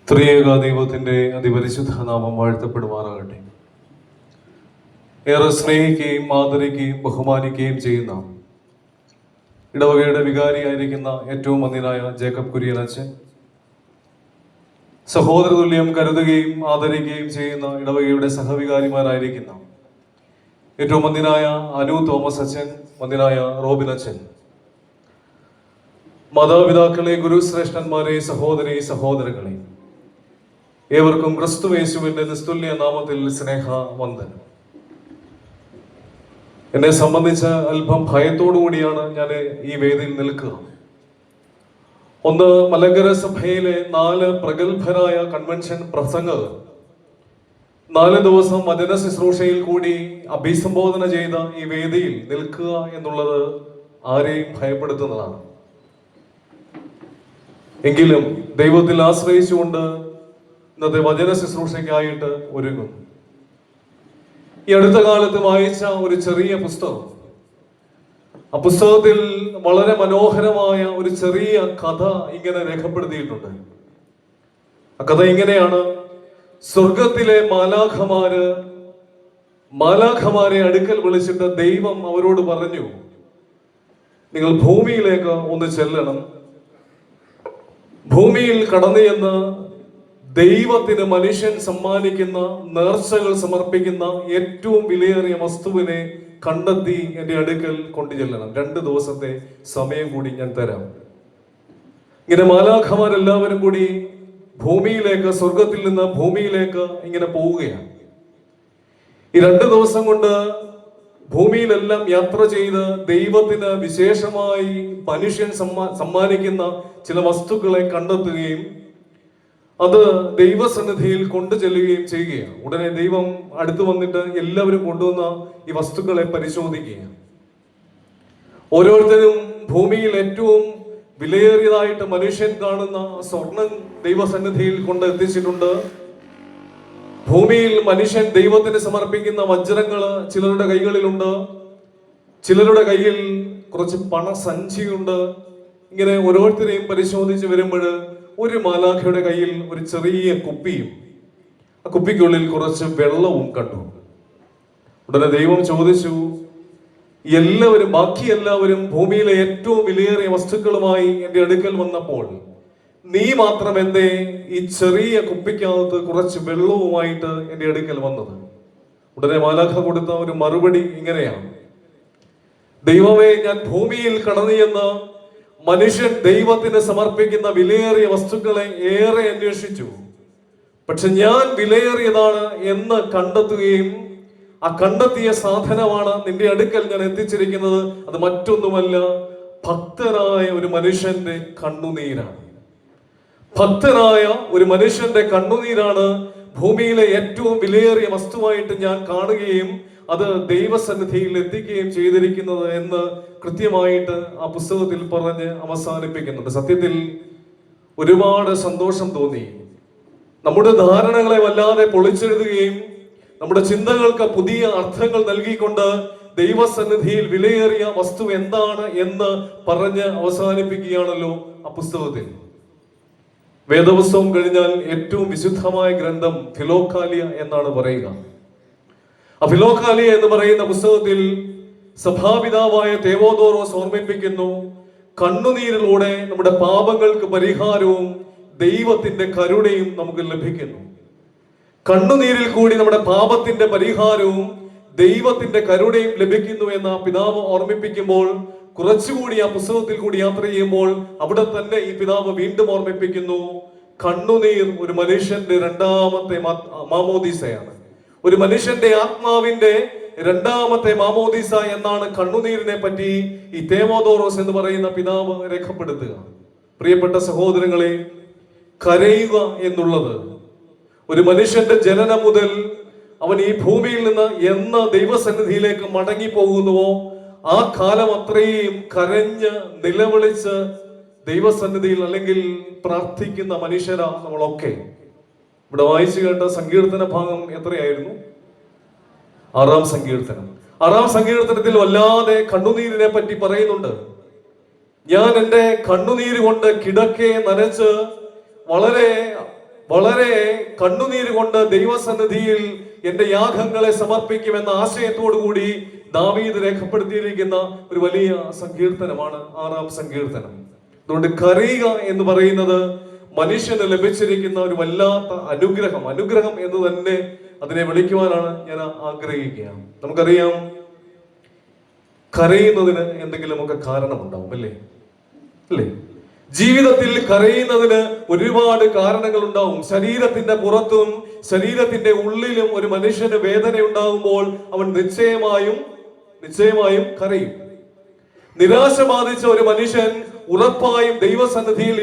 ത്രിയേക ദൈവത്തിന്റെ അതിപരിശുദ്ധ നാമം വാഴ്ത്തപ്പെടുമാറാകട്ടെ. ഏറെ സ്നേഹിക്കുകയും ആദരിക്കുകയും ബഹുമാനിക്കുകയും ചെയ്യുന്ന ഇടവകയുടെ വികാരിയായിരിക്കുന്ന ഏറ്റവും മന്യനായ ജേക്കബ് കുര്യൻ അച്ഛൻ, സഹോദരതുല്യം കരുതുകയും ആദരിക്കുകയും ചെയ്യുന്ന ഇടവകയുടെ സഹവികാരിമാരായിരിക്കുന്ന ഏറ്റവും മന്യനായ അനു തോമസ് അച്ഛൻ, മന്യനായ റോബിൻ അച്ഛൻ, മാതാപിതാക്കളെ, ഗുരുശ്രേഷ്ഠന്മാരെ, സഹോദരി സഹോദരങ്ങളെ, ഏവർക്കും ക്രിസ്തുയേശുവിന്റെ നിസ്തുല്യ നാമത്തിൽ സ്നേഹ വന്ദനം. എന്നെ സംബന്ധിച്ച് അല്പം ഭയത്തോടു കൂടിയാണ് ഞാൻ ഈ വേദിയിൽ നിൽക്കുക. ഒന്ന്, മലങ്കര സഭയിലെ 4 പ്രഗത്ഭരായ കൺവെൻഷൻ പ്രസംഗകർ 4 ദിവസം വചന ശുശ്രൂഷയിൽ കൂടി അഭിസംബോധന ചെയ്ത ഈ വേദിയിൽ നിൽക്കുക എന്നുള്ളത് ആരെയും ഭയപ്പെടുത്തുന്നതാണ്. എങ്കിലും ദൈവത്തിൽ ആശ്രയിച്ചുകൊണ്ട് ഇന്നത്തെ വചന ശുശ്രൂഷയ്ക്കായിട്ട് ഒരുങ്ങും. ഈ അടുത്ത കാലത്ത് വായിച്ച ഒരു ചെറിയ പുസ്തകം, ആ പുസ്തകത്തിൽ വളരെ മനോഹരമായ ഒരു ചെറിയ കഥ ഇങ്ങനെ രേഖപ്പെടുത്തിയിട്ടുണ്ട്. ആ കഥ ഇങ്ങനെയാണ്: സ്വർഗത്തിലെ മാലാഖമാരെ അടുക്കൽ വിളിച്ചിട്ട് ദൈവം അവരോട് പറഞ്ഞു, നിങ്ങൾ ഭൂമിയിലേക്ക് ഒന്ന് ചെല്ലണം. ഭൂമിയിൽ കടന്നു ചെന്ന് ദൈവത്തിന് മനുഷ്യൻ സമ്മാനിക്കുന്ന, നേർച്ചകൾ സമർപ്പിക്കുന്ന ഏറ്റവും വിലയേറിയ വസ്തുവിനെ കണ്ടെത്തി എൻ്റെ അടുക്കൽ കൊണ്ടു ചെല്ലണം. 2 ദിവസത്തെ സമയം കൂടി ഞാൻ തരാം. ഇങ്ങനെ മാലാഖമാരെല്ലാവരും കൂടി ഭൂമിയിലേക്ക്, സ്വർഗത്തിൽ നിന്ന് ഭൂമിയിലേക്ക് ഇങ്ങനെ പോവുകയാണ്. ഈ 2 ദിവസം കൊണ്ട് ഭൂമിയിലെല്ലാം യാത്ര ചെയ്ത് ദൈവത്തിന് വിശേഷമായി മനുഷ്യൻ സമ്മാനിക്കുന്ന ചില വസ്തുക്കളെ കണ്ടെത്തുകയും അത് ദൈവസന്നിധിയിൽ കൊണ്ടു ചെല്ലുകയും ചെയ്യുകയാണ്. ഉടനെ ദൈവം അടുത്ത് വന്നിട്ട് എല്ലാവരും കൊണ്ടുവന്ന ഈ വസ്തുക്കളെ പരിശോധിക്കുകയാണ്. ഓരോരുത്തരും ഭൂമിയിൽ ഏറ്റവും വിലയേറിയതായിട്ട് മനുഷ്യൻ കാണുന്ന സ്വർണം ദൈവസന്നിധിയിൽ കൊണ്ട് എത്തിച്ചിട്ടുണ്ട്. ഭൂമിയിൽ മനുഷ്യൻ ദൈവത്തിന് സമർപ്പിക്കുന്ന വജ്രങ്ങള് ചിലരുടെ കൈകളിലുണ്ട്, ചിലരുടെ കയ്യിൽ കുറച്ച് പണസഞ്ചിയുണ്ട്. ഇങ്ങനെ ഓരോരുത്തരെയും പരിശോധിച്ച് വരുമ്പോൾ ഒരു മാലാഖയുടെ കയ്യിൽ ഒരു ചെറിയ കുപ്പിയും ആ കുപ്പിക്കുള്ളിൽ കുറച്ച് വെള്ളവും കണ്ടു. ഉടനെ ദൈവം ചോദിച്ചു, ബാക്കി എല്ലാവരും ഭൂമിയിലെ ഏറ്റവും വിലയേറിയ വസ്തുക്കളുമായി എൻ്റെ അടുക്കൽ വന്നപ്പോൾ നീ മാത്രം എന്തേ ഈ ചെറിയ കുപ്പിക്കകത്ത് കുറച്ച് വെള്ളവുമായിട്ട് എൻ്റെ അടുക്കൽ വന്നത്? ഉടനെ മാലാഖ കൊടുത്ത ഒരു മറുപടി ഇങ്ങനെയാണ്: ദൈവമേ, ഞാൻ ഭൂമിയിൽ കടന്നു ചെന്ന് മനുഷ്യൻ ദൈവത്തിന് സമർപ്പിക്കുന്ന വിലയേറിയ വസ്തുക്കളെ ഏറെ അന്വേഷിച്ചു. പക്ഷെ ഞാൻ വിലയേറിയതാണ് എന്ന് കണ്ടെത്തുകയും ആ കണ്ടെത്തിയ സാധനമാണ് നിന്റെ അടുക്കൽ ഞാൻ എത്തിച്ചിരിക്കുന്നത്. അത് മറ്റൊന്നുമല്ല, ഭക്തനായ ഒരു മനുഷ്യന്റെ കണ്ണുനീരാണ്. ഭക്തനായ ഒരു മനുഷ്യന്റെ കണ്ണുനീരാണ് ഭൂമിയിലെ ഏറ്റവും വിലയേറിയ വസ്തുവായിട്ട് ഞാൻ കാണുകയും അത് ദൈവസന്നിധിയിൽ എത്തിക്കുകയും ചെയ്തിരിക്കുന്നത് എന്ന് കൃത്യമായിട്ട് ആ പുസ്തകത്തിൽ പറഞ്ഞ് അവസാനിപ്പിക്കുന്നുണ്ട്. സത്യത്തിൽ ഒരുപാട് സന്തോഷം തോന്നി. നമ്മുടെ ധാരണകളെ വല്ലാതെ പൊളിച്ചെഴുതുകയും നമ്മുടെ ചിന്തകൾക്ക് പുതിയ അർത്ഥങ്ങൾ നൽകിക്കൊണ്ട് ദൈവസന്നിധിയിൽ വിലയേറിയ വസ്തു എന്താണ് എന്ന് പറഞ്ഞ് അവസാനിപ്പിക്കുകയാണല്ലോ ആ പുസ്തകത്തിൽ. വേദപുസ്തകം കഴിഞ്ഞാൽ ഏറ്റവും വിശുദ്ധമായ ഗ്രന്ഥം ഫിലോക്കാലിയ എന്നാണ് പറയുക. ആ ഫിലോക്കാലിയ എന്ന് പറയുന്ന പുസ്തകത്തിൽ സഭാപിതാവായ തേവോദോറോസ് ഓർമ്മിപ്പിക്കുന്നു, കണ്ണുനീരിലൂടെ നമ്മുടെ പാപങ്ങൾക്ക് പരിഹാരവും ദൈവത്തിന്റെ കരുണയും നമുക്ക് ലഭിക്കുന്നു. കണ്ണുനീരിൽ കൂടി നമ്മുടെ പാപത്തിന്റെ പരിഹാരവും ദൈവത്തിന്റെ കരുണയും ലഭിക്കുന്നു എന്ന് ആ പിതാവ് ഓർമ്മിപ്പിക്കുമ്പോൾ, കുറച്ചുകൂടി ആ പുസ്തകത്തിൽ കൂടി യാത്ര ചെയ്യുമ്പോൾ അവിടെ തന്നെ ഈ പിതാവ് വീണ്ടും ഓർമ്മിപ്പിക്കുന്നു, കണ്ണുനീർ ഒരു മനുഷ്യന്റെ 2ാമത്തെ മാമോദീസയാണ്. ഒരു മനുഷ്യന്റെ ആത്മാവിന്റെ 2ാമത്തെ മാമോദീസ എന്നാണ് കണ്ണുനീരിനെ പറ്റി ഈ തേവോദോറോസ് എന്ന് പറയുന്ന പിതാവ് രേഖപ്പെടുത്തുക. പ്രിയപ്പെട്ട സഹോദരങ്ങളെ, കരയുക എന്നുള്ളത് ഒരു മനുഷ്യന്റെ ജനനം മുതൽ അവൻ ഈ ഭൂമിയിൽ നിന്ന് എന്ന ദൈവസന്നിധിയിലേക്ക് മടങ്ങി പോകുന്നുവോ ആ കാലം അത്രയും കരഞ്ഞ് നിലവിളിച്ച് ദൈവസന്നിധിയിൽ അല്ലെങ്കിൽ പ്രാർത്ഥിക്കുന്ന മനുഷ്യരാ നമ്മളൊക്കെ. ഇവിടെ വായിച്ചു കേട്ട സങ്കീർത്തന ഭാഗം എത്രയായിരുന്നു? 6-ാം സങ്കീർത്തനം. 6-ാം സങ്കീർത്തനത്തിൽ വല്ലാതെ കണ്ണുനീരിനെ പറ്റി പറയുന്നുണ്ട്. ഞാൻ എൻ്റെ കണ്ണുനീര് കൊണ്ട് കിടക്കയെ നനച്ച് വളരെ വളരെ കണ്ണുനീര് കൊണ്ട് ദൈവസന്നിധിയിൽ എന്റെ യാഗങ്ങളെ സമർപ്പിക്കുമെന്ന ആശയത്തോടു കൂടി ദാവീദ് രേഖപ്പെടുത്തിയിരിക്കുന്ന ഒരു വലിയ സങ്കീർത്തനമാണ് 6-ാം സങ്കീർത്തനം. അതുകൊണ്ട് കരയുക എന്ന് പറയുന്നത് മനുഷ്യന് ലഭിച്ചിരിക്കുന്ന ഒരു വല്ലാത്ത അനുഗ്രഹം എന്ന് തന്നെ അതിനെ വിളിക്കുവാനാണ് ഞാൻ ആഗ്രഹിക്കുക. നമുക്കറിയാം, കരയുന്നതിന് എന്തെങ്കിലുമൊക്കെ കാരണമുണ്ടാവും, അല്ലേ? ജീവിതത്തിൽ കരയുന്നതിന് ഒരുപാട് കാരണങ്ങൾ ഉണ്ടാവും. ശരീരത്തിന്റെ പുറത്തും ശരീരത്തിന്റെ ഉള്ളിലും ഒരു മനുഷ്യന് വേദന ഉണ്ടാകുമ്പോൾ അവൻ നിശ്ചയമായും കരയും. നിരാശ ബാധിച്ച ഒരു മനുഷ്യൻ ഉറപ്പായും ദൈവസന്നിധിയിൽ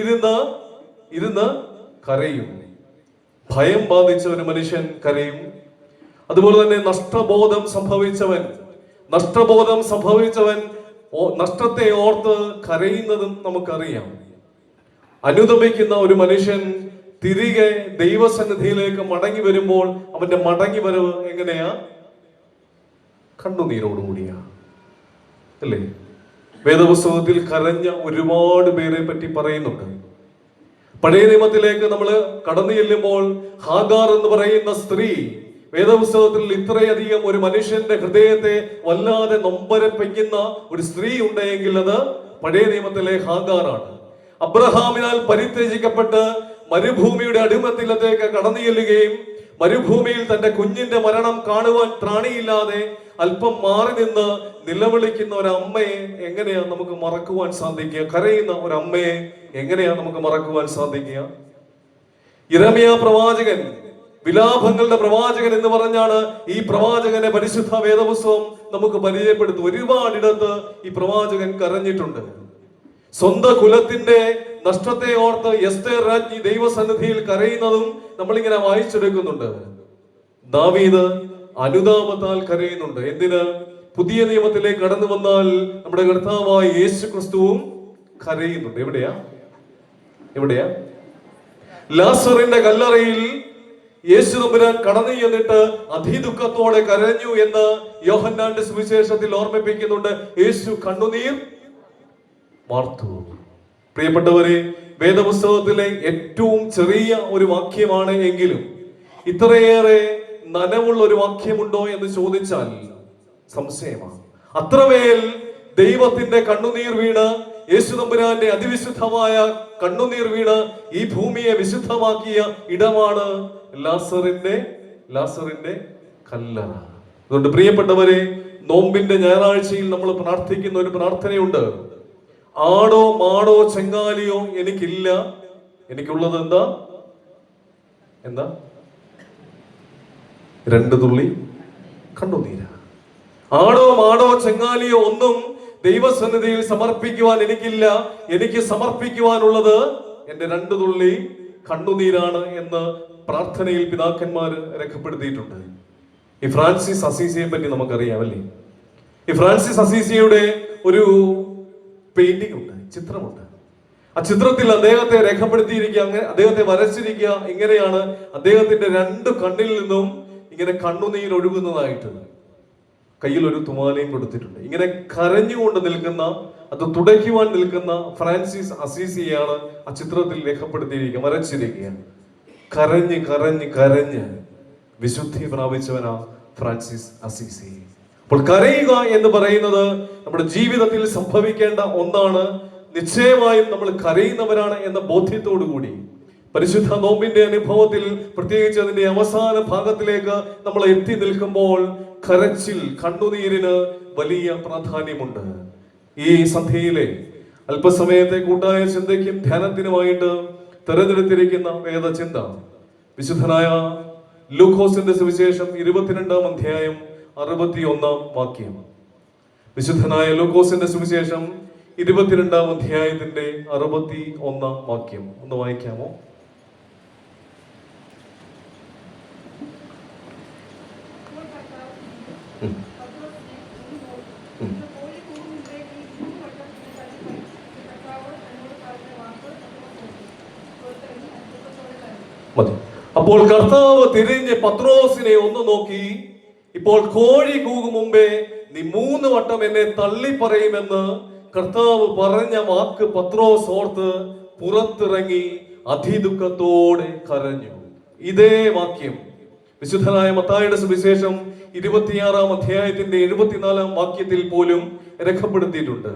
ഇരുന്ന് കരയും. ഭയം ബാധിച്ച ഒരു മനുഷ്യൻ കരയും. അതുപോലെ തന്നെ നഷ്ടബോധം സംഭവിച്ചവൻ നഷ്ടത്തെ ഓർത്ത് കരയുന്നതും നമുക്കറിയാം. അനുതപിക്കുന്ന ഒരു മനുഷ്യൻ തിരികെ ദൈവസന്നിധിയിലേക്ക് മടങ്ങി വരുമ്പോൾ അവന്റെ മടങ്ങി വരവ് എങ്ങനെയാ? കണ്ണുനീരോടുകൂടിയാ, അല്ലേ? വേദപുസ്തകത്തിൽ കരഞ്ഞ ഒരുപാട് പേരെ പറ്റി പറയുന്നുണ്ട്. പഴയ നിയമത്തിലേക്ക് നമ്മൾ കടന്നു ചെല്ലുമ്പോൾ ഹാഗാർ എന്ന് പറയുന്ന സ്ത്രീ വേദപുസ്തകത്തിൽ ഇത്രയധികം ഒരു മനുഷ്യന്റെ ഹൃദയത്തെ വല്ലാതെ നൊമ്പരപ്പിക്കുന്ന ഒരു സ്ത്രീ ഉണ്ടെങ്കിൽ അത് പഴയ നിയമത്തിലെ ഹാഗാറാണ്. അബ്രഹാമിനാൽ പരിത്യജിക്കപ്പെട്ട് മരുഭൂമിയുടെ അടിമത്തിലത്തേക്ക് കടന്നു ചെല്ലുകയും മരുഭൂമിയിൽ തന്റെ കുഞ്ഞിന്റെ മരണം കാണുവാൻ ത്രാണിയില്ലാതെ അല്പം മാറി നിന്ന് നിലവിളിക്കുന്ന ഒരു അമ്മയെ എങ്ങനെയാ നമുക്ക് മറക്കുവാൻ സാധിക്കുക? കരയുന്ന ഒരു അമ്മയെ എങ്ങനെയാ നമുക്ക് മറക്കുവാൻ സാധിക്കുക? യിരെമ്യാ പ്രവാചകൻ, വിലാപങ്ങളുടെ പ്രവാചകൻ എന്ന് പറഞ്ഞാണ് ഈ പ്രവാചകനെ പരിശുദ്ധ വേദപുസ്തകം നമുക്ക് പരിചയപ്പെടുത്തും. ഒരുപാടിടത്ത് ഈ പ്രവാചകൻ കരഞ്ഞിട്ടുണ്ട്. സ്വന്തം കുലത്തിന്റെ നഷ്ടത്തെ ഓർത്ത് എസ്തേർ രാജ്ഞി ദൈവസന്നിധിയിൽ കരയുന്നതും നമ്മളിങ്ങനെ വായിച്ചെടുക്കുന്നുണ്ട്. ദാവീദ് അനുതാപത്താൽ കരയുന്നുണ്ട്. എന്തിന്? പുതിയ നിയമത്തിലേക്ക് കടന്നു വന്നാൽ നമ്മുടെ കർത്താവായ യേശു ക്രിസ്തുവും കരയുന്നുണ്ട്. എവിടെയാ? ലാസറിന്റെ കല്ലറയിൽ യേശു തമ്പുരാൻ കടന്നു ചെന്നിട്ട് അതിദുഃഖത്തോടെ കരഞ്ഞു എന്ന് യോഹന്നാന്റെ സുവിശേഷത്തിൽ ഓർമ്മിപ്പിക്കുന്നുണ്ട്. യേശു കണ്ണുനീർ വാർത്തു. പ്രിയപ്പെട്ടവരെ, വേദപുസ്തകത്തിലെ ഏറ്റവും ചെറിയ ഒരു വാക്യമാണ് എങ്കിലും ഇത്രയേറെ നനവുള്ള ഒരു വാക്യമുണ്ടോ എന്ന് ചോദിച്ചാൽ സംശയമാണ്. അത്രമേൽ ദൈവത്തിന്റെ കണ്ണുനീർ വീണ്, യേശു തമ്പുരാന്റെ അതിവിശുദ്ധമായ കണ്ണുനീർ വീണ് ഈ ഭൂമിയെ വിശുദ്ധമാക്കിയ ഇടമാണ് ലാസറിന്റെ കല്ലറ. അതുകൊണ്ട് പ്രിയപ്പെട്ടവരെ, നോമ്പിന്റെ ഞായറാഴ്ചയിൽ നമ്മൾ പ്രാർത്ഥിക്കുന്ന ഒരു പ്രാർത്ഥനയുണ്ട്. ആടോ മാടോ ചെങ്ങാലിയോ എനിക്കില്ല, എനിക്കുള്ളത് എന്താ? 2 തുള്ളി കണ്ണുനീര. ആടോ മാടോ ചെങ്ങാലിയോ ഒന്നും ദൈവസന്നിധിയിൽ സമർപ്പിക്കുവാൻ എനിക്കില്ല. എനിക്ക് സമർപ്പിക്കുവാനുള്ളത് എന്റെ 2 തുള്ളി കണ്ണുനീരാണ് എന്ന് പ്രാർത്ഥനയിൽ പിതാക്കന്മാർ രേഖപ്പെടുത്തിയിട്ടുണ്ട്. ഈ ഫ്രാൻസിസ് അസീസിയെ പറ്റി നമുക്കറിയാം, അല്ലേ? ഈ ഫ്രാൻസിസ് അസീസിയുടെ ഒരു പെയിന്റിംഗ് ഉണ്ട്, ചിത്രമുണ്ട്. ആ ചിത്രത്തിൽ അദ്ദേഹത്തെ രേഖപ്പെടുത്തിയിരിക്കുക, അദ്ദേഹത്തെ വരച്ചിരിക്കുക ഇങ്ങനെയാണ്. അദ്ദേഹത്തിന്റെ 2 കണ്ണിൽ നിന്നും ഇങ്ങനെ കണ്ണുനീർ ഒഴുകുന്നതായിട്ട് കയ്യിൽ ഒരു തുമാലയും കൊടുത്തിട്ടുണ്ട്. ഇങ്ങനെ കരഞ്ഞുകൊണ്ട് നിൽക്കുന്ന, അത് തുടയ്ക്കുവാൻ നിൽക്കുന്ന ഫ്രാൻസിസ് അസീസിയാണ് ആ ചിത്രത്തിൽ രേഖപ്പെടുത്തിയിരിക്കുക, വരച്ചിരിക്കുക. കരഞ്ഞ് വിശുദ്ധി പ്രാപിച്ചവനാ ഫ്രാൻസിസ് അസീസി. അപ്പോൾ കരയുക എന്ന് പറയുന്നത് നമ്മുടെ ജീവിതത്തിൽ സംഭവിക്കേണ്ട ഒന്നാണ്. നിശ്ചയമായും നമ്മൾ കരയുന്നവരാണ് എന്ന ബോധ്യത്തോടു കൂടി പരിശുദ്ധ നോമ്പിന്റെ അനുഭവത്തിൽ, പ്രത്യേകിച്ച് അതിന്റെ അവസാന ഭാഗത്തിലേക്ക് നമ്മൾ എത്തി നിൽക്കുമ്പോൾ കരച്ചിൽ, കണ്ണുനീരിന് വലിയ പ്രാധാന്യമുണ്ട്. ഈ സന്ധ്യയിലെ അല്പസമയത്തെ കൂട്ടായ ചിന്തയ്ക്കും ധ്യാനത്തിനുമായിട്ട് തെരഞ്ഞെടുത്തിരിക്കുന്ന വേദചിന്ത വിശുദ്ധനായ ലൂക്കോസിന്റെ സുവിശേഷം 22-ാം അധ്യായം 61-ാം വാക്യം. വിശുദ്ധനായ ലൂക്കോസിന്റെ സുവിശേഷം 22-ാം അധ്യായത്തിന്റെ 61-ാം വാക്യം ഒന്ന് വായിക്കാമോ? മതി. അപ്പോൾ കർത്താവ് തിരിഞ്ഞ് പത്രോസിനെ ഒന്ന് നോക്കി, ഇപ്പോൾ കോഴി കൂകും മുമ്പേ നീ 3 വട്ടം എന്നെ തള്ളി പറയുമെന്ന് കർത്താവ് പറഞ്ഞ വാക്ക് പത്രോസ് ഓർത്ത് പുറത്തിറങ്ങി അതിദുഃഖത്തോടെ കരഞ്ഞു. ഇതേ വാക്യം വിശുദ്ധനായ മത്തായിയുടെ സുവിശേഷം 26-ാം അധ്യായത്തിന്റെ 74-ാം വാക്യത്തിൽ പോലും രേഖപ്പെടുത്തിയിട്ടുണ്ട്.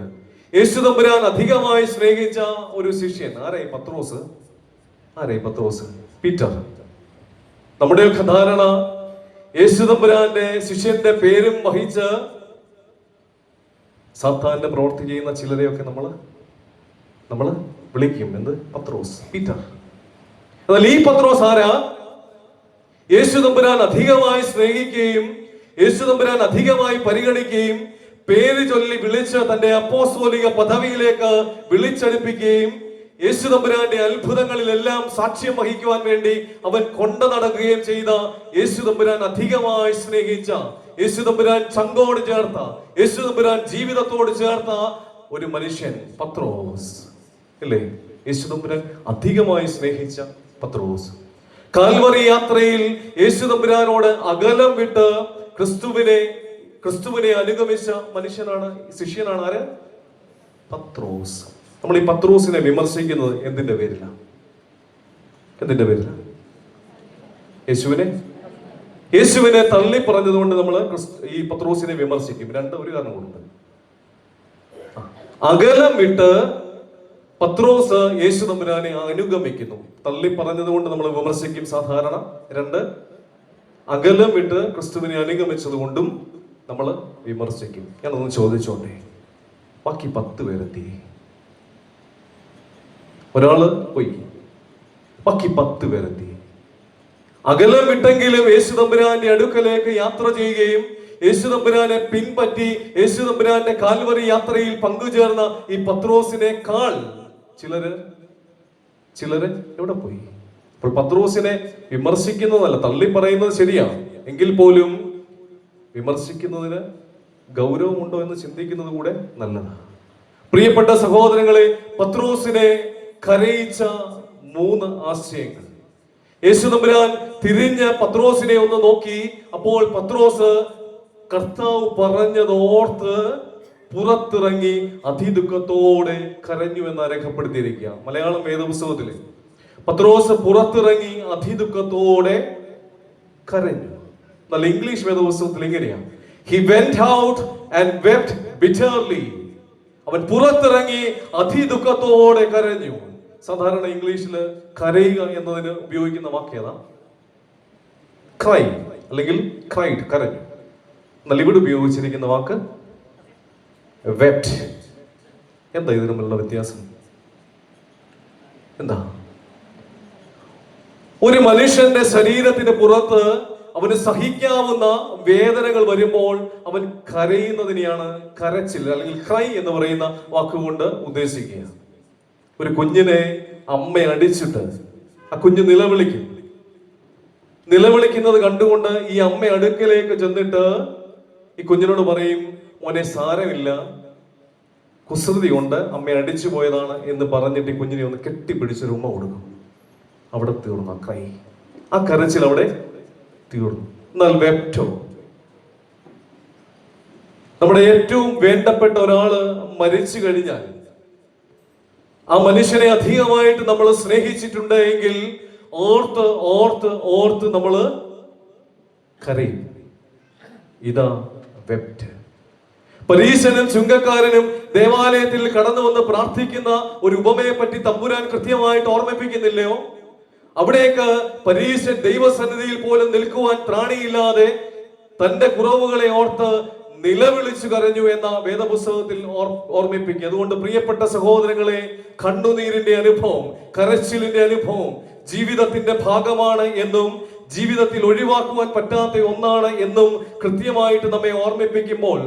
യേശു തമ്പുരാൻ അധികമായി സ്നേഹിച്ച ഒരു ശിഷ്യൻ ആരെ? പത്രോസ്. പീറ്റർ. നമ്മുടെയൊക്കെ ധാരണ യേശു തമ്പുരാന്റെ ശിഷ്യന്റെ പേരും വഹിച്ച് സാത്താന്റെ പ്രവൃത്തി ചെയ്യുന്ന ചിലരെയൊക്കെ നമ്മള് വിളിക്കും എന്ത്? പത്രോസ്, പീറ്റർ. എന്നാൽ ഈ പത്രോസ് ആരാ? യേശു തമ്പുരാൻ അധികമായി സ്നേഹിക്കുകയും യേശു തമ്പുരാൻ അധികമായി പരിഗണിക്കുകയും പേര് ചൊല്ലി വിളിച്ച് തന്റെ അപ്പോസ്തോലിക പദവിയിലേക്ക് വിളിച്ചടുപ്പിക്കുകയും യേശു തമ്പുരാന്റെ അത്ഭുതങ്ങളിലെല്ലാം സാക്ഷ്യം വഹിക്കുവാൻ വേണ്ടി അവൻ കൊണ്ടു നടക്കുകയും ചെയ്ത യേശു തമ്പുരാൻ അധികമായി സ്നേഹിച്ച, യേശു തമ്പുരാൻ ചങ്കോട് ചേർത്ത, യേശു തമ്പുരാൻ ജീവിതത്തോട് ചേർത്ത ഒരു മനുഷ്യൻ പത്രോസ് അല്ലേ? യേശു തമ്പുരാൻ അധികമായി സ്നേഹിച്ച പത്രോസ്. കാൽവറി യാത്രയിൽ യേശു തമ്പുരാനോട് അകലം വിട്ട് ക്രിസ്തുവിനെ അനുഗമിച്ച മനുഷ്യനാണ്, ശിഷ്യനാണ് ആര്? പത്രോസ്. നമ്മൾ ഈ പത്രോസിനെ വിമർശിക്കുന്നത് എന്തിന്റെ പേരിലാണ്? യേശുവിനെ തള്ളി പറഞ്ഞതുകൊണ്ട് നമ്മൾ ഈ പത്രോസിനെ വിമർശിക്കും. ഒരു കാരണം കൊണ്ട് അകലം വിട്ട് പത്രോസ് യേശു തമ്പുരാനെ അനുഗമിക്കുന്നു. തള്ളി പറഞ്ഞത് കൊണ്ട് നമ്മൾ വിമർശിക്കും സാധാരണ. അകലം വിട്ട് ക്രിസ്തുവിനെ അനുഗമിച്ചത് കൊണ്ടും നമ്മൾ വിമർശിക്കും. ഞാനൊന്ന് ചോദിച്ചോണ്ടേ, ബാക്കി 10 പേരെത്തി. ഒരാള് പോയി, ബാക്കി 10 പേരെത്തി. അകലം വിട്ടെങ്കിലും യേശു തമ്പുരാന്റെ അടുക്കലേക്ക് യാത്ര ചെയ്യുകയും യേശു തമ്പുരാനെ പിൻപറ്റി യേശു തമ്പുരാന്റെ കാൽവറി യാത്രയിൽ പങ്കുചേർന്ന ഈ പത്രോസിനേക്കാൾ ചിലര് എവിടെ പോയി? അപ്പോൾ പത്രോസിനെ വിമർശിക്കുന്നതല്ല, തള്ളി പറയുന്നത് ശരിയാണ്, എങ്കിൽ പോലും വിമർശിക്കുന്നതിന് ഗൗരവമുണ്ടോ എന്ന് ചിന്തിക്കുന്നത് കൂടെ നല്ലതാണ്. പ്രിയപ്പെട്ട സഹോദരങ്ങളെ, പത്രോസിനെ കരയിച്ച 3 ആശയങ്ങൾ. യേശു തമ്പുരാൻ തിരിഞ്ഞ് പത്രോസിനെ ഒന്ന് നോക്കി. അപ്പോൾ പത്രോസ് കർത്താവ് പറഞ്ഞതോർത്ത് പുറത്തിറങ്ങി അതിദുഃഖത്തോടെ കരഞ്ഞു എന്ന് രേഖപ്പെടുത്തിയിരിക്കുക മലയാളം വേദപുസ്തകത്തില്. പത്രോസ് പുറത്തിറങ്ങി അതിദുഃഖത്തോടെ കരഞ്ഞു. എന്നാൽ ഇംഗ്ലീഷ് വേദപുസ്തകത്തിൽ ഇങ്ങനെയാണ്, he went out and wept bitterly. അവൻ പുറത്തിറങ്ങി അതിദുഃഖത്തോടെ കരഞ്ഞു. സാധാരണ ഇംഗ്ലീഷിൽ കരയുക എന്നതിന് ഉപയോഗിക്കുന്ന വാക്യത ക്രൈ അല്ലെങ്കിൽ ക്രൈഡ്, കരഞ്ഞു. എന്നാൽ ഇവിടെ ഉപയോഗിച്ചിരിക്കുന്ന വാക്ക് wept. എന്താ ഇതിന് തമ്മിലുള്ള വ്യത്യാസം? എന്താ? ഒരു മനുഷ്യന്റെ ശരീരത്തിന് പുറത്ത് അവന് സഹിക്കാവുന്ന വേദനകൾ വരുമ്പോൾ അവൻ കരയുന്നതിനെയാണ് കരച്ചിൽ അല്ലെങ്കിൽ ക്രൈ എന്ന് പറയുന്ന വാക്കുകൊണ്ട് ഉദ്ദേശിക്കുക. ഒരു കുഞ്ഞിനെ അമ്മ അടിച്ചിട്ട് ആ കുഞ്ഞ് നിലവിളിക്കുന്നത് കണ്ടുകൊണ്ട് ഈ അമ്മ അടുക്കലേക്ക് ചെന്നിട്ട് ഈ കുഞ്ഞിനോട് പറയും, മോനെ സാരമില്ല, കുസൃതി കൊണ്ട് അമ്മ അടിച്ചു പോയതാണ് എന്ന് പറഞ്ഞിട്ട് ഈ കുഞ്ഞിനെ ഒന്ന് കെട്ടിപ്പിടിച്ചൊരു ഉമ്മ കൊടുക്കും. അവിടെ തീർന്നു ആ ക്രൈ, ആ കരച്ചിൽ അവിടെ തീർന്നു. എന്നാൽ വെപ്റ്റോ, നമ്മുടെ ഏറ്റവും വേണ്ടപ്പെട്ട ഒരാള് മരിച്ചു കഴിഞ്ഞാൽ ആ മനുഷ്യനെ അധികമായിട്ട് നമ്മൾ സ്നേഹിച്ചിട്ടുണ്ട് എങ്കിൽ ഓർത്ത് ഓർത്ത് ഓർത്ത് നമ്മള് കരയും. ഇതാ വെപ്റ്റ്. പരീശനും ചുങ്കക്കാരനും ദേവാലയത്തിൽ കടന്നു വന്ന് പ്രാർത്ഥിക്കുന്ന ഒരു ഉപമയെ പറ്റി തമ്പുരാൻ കൃത്യമായിട്ട് ഓർമ്മിപ്പിക്കുന്നില്ലയോ? അവിടേക്ക് പരീശൻ ദൈവസന്നിധിയിൽ പോലും നിൽക്കുവാൻ ത്രാണിയില്ലാതെ തന്റെ കുറവുകളെ ഓർത്ത് നിലവിളിച്ചു കരഞ്ഞു എന്ന വേദപുസ്തകത്തിൽ ഓർമ്മിപ്പിക്കുക. അതുകൊണ്ട് പ്രിയപ്പെട്ട സഹോദരങ്ങളെ, കണ്ണുനീരിന്റെ അനുഭവം, കരച്ചിലിന്റെ അനുഭവം ജീവിതത്തിന്റെ ഭാഗമാണ് എന്നും ജീവിതത്തിൽ ഒഴിവാക്കുവാൻ പറ്റാത്ത ഒന്നാണ് എന്നും കൃത്യമായിട്ട് നമ്മെ ഓർമ്മിപ്പിക്കുമ്പോൾ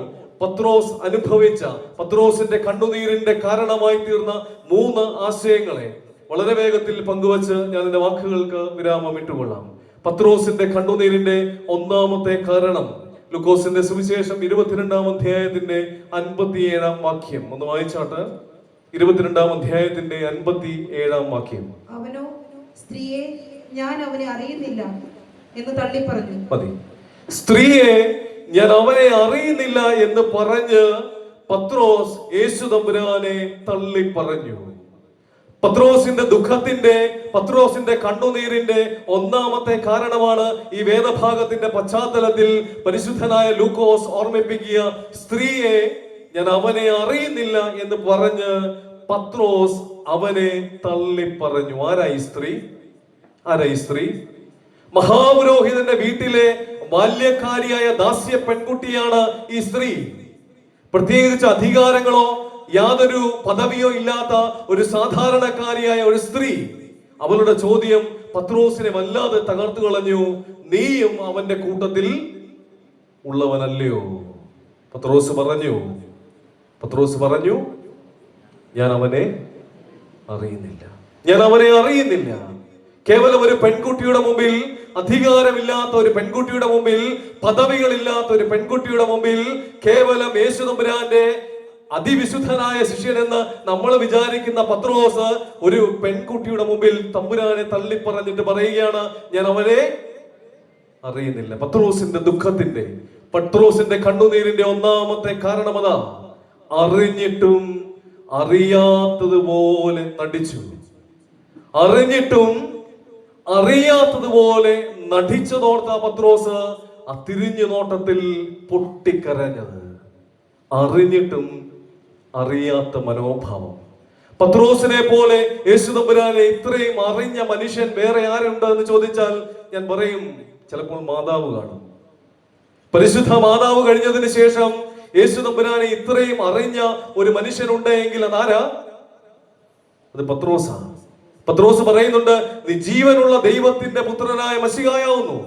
പത്രോസ് അനുഭവിച്ച, പത്രോസിന്റെ കണ്ണുനീരിന്റെ കാരണമായി തീർന്ന 3 ആശയങ്ങളെ വളരെ വേഗത്തിൽ പങ്കുവച്ച് ഞാൻ എന്റെ വാക്കുകൾക്ക് വിരാമം ഇട്ടുകൊള്ളാം. പത്രോസിന്റെ കണ്ണുനീരിന്റെ ഒന്നാമത്തെ കാരണം ലൂക്കോസിന്റെ സുവിശേഷം 22-ാം അധ്യായത്തിന്റെ 57-ാം വാക്യം ഒന്ന് വായിച്ചാട്ട്. 22-ാം അധ്യായത്തിന്റെ 57-ാം വാക്യം. അവനോ സ്ത്രീയെ ഞാൻ അവനെ അറിയുന്നില്ല എന്ന് തള്ളി പറഞ്ഞു. മതി. സ്ത്രീയെ ഞാൻ അവനെ അറിയുന്നില്ല എന്ന് പറഞ്ഞ് പത്രോസ് യേശു തമ്പുരാനെ തള്ളി പറഞ്ഞു. പത്രോസിന്റെ ദുഃഖത്തിന്റെ, പത്രോസിന്റെ കണ്ണുനീരിന്റെ ഒന്നാമത്തെ കാരണമാണ് ഈ വേദഭാഗത്തിന്റെ പശ്ചാത്തലത്തിൽ പരിശുദ്ധനായ ലൂക്കോസ് ഓർമ്മിപ്പിക്കുക. സ്ത്രീയെ ഞാൻ അവനെ അറിയുന്നില്ല എന്ന് പറഞ്ഞ് പത്രോസ് അവനെ തള്ളിപ്പറഞ്ഞു. ആരായി സ്ത്രീ? ആരായി സ്ത്രീ? മഹാപുരോഹിതന്റെ വീട്ടിലെ ബാല്യക്കാരിയായ ദാസ്യ പെൺകുട്ടിയാണ് ഈ സ്ത്രീ. പ്രത്യേകിച്ച് അധികാരങ്ങളോ യാതൊരു പദവിയോ ഇല്ലാത്ത ഒരു സാധാരണക്കാരിയായ ഒരു സ്ത്രീ. അവളുടെ ചോദ്യം പത്രോസിനെ വല്ലാതെ തകർത്തു കളഞ്ഞു. നീയും അവന്റെ കൂട്ടത്തിൽ ഉള്ളവനല്ലയോ? പത്രോസ് പറഞ്ഞു ഞാൻ അവനെ അറിയുന്നില്ല, ഞാൻ അവനെ അറിയുന്നില്ല. കേവലം ഒരു പെൺകുട്ടിയുടെ മുമ്പിൽ, അധികാരമില്ലാത്ത ഒരു പെൺകുട്ടിയുടെ മുമ്പിൽ, പദവികളില്ലാത്ത ഒരു പെൺകുട്ടിയുടെ മുമ്പിൽ, കേവലം യേശു തമ്പുരാന്റെ അതിവിശുദ്ധനായ ശിഷ്യനെന്ന് നമ്മൾ വിചാരിക്കുന്ന പത്രോസ് ഒരു പെൺകുട്ടിയുടെ മുമ്പിൽ തമ്പുരാനെ തള്ളിപ്പറഞ്ഞിട്ട് പറയുകയാണ് ഞാൻ അവനെ അറിയുന്നില്ല. പത്രോസിന്റെ ദുഃഖത്തിന്റെ, പത്രോസിന്റെ കണ്ണുനീരിന്റെ ഒന്നാമത്തെ കാരണം അതാ. അറിഞ്ഞിട്ടും അറിയാത്തതുപോലെ നടിച്ചു. അറിഞ്ഞിട്ടും അറിയാത്തതുപോലെ നടിച്ചതോർത്ത പത്രോസ് ആ തിരിഞ്ഞു നോട്ടത്തിൽ പൊട്ടിക്കരഞ്ഞത്. അറിഞ്ഞിട്ടും അറിയാത്ത മനോഭാവം. പത്രോസിനെ പോലെ യേശു തമ്പുരാനെ ഇത്രയും അറിഞ്ഞ മനുഷ്യൻ വേറെ ആരുണ്ട് എന്ന് ചോദിച്ചാൽ ഞാൻ പറയും ചിലപ്പോൾ മാതാവ് കാണും. പരിശുദ്ധ മാതാവ് കഴിഞ്ഞതിന് ശേഷം യേശു തമ്പുരാനെ ഇത്രയും അറിഞ്ഞ ഒരു മനുഷ്യനുണ്ട് എങ്കിൽ അതാരാ? അത് പത്രോസാണ്. പത്രോസ് പറയുന്നുണ്ട് നീ ജീവനുള്ള ദൈവത്തിന്റെ പുത്രനായ മശിഹായാവുന്നു.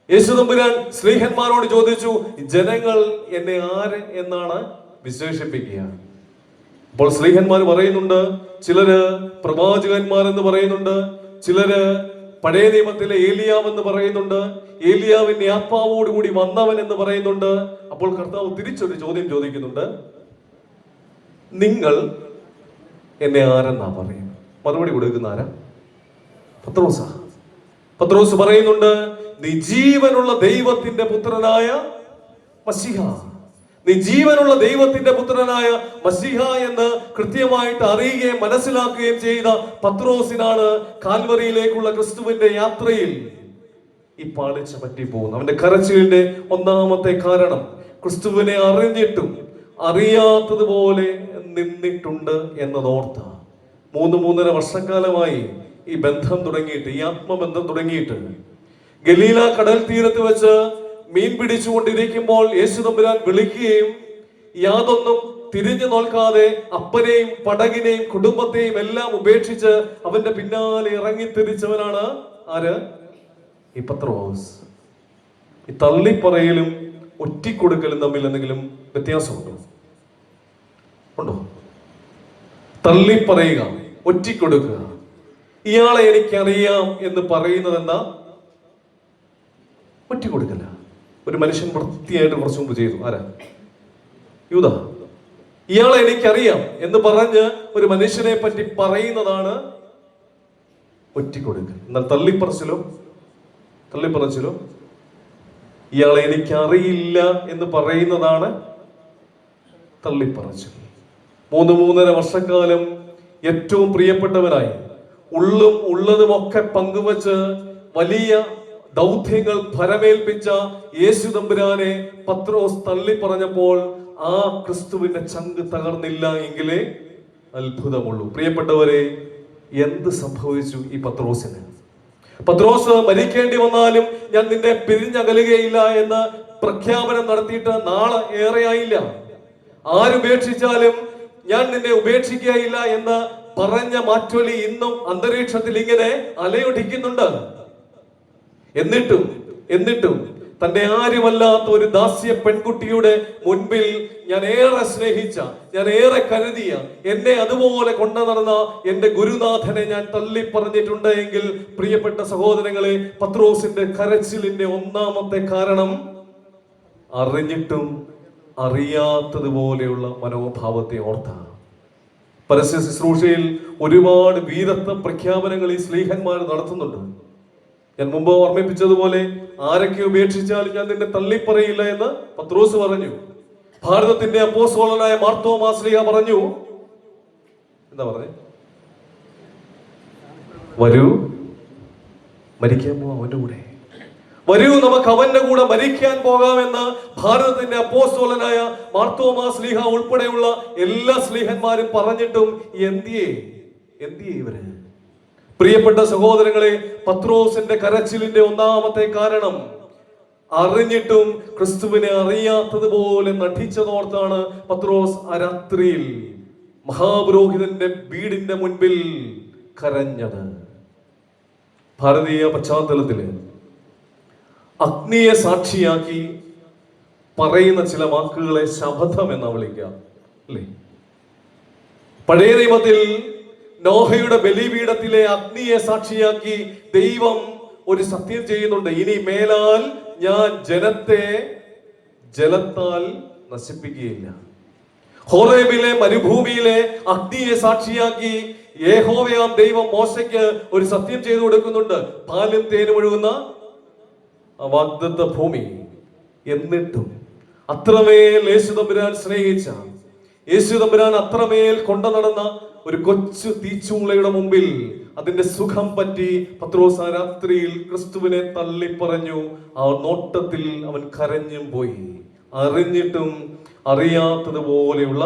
യേശു തമ്പുരാൻ സ്ലീഹന്മാരോട് ചോദിച്ചു ജനങ്ങൾ എന്നെ ആര് എന്നാണ് വിശേഷിപ്പിക്കുക? അപ്പോൾ സ്ലീഹന്മാർ പറയുന്നുണ്ട് ചിലര് പ്രവാചകന്മാരെന്ന് പറയുന്നുണ്ട്, ചിലര് പഴയ നിയമത്തിലെ ഏലിയാവ് എന്ന് പറയുന്നുണ്ട്, ഏലിയാവിന്റെ ആത്മാവോടുകൂടി വന്നവൻ എന്ന് പറയുന്നുണ്ട്. അപ്പോൾ കർത്താവ് തിരിച്ചൊരു ചോദ്യം ചോദിക്കുന്നുണ്ട്, നിങ്ങൾ എന്നെ ആരെന്നാ പറയുന്നത്? മറുപടി കൊടുക്കുന്ന ആരാ? പത്രോസാ. പത്രോസ് പറയുന്നുണ്ട് നീ ജീവനുള്ള ദൈവത്തിന്റെ പുത്രനായ മശിഹ, നീ ജീവനുള്ള ദൈവത്തിന്റെ പുത്രനായ മശിഹ എന്ന് കൃത്യമായിട്ട് അറിയുകയും മനസ്സിലാക്കുകയും ചെയ്ത പത്രോസിനാണ് കാൽവറിയിലേക്കുള്ള ക്രിസ്തുവിന്റെ യാത്രയിൽ ഈ പാളിച്ച പറ്റിപ്പോകുന്നു. അവന്റെ കരച്ചിലിന്റെ ഒന്നാമത്തെ കാരണം ക്രിസ്തുവിനെ അറിഞ്ഞിട്ടും അറിയാത്തതുപോലെ നിന്നിട്ടുണ്ട് എന്നതോർത്ത. 3.5 വർഷക്കാലമായി ഈ ബന്ധം തുടങ്ങിയിട്ട്, ഈ ആത്മബന്ധം തുടങ്ങിയിട്ട്. ഗലീല കടൽ തീരത്ത് വെച്ച് മീൻ പിടിച്ചുകൊണ്ടിരിക്കുമ്പോൾ യേശു തമ്പുരാൻ വിളിക്കുകയും യാതൊന്നും തിരിഞ്ഞു നോക്കാതെ അപ്പനെയും പടകിനെയും കുടുംബത്തെയും എല്ലാം ഉപേക്ഷിച്ച് അവന്റെ പിന്നാലെ ഇറങ്ങി തിരിച്ചവനാണ് ആര്? ഈ പത്രോസ്. ഈ തള്ളിപ്പറയലും ഒറ്റിക്കൊടുക്കലും തമ്മിൽ എന്തെങ്കിലും വ്യത്യാസമുണ്ടോ? ഉണ്ടോ? തള്ളിപ്പറയുക, ഒറ്റിക്കൊടുക്കുക. ഇയാളെ എനിക്കറിയാം എന്ന് പറയുന്നത് എന്താ? ഒറ്റിക്കൊടുക്കല. ഒരു മനുഷ്യൻ വൃത്തിയായിട്ട് കുറച്ചു മുമ്പ് ചെയ്തു. ആരാ? യൂദാ. ഇയാളെ എനിക്കറിയാം എന്ന് പറഞ്ഞ് ഒരു മനുഷ്യനെ പറ്റി പറയുന്നതാണ് ഒറ്റിക്കൊടുക്കൽ. എന്നാൽ തള്ളിപ്പറച്ചിലോ ഇയാളെ എനിക്കറിയില്ല എന്ന് പറയുന്നതാണ് തള്ളിപ്പറച്ചിൽ. 3.5 വർഷക്കാലം ഏറ്റവും പ്രിയപ്പെട്ടവനായി ഉള്ളും ഉള്ളതുമൊക്കെ പങ്കുവച്ച് വലിയ ദൗത്യങ്ങൾ ഫലമേൽപ്പിച്ച യേശു തമ്പുരാനെ പത്രോസ് തള്ളിപ്പറഞ്ഞപ്പോൾ ആ ക്രിസ്തുവിന്റെ ചങ്ക് തകർന്നില്ല എങ്കിലേ അത്ഭുതമുള്ളൂ. പ്രിയപ്പെട്ടവരെ, എന്ത് സംഭവിച്ചു ഈ പത്രോസിന്? പത്രോസ് മരിക്കേണ്ടി വന്നാലും ഞാൻ നിന്നെ പിരിഞ്ഞകലുകയില്ല എന്ന് പ്രഖ്യാപനം നടത്തിയിട്ട് നാളെ ഏറെയായില്ല. ആരുപേക്ഷിച്ചാലും ഞാൻ നിന്നെ ഉപേക്ഷിക്കുകയില്ല എന്ന് പറഞ്ഞ മാറ്റൊലി ഇന്നും അന്തരീക്ഷത്തിൽ ഇങ്ങനെ അലയൊടിക്കുന്നുണ്ട്. എന്നിട്ടും തന്റെ ആരുമല്ലാത്ത ഒരു ദാസ്യ പെൺകുട്ടിയുടെ മുൻപിൽ ഞാൻ ഏറെ സ്നേഹിച്ച, ഞാൻ ഏറെ കരുതിയ, എന്നെ അതുപോലെ കൊണ്ടു നടന്ന എന്റെ ഗുരുനാഥനെ ഞാൻ തള്ളിപ്പറഞ്ഞിട്ടുണ്ട് എങ്കിൽ പ്രിയപ്പെട്ട സഹോദരങ്ങളെ, പത്രോസിന്റെ കരച്ചിലിന്റെ ഒന്നാമത്തെ കാരണം അറിഞ്ഞിട്ടും അറിയാത്തതുപോലെയുള്ള മനോഭാവത്തെ ഓർത്താണ്. പരസ്യ ശുശ്രൂഷയിൽ ഒരുപാട് വീരത്വ പ്രഖ്യാപനങ്ങൾ ഈ സ്ലീഹന്മാർ നടത്തുന്നുണ്ട്. ഞാൻ മുമ്പ് ഓർമ്മിപ്പിച്ചതുപോലെ ആരൊക്കെ ഉപേക്ഷിച്ചാലും ഞാൻ നിന്നെ തള്ളിപ്പറയില്ല എന്ന് പത്രോസ് പറഞ്ഞു. ഭാരതത്തിന്റെ അപ്പോസ്തലനായ മാർത്തോമാ ശ്ലീഹ പറഞ്ഞു. എന്താ പറഞ്ഞേ? വരൂ, മരിക്കാൻ പോവാം അവന്റെ കൂടെ. വരൂ, നമുക്ക് അവന്റെ കൂടെ മരിക്കാൻ പോകാമെന്ന് ഭാരതത്തിന്റെ അപ്പോസ്തലനായ മാർത്തോമാ ശ്ലീഹ ഉൾപ്പെടെയുള്ള എല്ലാ ശ്ലീഹന്മാരും പറഞ്ഞിട്ടും എന്തിയേ ഇവര്? പ്രിയപ്പെട്ട സഹോദരങ്ങളെ, പത്രോസിന്റെ കരച്ചിലിന്റെ ഒന്നാമത്തെ കാരണം അറിഞ്ഞിട്ടും ക്രിസ്തുവിനെ അറിയാത്തതുപോലെ നടിച്ചതോർത്താണ് പത്രോസ് ആ രാത്രിയിൽ മഹാപുരോഹിതന്റെ വീടിന്റെ മുൻപിൽ കരഞ്ഞത്. ഭാരതീയ പശ്ചാത്തലത്തില് അഗ്നിയെ സാക്ഷിയാക്കി പറയുന്ന ചില വാക്കുകളെ ശപഥം എന്ന് വിളിക്കാം, അല്ലേ? പഴയ നിയമത്തിൽ നോഹയുടെ ബലിപീഠത്തിലെ അഗ്നിയെ സാക്ഷിയാക്കി ദൈവം ഒരു സത്യം ചെയ്യുന്നുണ്ട്. ഇനി മേലാൽ ഞാൻ ജനത്തെ ജലത്താൽ നശിപ്പിക്കുകയില്ല. ഹോറേബിലെ മരുഭൂമിയിലെ അഗ്നിയെ സാക്ഷിയാക്കി യഹോവയാം ദൈവം മോശയ്ക്ക് ഒരു സത്യം ചെയ്തു കൊടുക്കുന്നുണ്ട്, പാലും തേനും ഒഴുകുന്ന വാഗ്ദത്ത ഭൂമി. എന്നിട്ടും അത്രമേൽ യേശുതമ്പുരാൻ സ്നേഹിച്ച, യേശുതമ്പുരാൻ അത്രമേൽ കൊണ്ടു നടന്ന ഒരു കൊച്ചു തീച്ചൂളയുടെ മുമ്പിൽ അതിന്റെ സുഖം പറ്റി പത്രോസ് ആ രാത്രിയിൽ ക്രിസ്തുവിനെ തള്ളിപ്പറഞ്ഞു. ആ നോട്ടത്തിൽ അവൻ കരഞ്ഞും പോയി. അറിഞ്ഞിട്ടും അറിയാത്തതുപോലെയുള്ള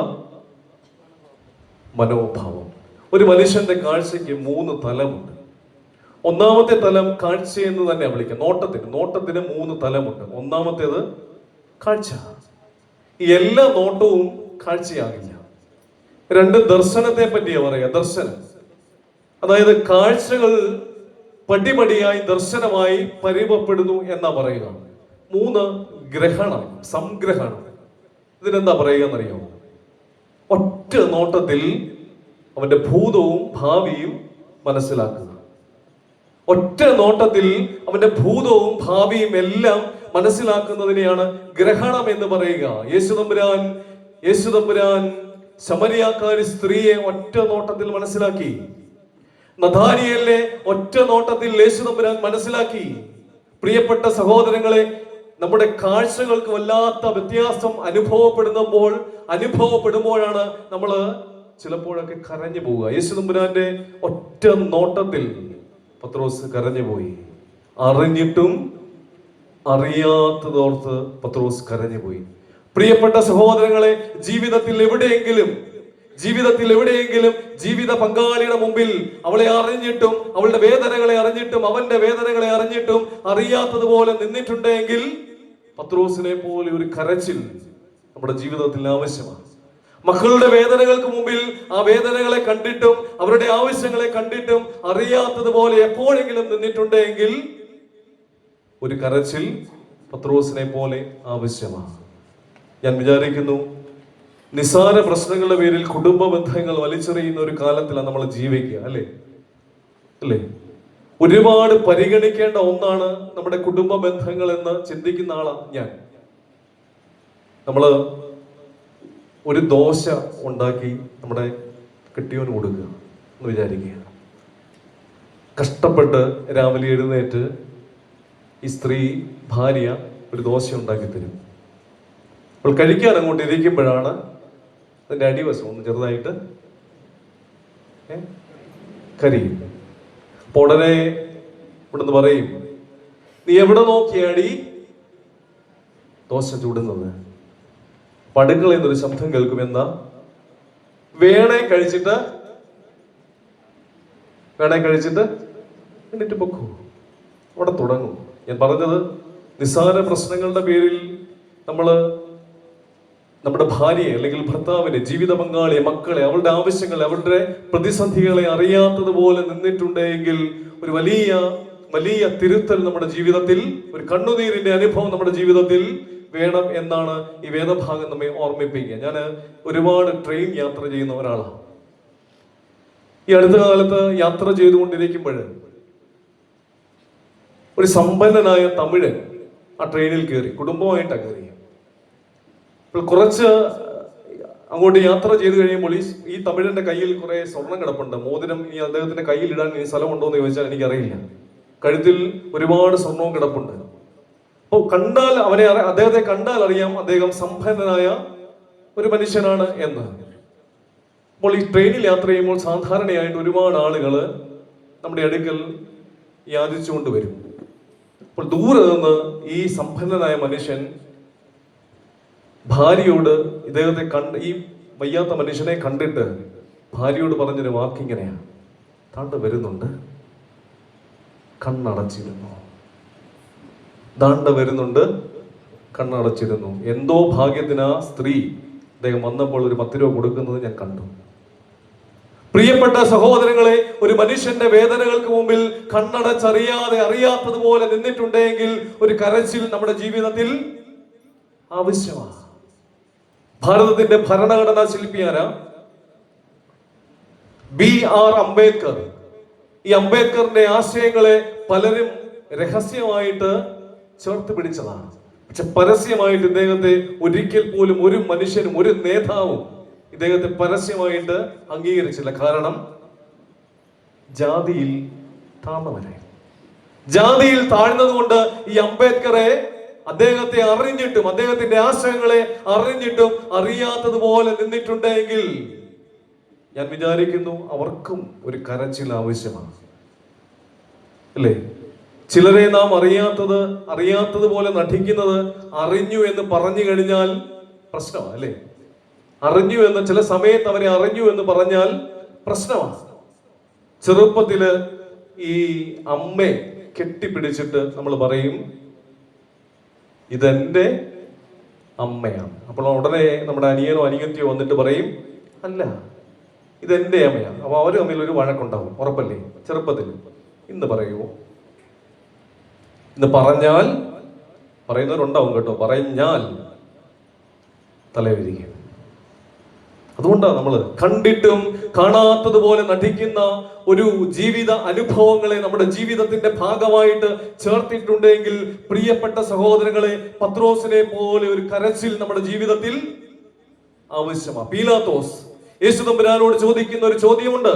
മനോഭാവം. ഒരു മനുഷ്യന്റെ കാഴ്ചയ്ക്ക് 3 തലമുണ്ട്. ഒന്നാമത്തെ തലം കാഴ്ച എന്ന് തന്നെ വിളിക്കാം. നോട്ടത്തിന് 3 തലമുണ്ട്. ഒന്നാമത്തേത് കാഴ്ച. ഈ എല്ലാ നോട്ടവും കാഴ്ചയാകില്ല. 2 ദർശനത്തെ പറ്റിയാ പറയാ. ദർശനം, അതായത് കാഴ്ചകൾ പടിപടിയായി ദർശനമായി പരിവപ്പെടുന്നു എന്നാ പറയുക. 3 ഗ്രഹണം, സംഗ്രഹണം. ഇതിനെന്താ പറയുക എന്നറിയാമോ? ഒറ്റ നോട്ടത്തിൽ അവന്റെ ഭൂതവും ഭാവിയും മനസ്സിലാക്കുക. ഒറ്റ നോട്ടത്തിൽ അവന്റെ ഭൂതവും ഭാവിയും എല്ലാം മനസ്സിലാക്കുന്നതിനെയാണ് ഗ്രഹണം എന്ന് പറയുക. യേശുതമ്പുരാൻ ശമരിയാക്കാരി സ്ത്രീയെ ഒറ്റ നോട്ടത്തിൽ മനസ്സിലാക്കി. നഥാനിയേലിനെ ഒറ്റ നോട്ടത്തിൽ യേശുതമ്പുരാൻ മനസ്സിലാക്കി. പ്രിയപ്പെട്ട സഹോദരങ്ങളെ, നമ്മുടെ കാഴ്ചകൾക്ക് വല്ലാത്ത വ്യത്യാസം അനുഭവപ്പെടുമ്പോഴാണ് നമ്മൾ ചിലപ്പോഴൊക്കെ കരഞ്ഞു പോവുക. യേശുതമ്പുരാന്റെ ഒറ്റ നോട്ടത്തിൽ പത്രോസ് കരഞ്ഞുപോയി. അറിഞ്ഞിട്ടും അറിയാത്തതോർത്ത് പത്രോസ് കരഞ്ഞുപോയി. പ്രിയപ്പെട്ട സഹോദരങ്ങളെ, ജീവിതത്തിൽ എവിടെയെങ്കിലും ജീവിത പങ്കാളിയുടെ മുമ്പിൽ അവളെ അറിഞ്ഞിട്ടും അവളുടെ വേദനകളെ അറിഞ്ഞിട്ടും അവന്റെ വേദനകളെ അറിഞ്ഞിട്ടും അറിയാത്തതുപോലെ നിന്നിട്ടുണ്ടെങ്കിൽ പത്രോസിനെ പോലെ ഒരു കരച്ചിൽ നമ്മുടെ ജീവിതത്തിൽ ആവശ്യമാണ്. മക്കളുടെ വേദനകൾക്ക് മുമ്പിൽ ആ വേദനകളെ കണ്ടിട്ടും അവരുടെ ആവശ്യങ്ങളെ കണ്ടിട്ടും അറിയാത്തതുപോലെ എപ്പോഴെങ്കിലും നിന്നിട്ടുണ്ടെങ്കിൽ ഒരു കരച്ചിൽ പത്രോസിനെ പോലെ ആവശ്യമാണ്. ഞാൻ വിചാരിക്കുന്നു, നിസാര പ്രശ്നങ്ങളുടെ പേരിൽ കുടുംബ ബന്ധങ്ങൾ വലിച്ചെറിയുന്ന ഒരു കാലത്തിലാണ് നമ്മൾ ജീവിക്കുക, അല്ലേ? ഒരുപാട് പരിഗണിക്കേണ്ട ഒന്നാണ് നമ്മുടെ കുടുംബ ബന്ധങ്ങൾ എന്ന് ചിന്തിക്കുന്ന ആളാണ് ഞാൻ. നമ്മള് ഒരു ദോശ ഉണ്ടാക്കി നമ്മുടെ കെട്ടിയോന് കൊടുക്കുക എന്ന് വിചാരിക്കുക. കഷ്ടപ്പെട്ട് രാവിലെ എഴുന്നേറ്റ് ഈ ഭാര്യ ഒരു ദോശ ഉണ്ടാക്കി തരും. അപ്പോൾ കഴിക്കാൻ അങ്ങോട്ട് ഇരിക്കുമ്പോഴാണ് അതിന്റെ അടിവശം ഒന്ന് ചെറുതായിട്ട് കരിയും. അപ്പൊ ഉടനെ ഇവിടുന്ന് പറയും, നീ എവിടെ നോക്കിയാടി ദോശ ചൂടുന്നത്? അടുക്കളയിൽ നിന്നൊരു ശബ്ദം കേൾക്കുമെന്ന വേണേ കഴിച്ചിട്ട് എന്നിട്ട് പൊക്കൂ. അവിടെ തുടങ്ങും. ഞാൻ പറഞ്ഞത്, നിസ്സാര പ്രശ്നങ്ങളുടെ പേരിൽ നമ്മുടെ ഭാര്യയെ അല്ലെങ്കിൽ ഭർത്താവിനെ, ജീവിത പങ്കാളിയെ, മക്കളെ, അവളുടെ ആവശ്യങ്ങളെ, അവളുടെ പ്രതിസന്ധികളെ അറിയാത്തതുപോലെ നിന്നിട്ടുണ്ടെങ്കിൽ ഒരു വലിയ തിരുത്തൽ നമ്മുടെ ജീവിതത്തിൽ, ഒരു കണ്ണുനീരിന്റെ അനുഭവം നമ്മുടെ ജീവിതത്തിൽ വേണം എന്നാണ് ഈ വേദഭാഗം നമ്മെ ഓർമ്മിപ്പിക്കുക. ഞാൻ ഒരുപാട് ട്രെയിൻ യാത്ര ചെയ്യുന്ന ഒരാളാണ്. ഈ അടുത്ത കാലത്ത് യാത്ര ചെയ്തുകൊണ്ടിരിക്കുമ്പോൾ ഒരു സമ്പന്നനായ തമിഴൻ ആ ട്രെയിനിൽ കയറി, കുടുംബമായിട്ടാണ് കയറി. അപ്പോൾ കുറച്ച് അങ്ങോട്ട് യാത്ര ചെയ്ത് കഴിയുമ്പോൾ ഈ തമിഴന്റെ കയ്യിൽ കുറെ സ്വർണം കിടപ്പുണ്ട്. മോതിരം ഈ അദ്ദേഹത്തിന്റെ കയ്യിൽ ഇടാൻ ഇനി സ്ഥലമുണ്ടോ എന്ന് ചോദിച്ചാൽ എനിക്കറിയില്ല. കഴുത്തിൽ ഒരുപാട് സ്വർണവും കിടപ്പുണ്ട്. അപ്പോൾ അദ്ദേഹത്തെ കണ്ടാൽ അറിയാം അദ്ദേഹം സമ്പന്നനായ ഒരു മനുഷ്യനാണ് എന്ന്. അപ്പോൾ ഈ ട്രെയിനിൽ യാത്ര ചെയ്യുമ്പോൾ സാധാരണയായിട്ട് ഒരുപാട് ആളുകൾ നമ്മുടെ അടുക്കൽ യാചിച്ചുകൊണ്ട് വരും. അപ്പോൾ ദൂരെ നിന്ന് ഈ സമ്പന്നനായ മനുഷ്യൻ ഭാര്യയോട് ഇദ്ദേഹത്തെ ഈ വയ്യാത്ത മനുഷ്യനെ കണ്ടിട്ട് ഭാര്യയോട് പറഞ്ഞൊരു വാക്കിങ്ങനെയാണ്, താണ്ട് വരുന്നുണ്ട്, കണ്ണടച്ചിരുന്നു. ദാണ്ട വരുന്നുണ്ട്, കണ്ണടച്ചിരുന്നു. എന്തോ ഭാഗ്യത്തിന് ആ സ്ത്രീ അദ്ദേഹം വന്നപ്പോൾ ഒരു 10 രൂപ കൊടുക്കുന്നത് ഞാൻ കണ്ടു. പ്രിയപ്പെട്ട സഹോദരങ്ങളെ, ഒരു മനുഷ്യന്റെ വേദനകൾക്ക് മുമ്പിൽ കണ്ണടച്ചറിയാതെ അറിയാത്തതുപോലെ നിന്നിട്ടുണ്ടെങ്കിൽ ഒരു കരച്ചിൽ നമ്മുടെ ജീവിതത്തിൽ ആവശ്യമാണ്. ഭാരതത്തിന്റെ ഭരണഘടനാ ശില്പിയാരാ? BR അംബേദ്കർ. ഈ അംബേദ്കറിന്റെ ആശയങ്ങളെ പലരും രഹസ്യമായിട്ട് ചേർത്ത് പിടിച്ചതാണ്. പക്ഷെ പരസ്യമായിട്ട് ഇദ്ദേഹത്തെ ഒരിക്കൽ പോലും ഒരു മനുഷ്യനും ഒരു നേതാവും ഇദ്ദേഹത്തെ പരസ്യമായിട്ട് അംഗീകരിച്ചില്ല. കാരണം ജാതിയിൽ താഴ്ന്നവരായി. ജാതിയിൽ താഴ്ന്നതുകൊണ്ട് ഈ അംബേദ്കറെ അദ്ദേഹത്തെ അറിഞ്ഞിട്ടും അദ്ദേഹത്തിന്റെ ആശയങ്ങളെ അറിഞ്ഞിട്ടും അറിയാത്തതുപോലെ നിന്നിട്ടുണ്ടെങ്കിൽ ഞാൻ വിചാരിക്കുന്നു അവർക്കും ഒരു കരച്ചിൽ ആവശ്യമാണ്, അല്ലേ? ചിലരെ നാം അറിയാത്തതുപോലെ നടിക്കുന്നത് അറിഞ്ഞു എന്ന് പറഞ്ഞു കഴിഞ്ഞാൽ പ്രശ്നമാണ്, അല്ലേ? അറിഞ്ഞു എന്ന് ചില സമയത്ത് അവരെ അറിഞ്ഞു എന്ന് പറഞ്ഞാൽ പ്രശ്നമാണ്. ചെറുപ്പത്തില് ഈ അമ്മയെ കെട്ടിപ്പിടിച്ചിട്ട് നമ്മൾ പറയും ഇതെന്റെ അമ്മയാണ്. അപ്പോൾ ഉടനെ നമ്മുടെ അനിയനോ അനിയത്തിയോ വന്നിട്ട് പറയും അല്ല, ഇതെന്റെ അമ്മയാണ്. അപ്പൊ അവര് തമ്മിൽ ഒരു വഴക്കുണ്ടാവും, ഉറപ്പല്ലേ? ചെറുപ്പത്തിൽ ഇന്ന് പറയുമോ? ഇന്ന് പറഞ്ഞാൽ, പറയുന്നവരുണ്ടാവും കേട്ടോ, പറഞ്ഞാൽ തലവിരിക്കും. അതുകൊണ്ടാണ് നമ്മൾ കണ്ടിട്ടും കാണാത്തതുപോലെ നടിക്കുന്ന ഒരു ജീവിത അനുഭവങ്ങളെ നമ്മുടെ ജീവിതത്തിന്റെ ഭാഗമായിട്ട് ചേർത്തിട്ടുണ്ടെങ്കിൽ പ്രിയപ്പെട്ട സഹോദരങ്ങളെ, പത്രോസിനെ പോലെ ഒരു കരച്ചിൽ നമ്മുടെ ജീവിതത്തിൽ ആവശ്യമാണ്. പീലാത്തോസ് യേശു തമ്പുരാനോട് ചോദിക്കുന്ന ഒരു ചോദ്യമുണ്ട്,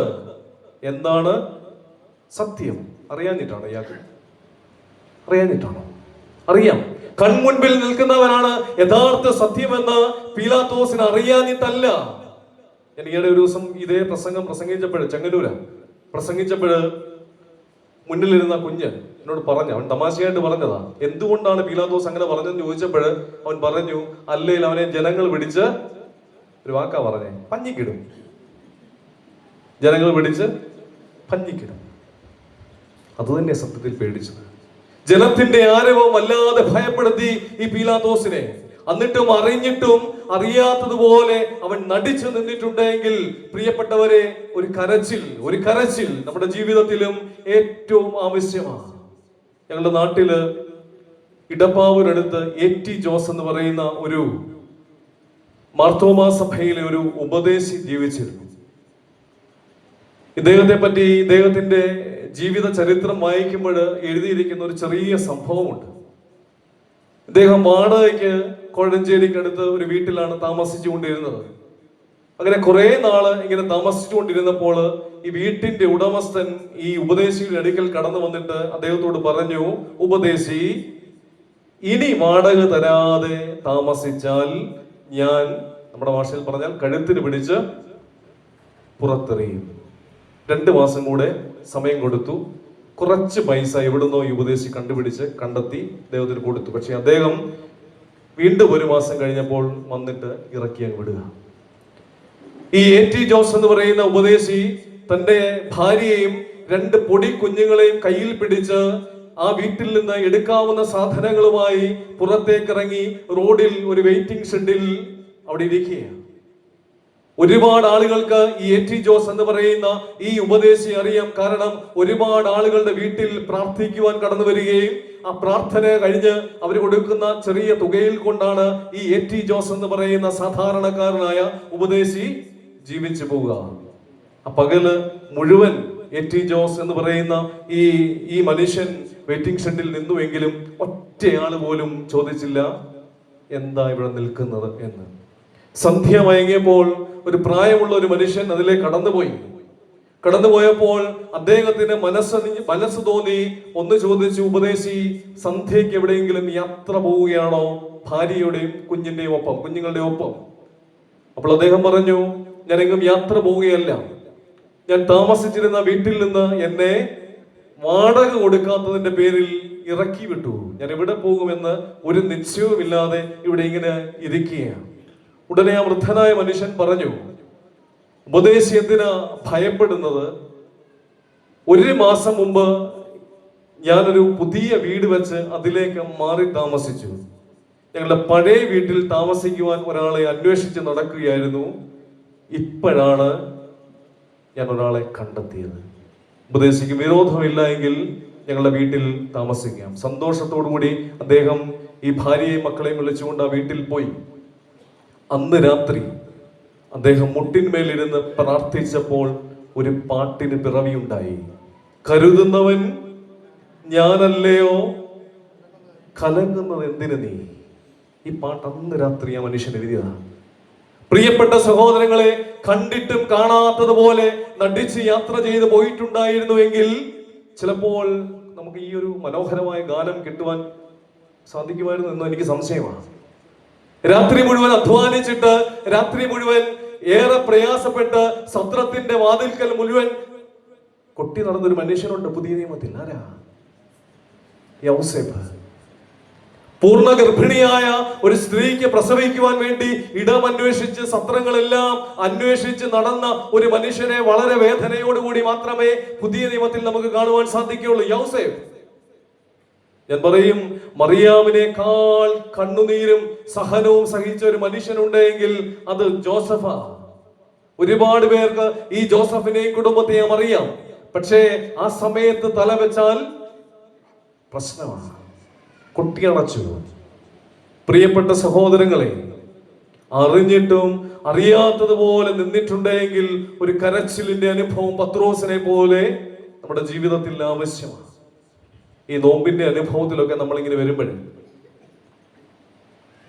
എന്താണ് സത്യം? അറിയാഞ്ഞിട്ടാണ് ഇയാൾക്ക്? അറിയാഞ്ഞിട്ടാണോ? അറിയാം, കൺമുൻപിൽ നിൽക്കുന്നവനാണ് യഥാർത്ഥ സത്യമെന്ന് പീലാത്തോസിന് അറിയാഞ്ഞിട്ടല്ല. ഞാൻ ഈയിടെ ഒരു ദിവസം ഇതേ പ്രസംഗം പ്രസംഗിച്ചപ്പോഴ് ചെങ്ങന്നൂരാ പ്രസംഗിച്ചപ്പോഴ് മുന്നിലിരുന്ന കുഞ്ഞ് എന്നോട് പറഞ്ഞു, അവൻ തമാശയായിട്ട് പറഞ്ഞതാ, എന്തുകൊണ്ടാണ് പീലാത്തോസ് അങ്ങനെ പറഞ്ഞെന്ന് ചോദിച്ചപ്പോൾ അവൻ പറഞ്ഞു, അല്ലെങ്കിൽ അവനെ ജനങ്ങൾ പിടിച്ച് ഒരു വാക്കാ പറഞ്ഞേ, പഞ്ഞിക്കിടും. ജനങ്ങൾ പിടിച്ച് പഞ്ഞിക്കിടും. അതുതന്നെ സത്യത്തിൽ പേടിച്ചത്. ജനത്തിന്റെ ആരവം വല്ലാതെ ഭയപ്പെടുത്തി ഈ പീലാത്തോസിനെ. എന്നിട്ടും അറിഞ്ഞിട്ടും അറിയാത്തതുപോലെ അവൻ നടിച്ചു നിന്നിട്ടുണ്ടെങ്കിൽ പ്രിയപ്പെട്ടവരെ, ഒരു കരച്ചിൽ നമ്മുടെ ജീവിതത്തിലും ഏറ്റവും ആവശ്യമാണ്. ഞങ്ങളുടെ നാട്ടില് ഇടപ്പാവൂരടുത്ത് AT ജോസ് എന്ന് പറയുന്ന ഒരു മാർത്തോമാ സഭയിലെ ഒരു ഉപദേശി ജീവിച്ചിരുന്നു. ഇദ്ദേഹത്തെ പറ്റി ഇദ്ദേഹത്തിന്റെ ജീവിത ചരിത്രം വായിക്കുമ്പോൾ എഴുതിയിരിക്കുന്ന ഒരു ചെറിയ സംഭവമുണ്ട്. ഇദ്ദേഹം വാടകയ്ക്ക് കോഴഞ്ചേരിക്കടുത്ത് ഒരു വീട്ടിലാണ് താമസിച്ചുകൊണ്ടിരുന്നത്. അങ്ങനെ കുറെ നാള് ഇങ്ങനെ താമസിച്ചുകൊണ്ടിരുന്നപ്പോൾ ഈ വീട്ടിന്റെ ഉടമസ്ഥൻ ഈ ഉപദേശിയുടെ അടുക്കൽ കടന്നു വന്നിട്ട് അദ്ദേഹത്തോട് പറഞ്ഞു, ഉപദേശി, ഇനി വാടക തരാതെ താമസിച്ചാൽ ഞാൻ, നമ്മുടെ ഭാഷയിൽ പറഞ്ഞാൽ, കഴുത്തിന് പിടിച്ച് പുറത്തെറിയും. 2 മാസം കൂടെ സമയം കൊടുത്തു. കുറച്ച് പൈസ എവിടുന്നോ ഈ ഉപദേശി കണ്ടെത്തി അദ്ദേഹത്തിന് കൊടുത്തു. പക്ഷെ അദ്ദേഹം വീണ്ടും 1 മാസം കഴിഞ്ഞപ്പോൾ വന്നിട്ട് ഇറക്കി അങ്ങ് വിടുക. ഈ AT ജോസ് എന്ന് പറയുന്ന ഉപദേശി തന്റെ ഭാര്യയെയും 2 പൊടി കുഞ്ഞുങ്ങളെയും കയ്യിൽ പിടിച്ച് ആ വീട്ടിൽ നിന്ന് എടുക്കാവുന്ന സാധനങ്ങളുമായി പുറത്തേക്കിറങ്ങി റോഡിൽ ഒരു വെയിറ്റിംഗ് ഷെഡിൽ അവിടെ ഇരിക്കുകയാണ്. ഒരുപാട് ആളുകൾക്ക് ഈ AT ജോസ് എന്ന് പറയുന്ന ഈ ഉപദേശി അറിയാം. കാരണം ഒരുപാട് ആളുകളുടെ വീട്ടിൽ പ്രാർത്ഥിക്കുവാൻ കടന്നു വരികയും ആ പ്രാർത്ഥന കഴിഞ്ഞ് അവർ കൊടുക്കുന്ന ചെറിയ തുകയിൽ കൊണ്ടാണ് ഈ AT ജോസ് എന്ന് പറയുന്ന സാധാരണക്കാരനായ ഉപദേശി ജീവിച്ചു പോവുക. ആ പകല് മുഴുവൻ AT ജോസ് എന്ന് പറയുന്ന ഈ മനുഷ്യൻ വെയിറ്റിംഗ് ഷെഡിൽ നിന്നുവെങ്കിലും ഒറ്റയാള് പോലും ചോദിച്ചില്ല എന്താ ഇവിടെ നിൽക്കുന്നത് എന്ന്. സന്ധ്യ മയങ്ങിയപ്പോൾ ഒരു പ്രായമുള്ള ഒരു മനുഷ്യൻ അതിലേക്ക് കടന്നുപോയപ്പോൾ അദ്ദേഹത്തിന് മനസ്സ് തോന്നി, ഒന്ന് ചോദിച്ചു, ഉപദേശി, സന്ധ്യയ്ക്ക് എവിടെയെങ്കിലും യാത്ര പോവുകയാണോ? ഭാര്യയുടെയും കുഞ്ഞുങ്ങളുടെ ഒപ്പം. അപ്പോൾ അദ്ദേഹം പറഞ്ഞു, ഞാനെങ്ങും യാത്ര പോവുകയല്ല, ഞാൻ താമസിച്ചിരുന്ന വീട്ടിൽ നിന്ന് എന്നെ വാടക കൊടുക്കാത്തതിന്റെ പേരിൽ ഇറക്കി വിട്ടു. ഞാൻ എവിടെ പോകുമെന്ന് ഒരു നിശ്ചയവുമില്ലാതെ ഇവിടെ ഇങ്ങനെ ഇരിക്കുകയാണ്. ഉടനെ ആ വൃദ്ധനായ മനുഷ്യൻ പറഞ്ഞു, ഉപദേശി എന്തിനാ ഭയപ്പെടുന്നത്? 1 മാസം മുമ്പ് ഞാനൊരു പുതിയ വീട് വെച്ച് അതിലേക്ക് മാറി താമസിച്ചു. ഞങ്ങളുടെ പഴയ വീട്ടിൽ താമസിക്കുവാൻ ഒരാളെ അന്വേഷിച്ച് നടക്കുകയായിരുന്നു. ഇപ്പോഴാണ് ഞാൻ ഒരാളെ കണ്ടെത്തിയത്. ഉപദേശിക്ക് വിരോധമില്ല എങ്കിൽ ഞങ്ങളുടെ വീട്ടിൽ താമസിക്കാം. സന്തോഷത്തോടുകൂടി അദ്ദേഹം ഈ ഭാര്യയെയും മക്കളെയും വിളിച്ചുകൊണ്ട് ആ വീട്ടിൽ പോയി. അന്ന് രാത്രി അദ്ദേഹം മുട്ടിന്മേലിരുന്ന് പ്രാർത്ഥിച്ചപ്പോൾ ഒരു പാട്ടിന് പിറവിയുണ്ടായി. കരുതുന്നവൻ ഞാനല്ലയോ, കലങ്ങുന്നത് എന്തിനു നീ. ഈ പാട്ട് അന്ന് രാത്രി ആ മനുഷ്യൻ എഴുതിയതാണ്. പ്രിയപ്പെട്ട സഹോദരങ്ങളെ, കണ്ടിട്ടും കാണാത്തതുപോലെ നടിച്ച് യാത്ര ചെയ്ത് പോയിട്ടുണ്ടായിരുന്നുവെങ്കിൽ ചിലപ്പോൾ നമുക്ക് ഈ ഒരു മനോഹരമായ ഗാനം കിട്ടുവാൻ സാധിക്കുമായിരുന്നു എന്ന് എനിക്ക് സംശയമാണ്. രാത്രി മുഴുവൻ അധ്വാനിച്ചിട്ട്, രാത്രി മുഴുവൻ ഏറെ പ്രയാസപ്പെട്ട് സത്രത്തിന്റെ വാതിൽക്കൽ മുഴുവൻ കൊട്ടി നടന്നൊരു മനുഷ്യനുണ്ട് പുതിയ നിയമത്തിൽ. ആരാ? യൗസേപ്പ്. പൂർണ്ണ ഗർഭിണിയായ ഒരു സ്ത്രീക്ക് പ്രസവിക്കുവാൻ വേണ്ടി ഇടമന്വേഷിച്ച് സത്രങ്ങളെല്ലാം അന്വേഷിച്ച് നടന്ന ഒരു മനുഷ്യനെ വളരെ വേദനയോടുകൂടി മാത്രമേ പുതിയ നിയമത്തിൽ നമുക്ക് കാണുവാൻ സാധിക്കുകയുള്ളൂ. യൗസേപ്പ്. ഞാൻ പറയും, മറിയാമിനേക്കാൾ കണ്ണുനീരും സഹനവും സഹിച്ച ഒരു മനുഷ്യനുണ്ടെങ്കിൽ അത് ജോസഫാ. ഒരുപാട് പേർക്ക് ഈ ജോസഫിനെയും കുടുംബത്തെയും അറിയാം. പക്ഷേ ആ സമയത്ത് തലവെച്ചാൽ പ്രശ്നമാണ്. കൊട്ടിയടച്ചു. പ്രിയപ്പെട്ട സഹോദരങ്ങളെ, അറിഞ്ഞിട്ടും അറിയാത്തതുപോലെ നിന്നിട്ടുണ്ടെങ്കിൽ ഒരു കരച്ചിലിന്റെ അനുഭവം പത്രോസിനെ പോലെ നമ്മുടെ ജീവിതത്തിൽ ആവശ്യമാണ്. ഈ നോമ്പിന്റെ അനുഭവത്തിലൊക്കെ നമ്മളിങ്ങനെ വരുമ്പോൾ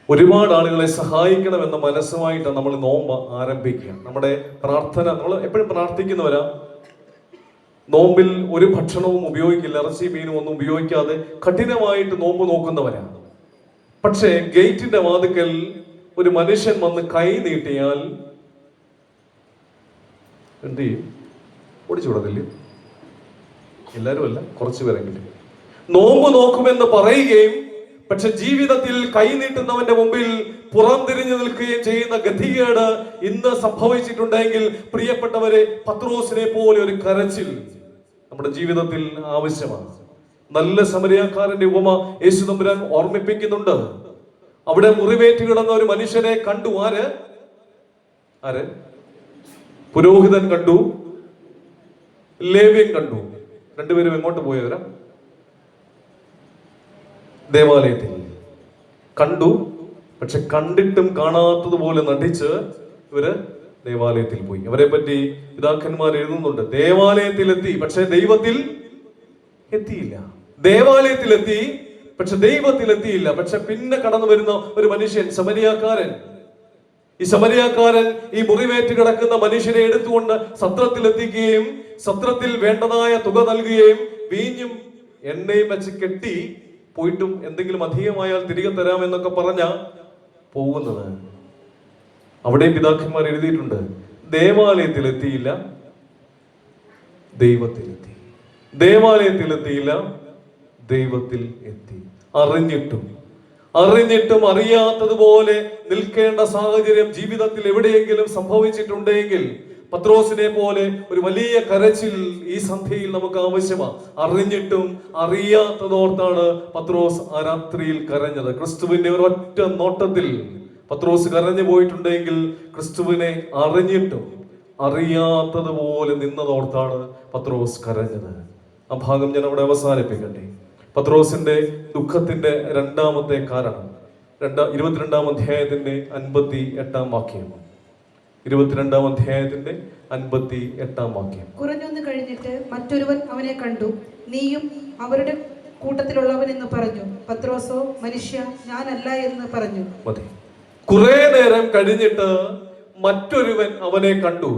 ഒരുപാട് ആളുകളെ സഹായിക്കണമെന്ന മനസ്സുമായിട്ടാണ് നമ്മൾ നോമ്പ് ആരംഭിക്കുക. നമ്മുടെ പ്രാർത്ഥന, നമ്മൾ എപ്പോഴും പ്രാർത്ഥിക്കുന്നവരാ. നോമ്പിൽ ഒരു ഭക്ഷണവും ഉപയോഗിക്കില്ല, ഇറച്ചി മീനും ഒന്നും ഉപയോഗിക്കാതെ കഠിനമായിട്ട് നോമ്പ് നോക്കുന്നവരാണ്. പക്ഷേ ഗേറ്റിന്റെ വാതിക്കൽ ഒരു മനുഷ്യൻ വന്ന് കൈ നീട്ടിയാൽ എന്ത് ചെയ്യും? ഓടിച്ചു വിടത്തില്ലേ? എല്ലാവരും അല്ല, കുറച്ചു പേരെങ്കിലും. നോമ്പ് നോക്കുമെന്ന് പറയുകയും പക്ഷെ ജീവിതത്തിൽ കൈ നീട്ടുന്നവന്റെ മുമ്പിൽ പുറംതിരിഞ്ഞു നിൽക്കുകയും ചെയ്യുന്ന ഗതികേട് ഇന്ന് സംഭവിച്ചിട്ടുണ്ടെങ്കിൽ പ്രിയപ്പെട്ടവരെ, പത്രോസിനെ പോലെ ഒരു കരച്ചിൽ നമ്മുടെ ജീവിതത്തിൽ ആവശ്യമാണ്. നല്ല സമരിയാക്കാരന്റെ ഉപമ യേശു തമ്പുരാൻ ഓർമ്മിപ്പിക്കുന്നുണ്ട്. അവിടെ മുറിവേറ്റ് കിടന്ന ഒരു മനുഷ്യനെ കണ്ടു. ആര്? പുരോഹിതൻ കണ്ടു, ലേവ്യൻ കണ്ടു. രണ്ടുപേരും എങ്ങോട്ട് പോയവരാ? ദേവാലയത്തിൽ കണ്ടു. പക്ഷെ കണ്ടിട്ടും കാണാത്തതുപോലെ നടിച്ച് ഇവര് ദേവാലയത്തിൽ പോയി. അവരെ പറ്റി പിതാക്കന്മാർ എഴുതുന്നുണ്ട്. ദേവാലയത്തിലെത്തി, പക്ഷെ ദൈവത്തിൽ എത്തിയില്ല. ദേവാലയത്തിലെത്തി, പക്ഷെ ദൈവത്തിലെത്തിയില്ല. പക്ഷെ പിന്നെ കടന്നു വരുന്ന ഒരു മനുഷ്യൻ, സമരിയാക്കാരൻ. ഈ സമരിയാക്കാരൻ ഈ മുറിവേറ്റ് കിടക്കുന്ന മനുഷ്യനെ എടുത്തുകൊണ്ട് സത്രത്തിലെത്തിക്കുകയും സത്രത്തിൽ വേണ്ടതായ തുക നൽകുകയും വീഞ്ഞും എണ്ണയും വെച്ച് കെട്ടി പോയിട്ടും എന്തെങ്കിലും അധികമായാൽ തിരികെ തരാമെന്നൊക്കെ പറഞ്ഞ പോകുന്നത്. അവിടെ പിതാക്കന്മാർ എഴുതിയിട്ടുണ്ട്, ദേവാലയത്തിലെത്തിയില്ല, ദൈവത്തിലെത്തി. ദേവാലയത്തിലെത്തിയില്ല, ദൈവത്തിൽ എത്തി. അറിഞ്ഞിട്ടും അറിയാത്തതുപോലെ നിൽക്കേണ്ട സാഹചര്യം ജീവിതത്തിൽ എവിടെയെങ്കിലും സംഭവിച്ചിട്ടുണ്ടെങ്കിൽ പത്രോസിനെ പോലെ ഒരു വലിയ കരച്ചിൽ ഈ സന്ധ്യയിൽ നമുക്ക് ആവശ്യമാണ്. അറിഞ്ഞിട്ടും അറിയാത്തതോർത്താണ് പത്രോസ് ആ രാത്രിയിൽ കരഞ്ഞത്. ക്രിസ്തുവിന്റെ ഒരൊറ്റ നോട്ടത്തിൽ പത്രോസ് കരഞ്ഞു പോയിട്ടുണ്ടെങ്കിൽ ക്രിസ്തുവിനെ അറിഞ്ഞിട്ടും അറിയാത്തതുപോലെ നിന്നതോർത്താണ് പത്രോസ് കരഞ്ഞത്. ആ ഭാഗം ഞാൻ അവിടെ അവസാനിപ്പിക്കട്ടെ. പത്രോസിന്റെ ദുഃഖത്തിന്റെ രണ്ടാമത്തെ കാരണം 22-ാം അധ്യായത്തിന്റെ 58-ാം വാക്യം. 22-ാം അധ്യായത്തിന്റെ 58-ാം വാക്യം. കുറഞ്ഞൊന്ന് കഴിഞ്ഞിട്ട് മറ്റൊരുവൻ അവനെ കണ്ടു. നീയും അവരുടെ കൂട്ടത്തിലുള്ളവൻ എന്ന് പറഞ്ഞു. പത്രോസോ, മനുഷ്യ, ഞാനല്ല എന്ന് പറഞ്ഞു. മതി. കുറെ നേരം കഴിഞ്ഞിട്ട് മറ്റൊരുവൻ അവനെ കണ്ടു.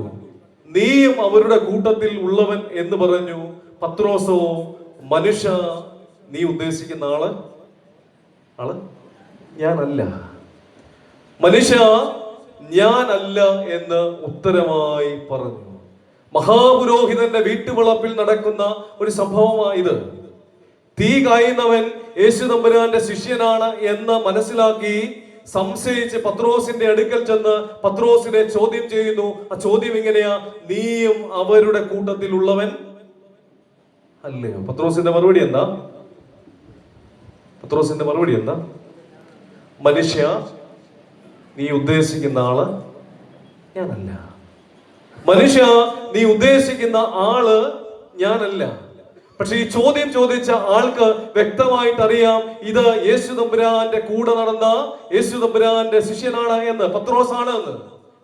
നീയും അവരുടെ കൂട്ടത്തിൽ ഉള്ളവൻ എന്ന് പറഞ്ഞു. പത്രോസോ, മനുഷ്യ, നീ ഉദ്ദേശിക്കുന്ന ആള് ഞാനല്ല. മനുഷ്യ, ഞാനല്ല എന്ന് ഉത്തരമായി പറഞ്ഞു. മഹാപുരോഹിതന്റെ വീട്ടുവളപ്പിൽ നടക്കുന്ന ഒരു സംഭവമായത്. തീ കായുന്നവൻ യേശു തമ്പുരാന്റെ ശിഷ്യനാണ് എന്ന് മനസ്സിലാക്കി സംശയിച്ച് പത്രോസിന്റെ അടുക്കൽ ചെന്ന് പത്രോസിനെ ചോദ്യം ചെയ്യുന്നു. ആ ചോദ്യം ഇങ്ങനെയാ: നീയും അവരുടെ കൂട്ടത്തിൽ ഉള്ളവൻ അല്ലയോ? പത്രോസിന്റെ മറുപടി എന്താ? പത്രോസിന്റെ മറുപടി എന്താ? മനുഷ്യ, നീ ഉദ്ദേശിക്കുന്ന ആള് ഞാനല്ല. മനുഷ്യ, നീ ഉദ്ദേശിക്കുന്ന ആള് ഞാനല്ല. പക്ഷെ ഈ ചോദ്യം ചോദിച്ച ആൾക്ക് വ്യക്തമായിട്ട് അറിയാം ഇത് യേശു തമ്പുരാന്റെ കൂടെ നടന്ന യേശു തമ്പുരാന്റെ ശിഷ്യനാണ് എന്ന്, പത്രോസാണ് എന്ന്.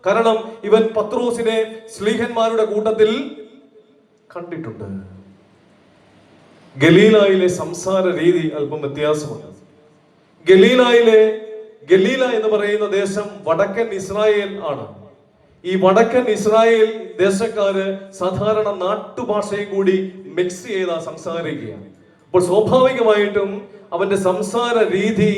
കാരണം ഇവൻ പത്രോസിനെ ശ്ലീഹന്മാരുടെ കൂട്ടത്തിൽ കണ്ടിട്ടുണ്ട്. ഗലീലായിലെ സംസാര രീതി അല്പം വ്യത്യാസമുണ്ട്. ഗലീല എന്ന് പറയുന്ന ദേശം വടക്കൻ ഇസ്രായേൽ ആണ്. ഈ വടക്കൻ ഇസ്രായേൽ ദേശക്കാര് സാധാരണ നാട്ടുഭാഷയും കൂടി മിക്സ് ചെയ്താ സംസാരിക്കുകയാണ്. അപ്പോൾ സ്വാഭാവികമായിട്ടും അവന്റെ സംസാര രീതി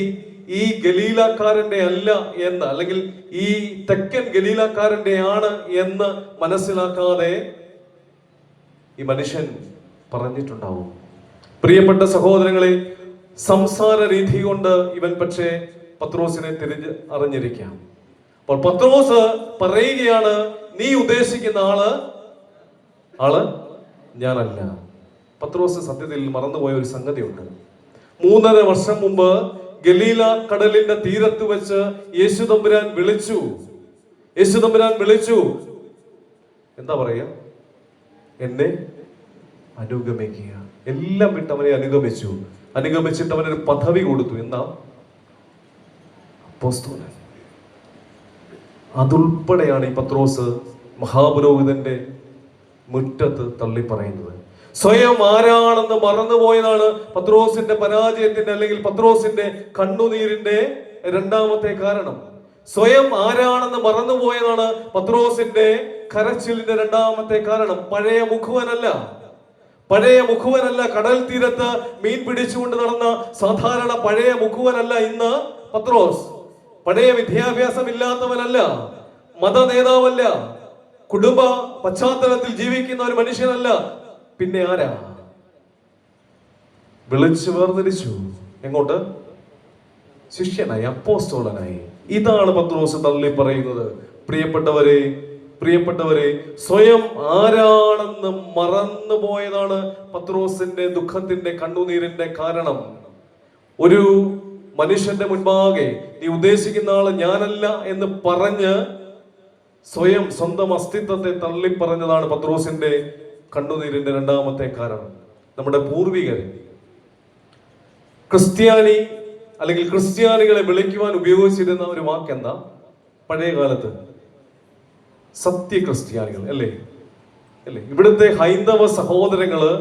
ഈ ഗലീലക്കാരന്റെ അല്ല എന്ന്, അല്ലെങ്കിൽ ഈ തെക്കൻ ഗലീലക്കാരന്റെ ആണ് എന്ന് മനസ്സിലാക്കാതെ ഈ മനുഷ്യൻ പറഞ്ഞിട്ടുണ്ടാവും. പ്രിയപ്പെട്ട സഹോദരങ്ങളെ, സംസാര രീതി കൊണ്ട് ഇവൻ പക്ഷേ പത്രോസിനെ തിരിഞ്ഞ് അറിഞ്ഞിരിക്കാം. അപ്പോൾ പത്രോസ് പറയുകയാണ്, നീ ഉദ്ദേശിക്കുന്ന ആള് ഞാനല്ല. പത്രോസ് സത്യത്തിൽ മറന്നുപോയ ഒരു സംഗതിയുണ്ട്. 3.5 വർഷം മുമ്പ് ഗലീല കടലിന്റെ തീരത്ത് വെച്ച് യേശു തമ്പുരാൻ വിളിച്ചു. എന്താ പറയാ? എന്നെ അനുഗമിക്കുക. എല്ലാം വിട്ട് അവനെ അനുഗമിച്ചിട്ട് അവനൊരു പദവി കൊടുത്തു. എന്താ? അപ്പോസ്തലൻ. അതുൾപ്പെടെയാണ് ഈ പത്രോസ് മഹാപുരോഹിതന്റെ മുറ്റത്ത് തള്ളി പറയുന്നത്. സ്വയം ആരാണെന്ന് മറന്നുപോയതാണ് പത്രോസിന്റെ പരാജയത്തിന്റെ, അല്ലെങ്കിൽ പത്രോസിന്റെ കണ്ണുനീരിന്റെ രണ്ടാമത്തെ കാരണം. സ്വയം ആരാണെന്ന് മറന്നുപോയതാണ് പത്രോസിന്റെ കരച്ചിലിന്റെ രണ്ടാമത്തെ കാരണം. പഴയ മുഖുവനല്ല കടൽ തീരത്ത് മീൻ പിടിച്ചുകൊണ്ട് നടന്ന സാധാരണ പഴയ മുഖുവനല്ല ഇന്ന് പത്രോസ്. പഴയ വിദ്യാഭ്യാസം ഇല്ലാത്തവനല്ല, മത നേതാവല്ല, കുടുംബ പശ്ചാത്തലത്തിൽ ജീവിക്കുന്ന ഒരു മനുഷ്യനല്ല. പിന്നെ ആരാ? വിളിച്ചു വേർതിരിച്ചു. എങ്ങോട്ട്? ശിഷ്യനായി, അപ്പോസ്തലനായി. ഇതാണ് പത്രോസ് തള്ളി പറയുന്നത്. പ്രിയപ്പെട്ടവരെ, സ്വയം ആരാണെന്ന് മറന്നുപോയതാണ് പത്രോസിന്റെ ദുഃഖത്തിന്റെ കണ്ണുനീരിന്റെ കാരണം. ഒരു മനുഷ്യന്റെ മുൻപാകെ നീ ഉദ്ദേശിക്കുന്ന ആള് ഞാനല്ല എന്ന് പറഞ്ഞ് സ്വന്തം അസ്തിത്വത്തെ തള്ളിപ്പറഞ്ഞതാണ് പത്രോസിന്റെ കണ്ണുനീരിന്റെ രണ്ടാമത്തെ കാരണം. നമ്മുടെ പൂർവികർ ക്രിസ്ത്യാനി അല്ലെങ്കിൽ ക്രിസ്ത്യാനികളെ വിളിക്കുവാൻ ഉപയോഗിച്ചിരുന്ന ഒരു വാക്കെന്താ? പഴയ കാലത്ത് സത്യക്രിസ്ത്യാനികൾ അല്ലേ? ഇവിടുത്തെ ഹൈന്ദവ സഹോദരങ്ങള്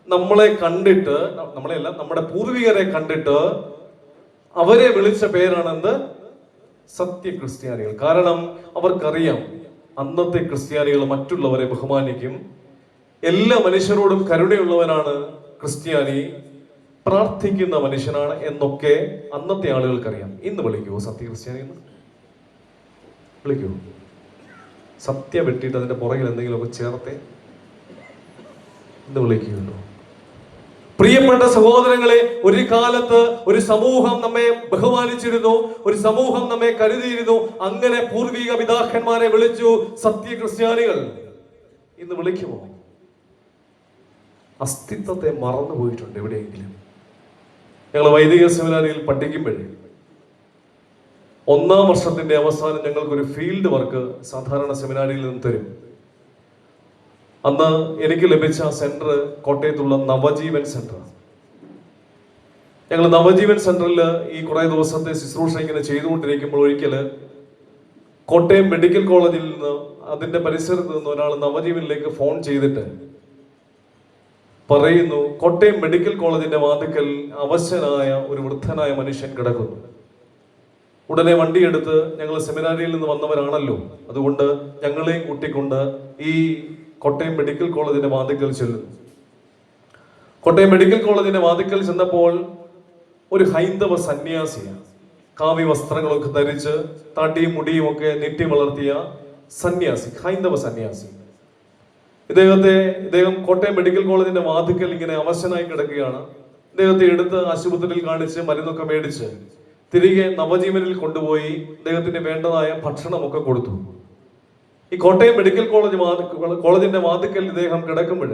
നമ്മളെ കണ്ടിട്ട്, നമ്മളെയല്ല, നമ്മുടെ പൂർവികരെ കണ്ടിട്ട് അവരെ വിളിച്ച പേരാണെന്ത്? സത്യക്രിസ്ത്യാനികൾ. കാരണം അവർക്കറിയാം അന്നത്തെ ക്രിസ്ത്യാനികൾ മറ്റുള്ളവരെ ബഹുമാനിക്കും, എല്ലാ മനുഷ്യരോടും കരുണയുള്ളവനാണ് ക്രിസ്ത്യാനി, പ്രാർത്ഥിക്കുന്ന മനുഷ്യനാണ് എന്നൊക്കെ അന്നത്തെ ആളുകൾക്കറിയാം. ഇന്ന് വിളിക്കുവോ സത്യക്രിസ്ത്യാനി? വിളിക്കുവോ? സത്യം വെട്ടിയിട്ട് അതിന്റെ പുറകിൽ എന്തെങ്കിലുമൊക്കെ ചേർത്തേ ഇന്ന് വിളിക്കുമല്ലോ. പ്രിയപ്പെട്ട സഹോദരങ്ങളെ, ഒരു കാലത്ത് ഒരു സമൂഹം നമ്മെ ബഹുമാനിച്ചിരുന്നു, ഒരു സമൂഹം നമ്മെ കരുതിയിരുന്നു. അങ്ങനെ പൂർവിക പിതാക്കന്മാരെ വിളിച്ചു സത്യക്രിസ്ത്യാനികൾ. ഇന്ന് വിളിക്കുമോ? അസ്തിത്വത്തെ മറന്നുപോയിട്ടുണ്ട് എവിടെയെങ്കിലും. ഞങ്ങൾ വൈദിക സെമിനാരിയിൽ പഠിക്കുമ്പോഴേ 1ാം വർഷത്തിന്റെ അവസാനം ഞങ്ങൾക്കൊരു ഫീൽഡ് വർക്ക് സാധാരണ സെമിനാരിയിൽ നിന്ന് തരും. അന്ന് എനിക്ക് ലഭിച്ച സെന്റർ കോട്ടയത്തുള്ള നവജീവൻ സെന്റർ. ഞങ്ങൾ നവജീവൻ സെന്ററിൽ ഈ കുറെ ദിവസത്തെ ശുശ്രൂഷ ഇങ്ങനെ ചെയ്തുകൊണ്ടിരിക്കുമ്പോൾ ഒരിക്കല് കോട്ടയം മെഡിക്കൽ കോളേജിൽ നിന്ന്, അതിന്റെ പരിസരത്ത് നിന്ന് ഒരാൾ നവജീവനിലേക്ക് ഫോൺ ചെയ്തിട്ട് പറയുന്നു, കോട്ടയം മെഡിക്കൽ കോളേജിന്റെ വാതിക്കൽ അവശനായ ഒരു വൃദ്ധനായ മനുഷ്യൻ കിടക്കുന്നു. ഉടനെ വണ്ടിയെടുത്ത്, ഞങ്ങൾ സെമിനാരിയിൽ നിന്ന് വന്നവരാണല്ലോ, അതുകൊണ്ട് ഞങ്ങളെയും കൂട്ടിക്കൊണ്ട് ഈ കോട്ടയം മെഡിക്കൽ കോളേജിന്റെ വാതിക്കൽ ചെല്ലുന്നു. കോട്ടയം മെഡിക്കൽ കോളേജിന്റെ വാതിക്കൽ ചെന്നപ്പോൾ ഒരു ഹൈന്ദവ സന്യാസിയാണ്, കാവ്യ വസ്ത്രങ്ങളൊക്കെ ധരിച്ച് താടിയും മുടിയും ഒക്കെ നെറ്റി വളർത്തിയ സന്യാസി, ഹൈന്ദവ സന്യാസി. ഇദ്ദേഹം കോട്ടയം മെഡിക്കൽ കോളേജിന്റെ വാതിക്കൽ ഇങ്ങനെ അവശനായി കിടക്കുകയാണ്. ഇദ്ദേഹത്തെ എടുത്ത് ആശുപത്രിയിൽ കാണിച്ച് മരുന്നൊക്കെ മേടിച്ച് തിരികെ നവജീവനിൽ കൊണ്ടുപോയി ഇദ്ദേഹത്തിന് വേണ്ടതായ ഭക്ഷണമൊക്കെ കൊടുത്തു. ഈ കോട്ടയം മെഡിക്കൽ കോളേജിന്റെ വാതിക്കൽ ഇദ്ദേഹം കിടക്കുമ്പോൾ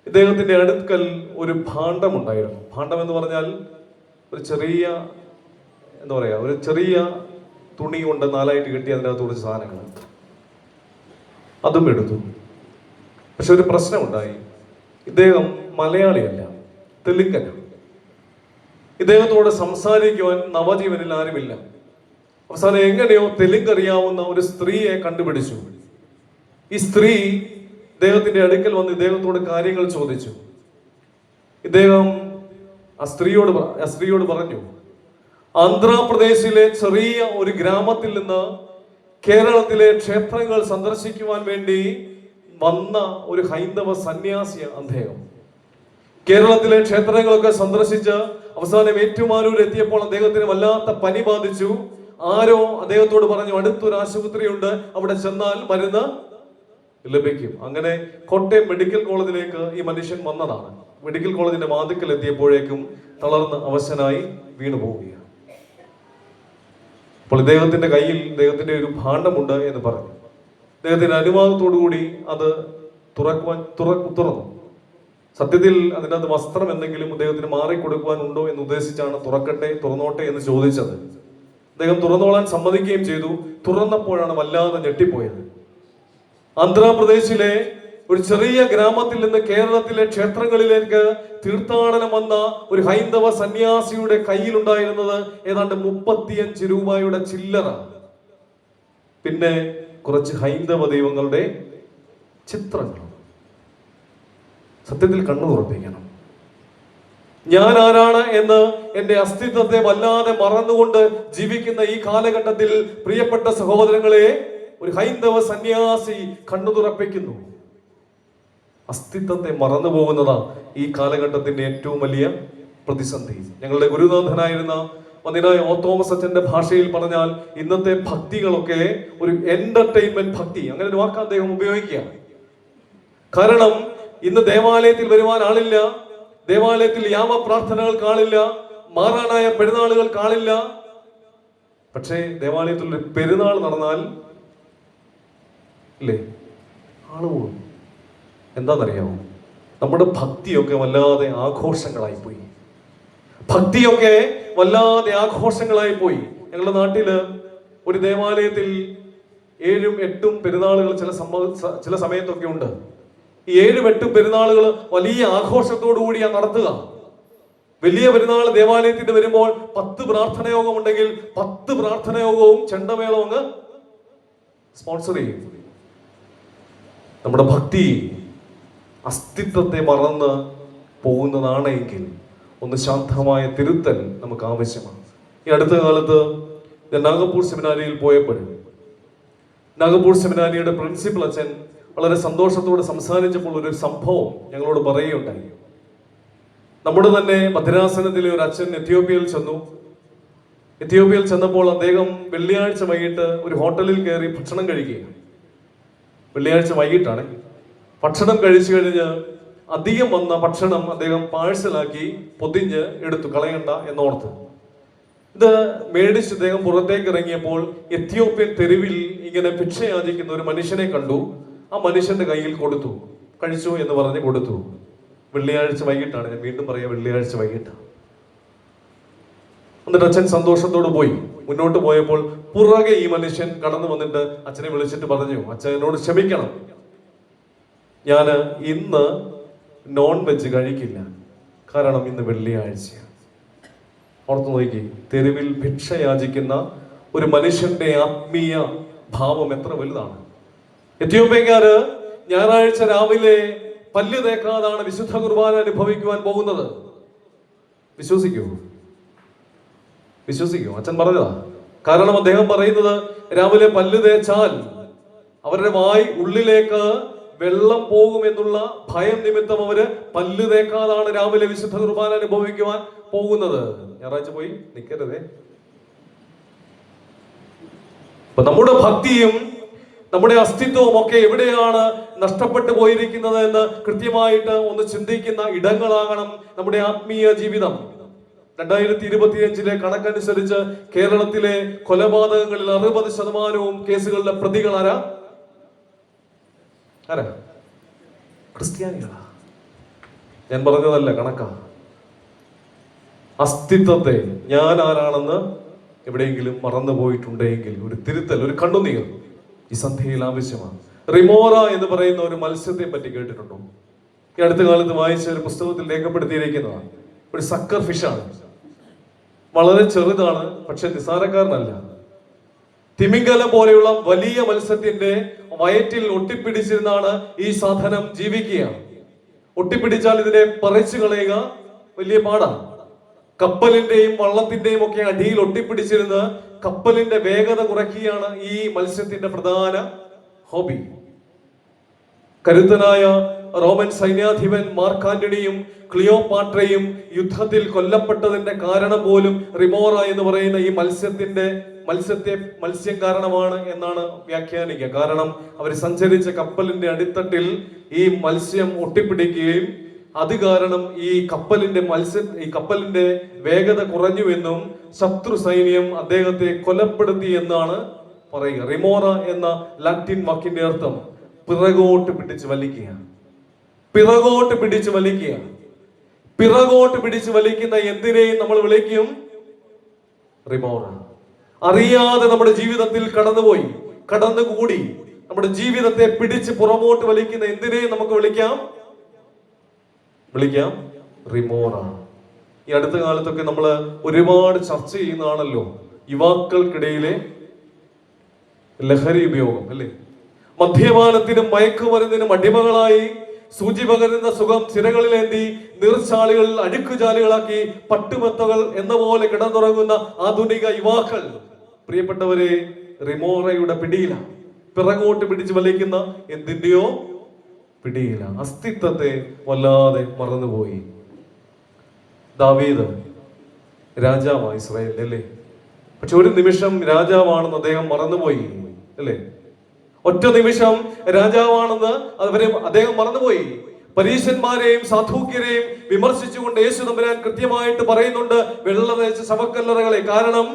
ഇദ്ദേഹത്തിന്റെ അടുക്കൽ ഒരു ഭാണ്ഡമുണ്ടായിരുന്നു. ഭാണ്ഡം എന്ന് പറഞ്ഞാൽ ഒരു ചെറിയ ഒരു ചെറിയ തുണി കൊണ്ട് നാലായിട്ട് കെട്ടി അതിനകത്ത് കുറച്ച് സാധനങ്ങൾ, അതും എടുത്തു. പക്ഷെ ഒരു പ്രശ്നമുണ്ടായി. ഇദ്ദേഹം മലയാളിയല്ല, തെലുങ്കനാണ്. ഇദ്ദേഹത്തോട് സംസാരിക്കുവാൻ നവജീവനിൽ ആരുമില്ല. അവസാനം എങ്ങനെയോ തെലുങ്ക് അറിയാവുന്ന ഒരു സ്ത്രീയെ കണ്ടുപിടിച്ചു. ഈ സ്ത്രീ ഇദ്ദേഹത്തിന്റെ അടുക്കൽ വന്ന് ഇദ്ദേഹത്തോട് കാര്യങ്ങൾ ചോദിച്ചു. ഇദ്ദേഹം ആ സ്ത്രീയോട് പറഞ്ഞു, ആന്ധ്രാപ്രദേശിലെ ചെറിയ ഒരു ഗ്രാമത്തിൽ നിന്ന് കേരളത്തിലെ ക്ഷേത്രങ്ങൾ സന്ദർശിക്കുവാൻ വേണ്ടി വന്ന ഒരു ഹൈന്ദവ സന്യാസിയാണ് അദ്ദേഹം. കേരളത്തിലെ ക്ഷേത്രങ്ങളൊക്കെ സന്ദർശിച്ച് അവസാനം ഏറ്റുമാനൂർ എത്തിയപ്പോൾ അദ്ദേഹത്തിന് വല്ലാത്ത പനി ബാധിച്ചു. ആരോ അദ്ദേഹത്തോട് പറഞ്ഞു, അടുത്തൊരു ആശുപത്രിയുണ്ട്, അവിടെ ചെന്നാൽ മരുന്ന് ലഭിക്കും. അങ്ങനെ കോട്ടയം മെഡിക്കൽ കോളേജിലേക്ക് ഈ മനുഷ്യൻ വന്നതാണ്. മെഡിക്കൽ കോളേജിന്റെ വാതിക്കൽ എത്തിയപ്പോഴേക്കും തളർന്ന് അവശനായി വീണു പോവുകയാണ്. അപ്പോൾ ഇദ്ദേഹത്തിന്റെ കയ്യിൽ ഇദ്ദേഹത്തിന്റെ ഒരു ഭാണ്ഡമുണ്ട് എന്ന് പറഞ്ഞു. ഇദ്ദേഹത്തിന്റെ അനുവാദത്തോടു കൂടി അത് തുറന്നു. സത്യത്തിൽ അതിനകത്ത് വസ്ത്രം എന്തെങ്കിലും അദ്ദേഹത്തിന് മാറിക്കൊടുക്കുവാൻ ഉണ്ടോ എന്ന് ഉദ്ദേശിച്ചാണ് തുറന്നോട്ടെ എന്ന് ചോദിച്ചത്. അദ്ദേഹം തുറന്നോളാൻ സമ്മതിക്കുകയും ചെയ്തു. തുറന്നപ്പോഴാണ് വല്ലാതെ ഞെട്ടിപ്പോയത്. ആന്ധ്രാപ്രദേശിലെ ഒരു ചെറിയ ഗ്രാമത്തിൽ നിന്ന് കേരളത്തിലെ ക്ഷേത്രങ്ങളിലേക്ക് തീർത്ഥാടനം വന്ന ഒരു ഹൈന്ദവ സന്യാസിയുടെ കയ്യിലുണ്ടായിരുന്നത് ഏതാണ്ട് 35 രൂപയുടെ ചില്ലറ, പിന്നെ കുറച്ച് ഹൈന്ദവ ദൈവങ്ങളുടെ ചിത്രങ്ങൾ. സത്യത്തിൽ കണ്ണു തുറപ്പിക്കണം. ഞാൻ ആരാണ് എന്ന് എന്റെ അസ്തിത്വത്തെ വല്ലാതെ മറന്നുകൊണ്ട് ജീവിക്കുന്ന ഈ കാലഘട്ടത്തിൽ പ്രിയപ്പെട്ട സഹോദരങ്ങളെ, ഒരു ഹൈന്ദവ സന്യാസി കണ്ണു തുറപ്പിക്കുന്നു. അസ്തിത്വത്തെ മറന്നു പോകുന്നതാ ഈ കാലഘട്ടത്തിന്റെ ഏറ്റവും വലിയ പ്രതിസന്ധി. ഞങ്ങളുടെ ഗുരുനാഥനായിരുന്ന വന്ദനായ ഓ തോമസ് അച്ഛന്റെ ഭാഷയിൽ പറഞ്ഞാൽ ഇന്നത്തെ ഭക്തികളൊക്കെ ഒരു എന്റർടൈൻമെന്റ് ഭക്തി, അങ്ങനെ ഒരു വാക്ക് അദ്ദേഹം ഉപയോഗിക്കുക. കാരണം ഇന്ന് ദേവാലയത്തിൽ വരുവാൻ ആളില്ല, ദേവാലയത്തിൽ യാമപ്രാർത്ഥനകൾക്ക് ആളില്ല, മാറാനായ പെരുന്നാളുകൾക്ക് ആളില്ല. പക്ഷേ ദേവാലയത്തിൽ ഒരു പെരുന്നാൾ നടന്നാൽ ഇല്ലേ ആള് പോകും. എന്താണെന്നറിയാമോ? നമ്മുടെ ഭക്തിയൊക്കെ വല്ലാതെ ആഘോഷങ്ങളായി പോയി. ഭക്തിയൊക്കെ വല്ലാതെ ആഘോഷങ്ങളായി പോയി. ഞങ്ങളുടെ നാട്ടില് ഒരു ദേവാലയത്തിൽ 7ഉം 8ഉം പെരുന്നാളുകൾ ചില സമയത്തൊക്കെ ഉണ്ട്. ഈ 7ഉം 8ഉം പെരുന്നാളുകൾ വലിയ ആഘോഷത്തോടു കൂടിയാണ് നടത്തുക. വലിയ പെരുന്നാൾ ദേവാലയത്തിൽ വരുമ്പോൾ 10 പ്രാർത്ഥനയോഗം ഉണ്ടെങ്കിൽ 10 പ്രാർത്ഥനയോഗവും ചെണ്ടമേളവും അങ്ങ് സ്പോൺസർ ചെയ്യും. നമ്മുടെ ഭക്തി അസ്തിത്വത്തെ മറന്ന് പോകുന്നതാണെങ്കിൽ ഒന്ന് ശാന്തമായ തിരുത്തൽ നമുക്ക് ആവശ്യമാണ്. ഈ അടുത്ത കാലത്ത് ഞാൻ നാഗപ്പൂർ സെമിനാരിയിൽ പോയപ്പോൾ നാഗപ്പൂർ സെമിനാരിയുടെ പ്രിൻസിപ്പൽ അച്ഛൻ വളരെ സന്തോഷത്തോടെ സംസാരിച്ചപ്പോൾ ഒരു സംഭവം ഞങ്ങളോട് പറയുകയുണ്ടായി. നമ്മുടെ തന്നെ ഭദ്രാസനത്തിലെ ഒരു അച്ഛൻ എത്യോപ്യയിൽ ചെന്നപ്പോൾ അദ്ദേഹം വെള്ളിയാഴ്ച വൈകിട്ട് ഒരു ഹോട്ടലിൽ കയറി ഭക്ഷണം കഴിക്കുകയാണ്. വെള്ളിയാഴ്ച വൈകിട്ടാണ്. ഭക്ഷണം കഴിച്ചു കഴിഞ്ഞ് അധികം വന്ന ഭക്ഷണം അദ്ദേഹം പാഴ്സലാക്കി പൊതിഞ്ഞ് എടുത്തു, കളയണ്ട എന്നോർത്ത്. ഇത് മേടിച്ച് അദ്ദേഹം പുറത്തേക്ക് ഇറങ്ങിയപ്പോൾ എത്യോപ്യൻ തെരുവിൽ ഇങ്ങനെ ഭിക്ഷ യാചിക്കുന്ന ഒരു മനുഷ്യനെ കണ്ടു. ആ മനുഷ്യന്റെ കയ്യിൽ കൊടുത്തു. കഴിച്ചു എന്ന് പറഞ്ഞ് കൊടുത്തു. വെള്ളിയാഴ്ച വൈകിട്ടാണ്, ഞാൻ വീണ്ടും പറയാം, വെള്ളിയാഴ്ച വൈകിട്ടാണ്. എന്നിട്ട് അച്ഛൻ സന്തോഷത്തോട് പോയി. മുന്നോട്ട് പോയപ്പോൾ പുറകെ ഈ മനുഷ്യൻ കടന്നു വന്നിട്ട് അച്ഛനെ വിളിച്ചിട്ട് പറഞ്ഞു, അച്ഛനോട് ക്ഷമിക്കണം, ഞാൻ ഇന്ന് നോൺ വെജ് കഴിക്കില്ല, കാരണം ഇന്ന് വെള്ളിയാഴ്ചയാണ്. ഓർത്തു നോക്കി, തെരുവിൽ ഭിക്ഷ യാചിക്കുന്ന ഒരു മനുഷ്യന്റെ ആത്മീയ ഭാവം എത്ര വലുതാണ്. എത്യോപ്യക്കാര് ഞായറാഴ്ച രാവിലെ പല്ല് തേക്കാതാണ് വിശുദ്ധ കുർബാന അനുഭവിക്കുവാൻ പോകുന്നത്. വിശ്വസിക്കൂ? അച്ഛൻ പറഞ്ഞതാ. കാരണം അദ്ദേഹം പറയുന്നത് രാവിലെ പല്ല് തേച്ചാൽ അവരുടെ ഉള്ളിലേക്ക് വെള്ളം പോകുമെന്നുള്ള ഭയം നിമിത്തം അവര് പല്ല് തേക്കാതാണ് രാവിലെ വിശുദ്ധ കുർബാന അനുഭവിക്കുവാൻ പോകുന്നത്. ഞായറാഴ്ച പോയി നിൽക്കരുതേ. അപ്പൊ നമ്മുടെ ഭക്തിയും നമ്മുടെ അസ്തിത്വവും ഒക്കെ എവിടെയാണ് നഷ്ടപ്പെട്ടു പോയിരിക്കുന്നത് എന്ന് കൃത്യമായിട്ട് ഒന്ന് ചിന്തിക്കുന്ന ഇടങ്ങളാകണം നമ്മുടെ ആത്മീയ ജീവിതം. 2025 കണക്കനുസരിച്ച് കേരളത്തിലെ കൊലപാതകങ്ങളിൽ 60% കേസുകളിലെ പ്രതികൾ ആരാ? ക്രിസ്ത്യാനികളാ. ഞാൻ പറഞ്ഞതല്ല, കണക്കാ. അസ്തിത്വത്തെ ഞാൻ ആരാണെന്ന് എവിടെയെങ്കിലും മറന്നുപോയിട്ടുണ്ടെങ്കിൽ ഒരു തിരുത്തൽ, ഒരു കണ്ണുനീർ ഈ സന്ധ്യയിൽ ആവശ്യമാണ്. റിമോറ എന്ന് പറയുന്ന ഒരു മത്സ്യത്തെ പറ്റി കേട്ടിട്ടുണ്ടോ? ഈ അടുത്ത കാലത്ത് വായിച്ച ഒരു പുസ്തകത്തിൽ രേഖപ്പെടുത്തിയിരിക്കുന്നതാണ്. ഒരു സക്കർ ഫിഷാണ്, വളരെ ചെറുതാണ്, പക്ഷെ നിസാരക്കാരനല്ല. തിമിംഗലം പോലെയുള്ള വലിയ മത്സ്യത്തിന്റെ വയറ്റിൽ ഒട്ടിപ്പിടിച്ചിരുന്നാണ് ഈ സാധനം ജീവിക്കുക. ഒട്ടിപ്പിടിച്ചാൽ ഇതിനെ പറിച്ചു കളയുക വലിയ പാടാണ്. കപ്പലിന്റെയും വള്ളത്തിന്റെയും ഒക്കെ അടിയിൽ ഒട്ടിപ്പിടിച്ചിരുന്ന് കപ്പലിന്റെ വേഗത കുറയ്ക്കുകയാണ് ഈ മത്സ്യത്തിന്റെ പ്രധാന ഹോബി. കരുത്തനായ റോമൻ സൈന്യാധിപൻ മാർക്ക് ആന്റണിയും ക്ലിയോപാട്രയും യുദ്ധത്തിൽ കൊല്ലപ്പെട്ടതിന്റെ കാരണം പോലും റിമോറ എന്ന് പറയുന്ന ഈ മത്സ്യം കാരണമാണ് എന്നാണ് വ്യാഖ്യാനിക്കുക. കാരണം അവർ സഞ്ചരിച്ച കപ്പലിന്റെ അടിത്തട്ടിൽ ഈ മത്സ്യം ഒട്ടിപ്പിടിക്കുകയും അത് കാരണം ഈ കപ്പലിന്റെ വേഗത കുറഞ്ഞുവെന്നും ശത്രു സൈന്യം അദ്ദേഹത്തെ കൊലപ്പെടുത്തി എന്നാണ് പറയുക. റിമോറ എന്ന ലാറ്റിൻ വാക്കിന്റെ അർത്ഥം പിറകോട്ട് പിടിച്ച് വലിക്കുക. പിറകോട്ട് പിടിച്ച് വലിക്കുക. പിറകോട്ട് പിടിച്ച് വലിക്കുന്ന എന്തിനേയും നമ്മൾ വിളിക്കും റിമോറ. അറിയാതെ നമ്മുടെ ജീവിതത്തിൽ കടന്നുകൂടി നമ്മുടെ ജീവിതത്തെ പിടിച്ച് പുറമോട്ട് വലിക്കുന്ന എന്തിനേയും നമുക്ക് വിളിക്കാം റിമോറ. ഈ അടുത്ത കാലത്തൊക്കെ നമ്മൾ ഒരുപാട് ചർച്ച ചെയ്യുന്നതാണല്ലോ യുവാക്കൾക്കിടയിലെ ലഹരി ഉപയോഗം, അല്ലേ? മദ്യപാനത്തിനും മയക്കുമരുന്നിനും അടിമകളായി സൂചി പകരുന്ന സുഖം ചിരകളിലേന്തി നീർച്ചാലുകളിൽ അഴുക്കുചാലുകളാക്കി പട്ടുമെത്തകൾ എന്ന പോലെ കിടന്നുറങ്ങുന്ന ആധുനിക യുവാക്കൾ, പ്രിയപ്പെട്ടവരെ, റിമോറയുടെ പിടിയിലാണ്. പിറകോട്ട് പിടിച്ച് വലിക്കുന്ന എന്തിന്റെയോ പിടിയില്ല. അസ്തിത്വത്തെ വല്ലാതെ മറന്നുപോയി. ദാവീദ് രാജാവാണ് ഇസ്രായേൽ, അല്ലേ? പക്ഷെ ഒരു നിമിഷം രാജാവാണെന്ന് അദ്ദേഹം മറന്നുപോയി, അല്ലേ? ഒറ്റ നിമിഷം രാജാവാണെന്ന് അദ്ദേഹം മറന്നുപോയി. പരീശന്മാരെയും സാധൂക്യരെയും വിമർശിച്ചുകൊണ്ട് യേശു തമ്പുരാൻ കൃത്യമായിട്ട് പറയുന്നുണ്ട്, വെള്ള തേച്ച ശവക്കല്ലറകളെ. കാരണം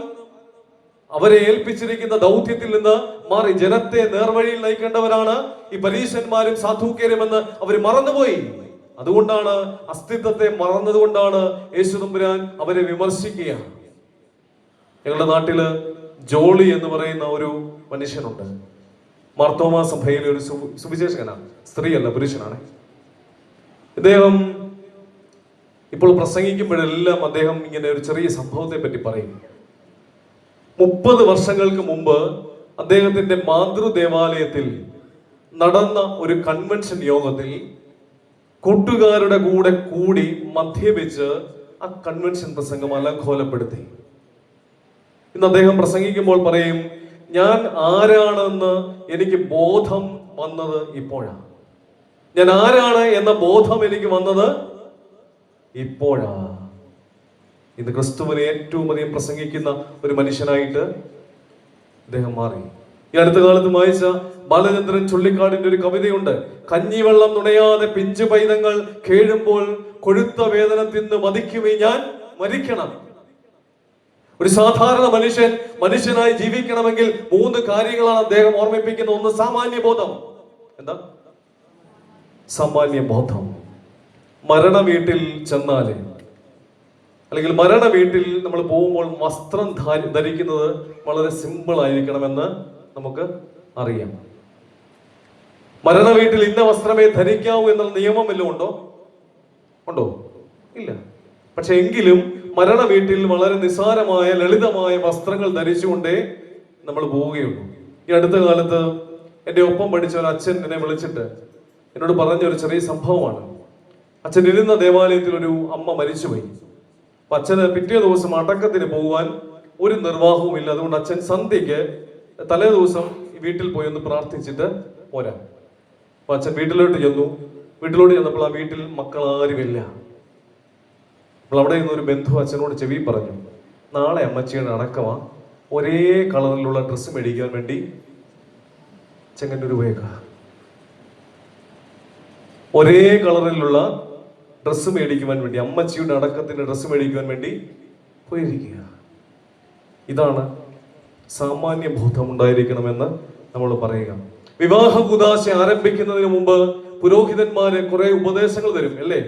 അവരെ ഏൽപ്പിച്ചിരിക്കുന്ന ദൗത്യത്തിൽ നിന്ന് മാറി ജനത്തെ നേർവഴിയിൽ നയിക്കേണ്ടവരാണ് ഈ പരീശന്മാരും സാധൂക്യരും എന്ന് അവർ മറന്നുപോയി. അതുകൊണ്ടാണ്, അസ്തിത്വത്തെ മറന്നതുകൊണ്ടാണ് യേശു തമ്പുരാൻ അവരെ വിമർശിക്കുക. ഞങ്ങളുടെ നാട്ടില് ജോളി എന്ന് പറയുന്ന ഒരു മനുഷ്യനുണ്ട്. മാർത്തോമാ സഭയിലെ ഒരു സുവിശേഷകനാണ്. സ്ത്രീയല്ല, പുരുഷനാണ്. ഇദ്ദേഹം ഇപ്പോൾ പ്രസംഗിക്കുമ്പോഴെല്ലാം അദ്ദേഹം ഇങ്ങനെ ഒരു ചെറിയ സംഭവത്തെ പറ്റി പറയും. 30 വർഷങ്ങൾക്ക് മുമ്പ് അദ്ദേഹത്തിന്റെ മാതൃദേവാലയത്തിൽ നടന്ന ഒരു കൺവെൻഷൻ യോഗത്തിൽ കൂട്ടുകാരുടെ കൂടെ കൂടി മദ്യപിച്ച് ആ കൺവെൻഷൻ പ്രസംഗം അലങ്കോലപ്പെടുത്തി. ഇന്ന് അദ്ദേഹം പ്രസംഗിക്കുമ്പോൾ പറയും, ഞാൻ ആരാണെന്ന് എനിക്ക് ബോധം വന്നത് ഇപ്പോഴാണ്. ഞാൻ ആരാണ് എന്ന ബോധം എനിക്ക് വന്നത് ഇപ്പോഴാ. ഇന്ന് ക്രിസ്തുവിനെ ഏറ്റവും അധികം പ്രസംഗിക്കുന്ന ഒരു മനുഷ്യനായിട്ട് അദ്ദേഹം മാറി. ഈ അടുത്ത കാലത്ത് വായിച്ച ബാലചന്ദ്രൻ ചുള്ളിക്കാടിന്റെ ഒരു കവിതയുണ്ട്. കഞ്ഞിവെള്ളം നുണയാതെ പിഞ്ചു പൈതങ്ങൾ കേഴുമ്പോൾ കൊഴുത്ത വേദന തിന്ന് മതിക്കുമേ ഞാൻ മരിക്കണം. ഒരു സാധാരണ മനുഷ്യനായി ജീവിക്കണമെങ്കിൽ 3 കാര്യങ്ങളാണ് അദ്ദേഹം ഓർമ്മിപ്പിക്കുന്നത്. ഒന്ന്, സാമാന്യബോധം. എന്താ സാമാന്യബോധം? മരണ വീട്ടിൽ ചെന്നാല്, അല്ലെങ്കിൽ മരണ വീട്ടിൽ നമ്മൾ പോകുമ്പോൾ വസ്ത്രം ധരിക്കുന്നത് വളരെ സിമ്പിൾ ആയിരിക്കണമെന്ന് നമുക്ക് അറിയാം. മരണ വീട്ടിൽ ഇന്ന വസ്ത്രമേ ധരിക്കാവൂ എന്നുള്ള നിയമം വല്ലതും ഉണ്ടോ? ഇല്ല. പക്ഷെ എങ്കിലും മരണ വീട്ടിൽ വളരെ നിസ്സാരമായ ലളിതമായ വസ്ത്രങ്ങൾ ധരിച്ചുകൊണ്ടേ നമ്മൾ പോവുകയുള്ളൂ. ഈ അടുത്ത കാലത്ത് എൻ്റെ ഒപ്പം പഠിച്ച ഒരു അച്ഛൻ എന്നെ വിളിച്ചിട്ട് എന്നോട് പറഞ്ഞ ഒരു ചെറിയ സംഭവമാണ്. അച്ഛൻ ഇരുന്ന ദേവാലയത്തിൽ ഒരു അമ്മ മരിച്ചുപോയി. അപ്പൊ അച്ഛന് പിറ്റേ ദിവസം അടക്കത്തിന് പോകുവാൻ ഒരു നിർവാഹവും ഇല്ല. അതുകൊണ്ട് അച്ഛൻ സന്ധ്യയ്ക്ക് തലേ ദിവസം വീട്ടിൽ പോയി ഒന്ന് പ്രാർത്ഥിച്ചിട്ട് പോരാ. അപ്പൊ അച്ഛൻ വീട്ടിലോട്ട് ചെന്നപ്പോൾ ആ വീട്ടിൽ മക്കൾ ആരുമില്ല. അപ്പോൾ അവിടെ നിന്നൊരു ബന്ധു അച്ഛനോട് ചെവി പറഞ്ഞു, നാളെ അമ്മച്ചിയുടെ അടക്കമാ, ഒരേ കളറിലുള്ള ഡ്രസ്സ് മേടിക്കാൻ വേണ്ടി ചെങ്ങന്നൂർ പോയേക്ക. ഒരേ കളറിലുള്ള ഡ്രസ്സ് മേടിക്കുവാൻ വേണ്ടി, അമ്മച്ചിയുടെ അടക്കത്തിന് ഡ്രസ്സ് മേടിക്കുവാൻ വേണ്ടി പോയിരിക്കുക. ഇതാണ് സാമാന്യ ബോധം ഉണ്ടായിരിക്കണമെന്ന് നമ്മൾ പറയുക. വിവാഹ കൂദാശ ആരംഭിക്കുന്നതിന് മുമ്പ് പുരോഹിതന്മാര് കുറെ ഉപദേശങ്ങൾ തരും, അല്ലേ?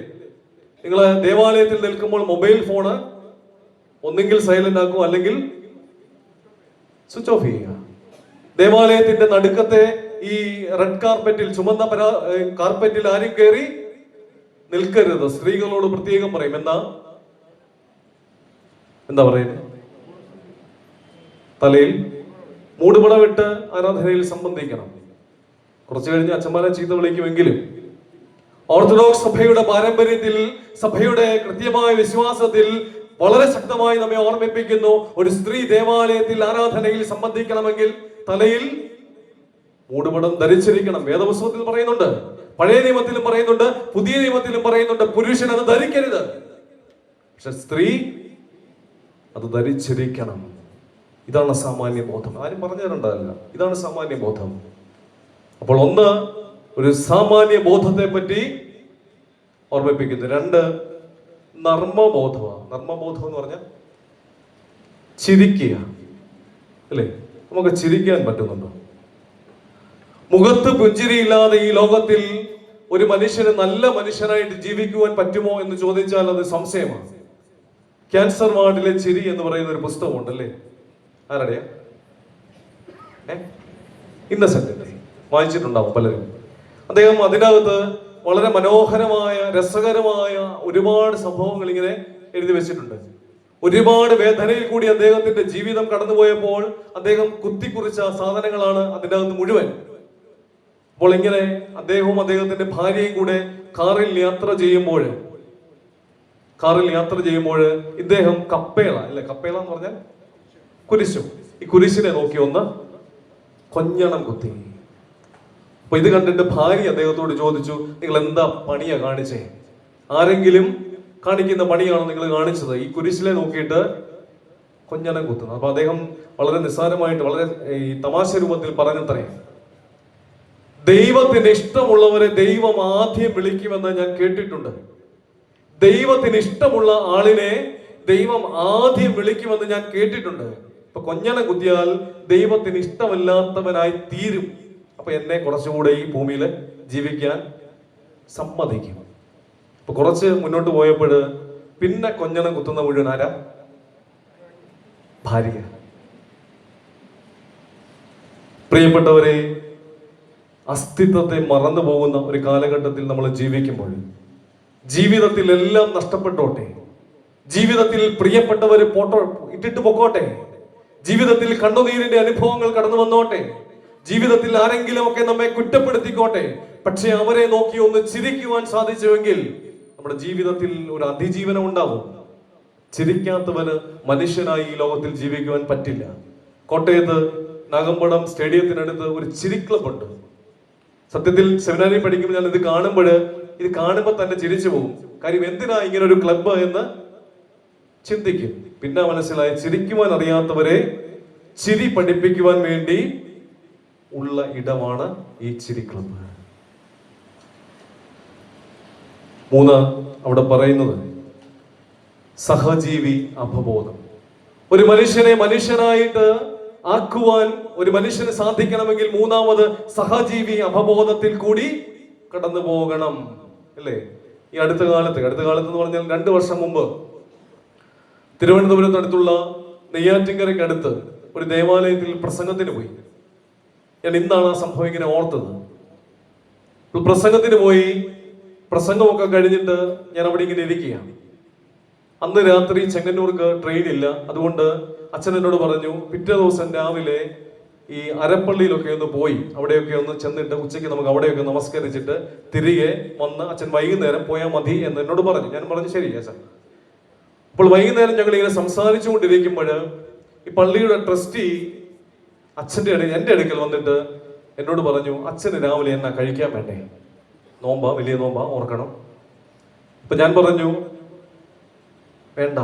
നിങ്ങൾ ദേവാലയത്തിൽ നിൽക്കുമ്പോൾ മൊബൈൽ ഫോണ് ഒന്നെങ്കിൽ സൈലന്റ് ആക്കുക, അല്ലെങ്കിൽ സ്വിച്ച് ഓഫ് ചെയ്യുക. ദേവാലയത്തിന്റെ നടുക്കത്തെ ഈ റെഡ് കാർപ്പറ്റിൽ, ചുമന്ന കാർപ്പറ്റിൽ ആരും കയറി നിൽക്കരുത്. സ്ത്രീകളോട് പ്രത്യേകം പറയും. എന്താ പറയുന്നത്? തലയിൽ മൂടുപടമിട്ട് ആരാധനയിൽ സംബന്ധിക്കണം. കുറച്ചു കഴിഞ്ഞ് അച്ഛന്മാരെ ചീത്ത വിളിക്കുമെങ്കിലും ഓർത്തഡോക്സ് സഭയുടെ പാരമ്പര്യത്തിൽ, സഭയുടെ കൃത്യമായ വിശ്വാസത്തിൽ വളരെ ശക്തമായി നമ്മെ ഓർമ്മിപ്പിക്കുന്നു, ഒരു സ്ത്രീ ദേവാലയത്തിൽ ആരാധനയിൽ സംബന്ധിക്കണമെങ്കിൽ തലയിൽ മൂടുപടം ധരിച്ചിരിക്കണം. വേദപുസ്തകത്തിൽ പറയുന്നുണ്ട്, പഴയ നിയമത്തിലും പറയുന്നുണ്ട്, പുതിയ നിയമത്തിലും പറയുന്നുണ്ട്, പുരുഷൻ അത് ധരിക്കരുത്. പക്ഷെ സ്ത്രീ അത് ധരിച്ചിരിക്കണം. ഇതാണ് സാമാന്യ ബോധം. ആരും പറഞ്ഞു തരണ്ടതല്ല, ഇതാണ് സാമാന്യ ബോധം. അപ്പോൾ ഒന്ന്, ഒരു സാമാന്യ ബോധത്തെ പറ്റി ഓർമ്മിപ്പിക്കുന്നു. രണ്ട്, നർമ്മബോധമാണ്. നർമ്മബോധം എന്ന് പറഞ്ഞാൽ ചിരിക്കുക, അല്ലേ? നമുക്ക് ചിരിക്കാൻ പറ്റുന്നുണ്ടോ? മുഖത്ത് പുഞ്ചിരിയില്ലാതെ ഈ ലോകത്തിൽ ഒരു മനുഷ്യന് നല്ല മനുഷ്യനായിട്ട് ജീവിക്കുവാൻ പറ്റുമോ എന്ന് ചോദിച്ചാൽ അത് സംശയമാണ്. ക്യാൻസർ വാർഡിലെ ചിരി എന്ന് പറയുന്ന ഒരു പുസ്തകമുണ്ട്, അല്ലേ? ആരുടെയാ? ഇന്നസെന്റ്. വായിച്ചിട്ടുണ്ടാവും പലരും. അദ്ദേഹം അതിനകത്ത് വളരെ മനോഹരമായ, രസകരമായ ഒരുപാട് സംഭവങ്ങൾ ഇങ്ങനെ എഴുതി വെച്ചിട്ടുണ്ട്. ഒരുപാട് വേദനയിൽ കൂടി അദ്ദേഹത്തിന്റെ ജീവിതം കടന്നുപോയപ്പോൾ അദ്ദേഹം കുത്തിക്കുറിച്ച സാധനങ്ങളാണ് അതിൻ്റെ അകത്ത് മുഴുവൻ. അപ്പോൾ ഇങ്ങനെ അദ്ദേഹവും അദ്ദേഹത്തിന്റെ ഭാര്യയും കൂടെ കാറിൽ യാത്ര ചെയ്യുമ്പോൾ ഇദ്ദേഹം കപ്പേള, അല്ലെ? കപ്പേള എന്ന് പറഞ്ഞാൽ കുരിശും. ഈ കുരിശിനെ നോക്കി ഒന്ന് കൊഞ്ഞണം കുത്തി. അപ്പൊ ഇത് കണ്ടിട്ട് ഭാര്യ അദ്ദേഹത്തോട് ചോദിച്ചു, നിങ്ങൾ എന്താ പണിയാ കാണിച്ചേ? ആരെങ്കിലും കാണിക്കുന്ന പണിയാണോ നിങ്ങൾ കാണിച്ചത്? ഈ കുരിശിലെ നോക്കിയിട്ട് കൊഞ്ഞണം കുത്തുന്നത്. അപ്പൊ അദ്ദേഹം വളരെ നിസ്സാരമായിട്ട്, വളരെ ഈ തമാശ രൂപത്തിൽ പറഞ്ഞത്രേ, ദൈവത്തിന് ഇഷ്ടമുള്ളവരെ ദൈവം ആദ്യം വിളിക്കുമെന്ന് ഞാൻ കേട്ടിട്ടുണ്ട്. ദൈവത്തിന് ഇഷ്ടമുള്ള ആളിനെ ദൈവം ആദ്യം വിളിക്കുമെന്ന് ഞാൻ കേട്ടിട്ടുണ്ട്. ഇപ്പൊ കൊഞ്ഞണം കുത്തിയാൽ ദൈവത്തിന് ഇഷ്ടമല്ലാത്തവനായി തീരും. അപ്പൊ എന്നെ കുറച്ചുകൂടെ ഈ ഭൂമിയിൽ ജീവിക്കാൻ സമ്മതിക്കും. അപ്പൊ കുറച്ച് മുന്നോട്ട് പോയപ്പോൾ പിന്നെ കൊഞ്ഞണം കുത്തുന്ന മുഴുവൻ ആരാ? ഭാര്യ. പ്രിയപ്പെട്ടവരെ, അസ്തിത്വത്തെ മറന്നു പോകുന്ന ഒരു കാലഘട്ടത്തിൽ നമ്മൾ ജീവിക്കുമ്പോൾ, ജീവിതത്തിൽ എല്ലാം നഷ്ടപ്പെട്ടോട്ടെ, ജീവിതത്തിൽ പ്രിയപ്പെട്ടവര് ഇട്ടിട്ട് പൊക്കോട്ടെ, ജീവിതത്തിൽ കണ്ണുനീരിന്റെ അനുഭവങ്ങൾ കടന്നു വന്നോട്ടെ, ജീവിതത്തിൽ ആരെങ്കിലും ഒക്കെ നമ്മെ കുറ്റപ്പെടുത്തിക്കോട്ടെ, പക്ഷെ അവരെ നോക്കി ഒന്ന് ചിരിക്കുവാൻ സാധിച്ചുവെങ്കിൽ നമ്മുടെ ജീവിതത്തിൽ ഒരു അതിജീവനം ഉണ്ടാവും. ചിരിക്കാത്തവന് മനുഷ്യനായി ഈ ലോകത്തിൽ ജീവിക്കുവാൻ പറ്റില്ല. കോട്ടയത്ത് നാഗമ്പടം സ്റ്റേഡിയത്തിനടുത്ത് ഒരു ചിരി ക്ലബ് ഉണ്ട്. സത്യത്തിൽ സെമിനാരിൽ പഠിക്കുമ്പോൾ ഞാൻ ഇത് കാണുമ്പോൾ തന്നെ ചിരിച്ചു പോകും. കാര്യം എന്തിനാ ഇങ്ങനെ ഒരു ക്ലബ്ബ് എന്ന് ചിന്തിക്കും. പിന്നെ മനസ്സിലായി, ചിരിക്കുവാൻ അറിയാത്തവരെ ചിരി പഠിപ്പിക്കുവാൻ വേണ്ടി ഉള്ള ഇടമാണ് ഈ ചിരി ക്ലബ്ബ്. 3, അവിടെ പറയുന്നത് സഹജീവി അവബോധം. ഒരു മനുഷ്യനെ മനുഷ്യനായിട്ട് ആക്കുവാൻ ഒരു മനുഷ്യന് സാധിക്കണമെങ്കിൽ മൂന്നാമത് സഹജീവി അവബോധത്തിൽ കൂടി കടന്നു പോകണം, അല്ലേ? ഈ അടുത്ത കാലത്ത് എന്ന് പറഞ്ഞാൽ 2 വർഷം മുമ്പ് തിരുവനന്തപുരത്തടുത്തുള്ള നെയ്യാറ്റിൻകരയ്ക്കടുത്ത് ഒരു ദേവാലയത്തിൽ പ്രസംഗത്തിന് പോയി. ഞാൻ ഇന്നാണ് ആ സംഭവം ഇങ്ങനെ ഓർത്തത്. പ്രസംഗത്തിന് പോയി, പ്രസംഗമൊക്കെ കഴിഞ്ഞിട്ട് ഞാൻ അവിടെ ഇങ്ങനെ ഇരിക്കുകയാണ്. അന്ന് രാത്രി ചെങ്ങന്നൂർക്ക് ട്രെയിൻ ഇല്ല. അതുകൊണ്ട് അച്ഛൻ എന്നോട് പറഞ്ഞു, പിറ്റേ ദിവസം രാവിലെ ഈ അരപ്പള്ളിയിലൊക്കെ ഒന്ന് പോയി അവിടെയൊക്കെ ഒന്ന് ചെന്നിട്ട് ഉച്ചയ്ക്ക് നമുക്ക് അവിടെയൊക്കെ നമസ്കരിച്ചിട്ട് തിരികെ വന്ന് അച്ഛൻ വൈകുന്നേരം പോയാൽ മതി എന്ന് എന്നോട് പറഞ്ഞു. ഞാൻ പറഞ്ഞു ശരി അച്ഛൻ. അപ്പോൾ വൈകുന്നേരം ഞങ്ങൾ ഇങ്ങനെ സംസാരിച്ചു കൊണ്ടിരിക്കുമ്പോൾ ഈ പള്ളിയുടെ ട്രസ്റ്റി എൻ്റെ അടുക്കൽ വന്നിട്ട് എന്നോട് പറഞ്ഞു, അച്ഛന് രാവിലെ എന്നാ കഴിക്കാൻ വേണ്ടേ? നോമ്പാ, വലിയ നോമ്പാ, ഓർക്കണം. അപ്പൊ ഞാൻ പറഞ്ഞു, വേണ്ട,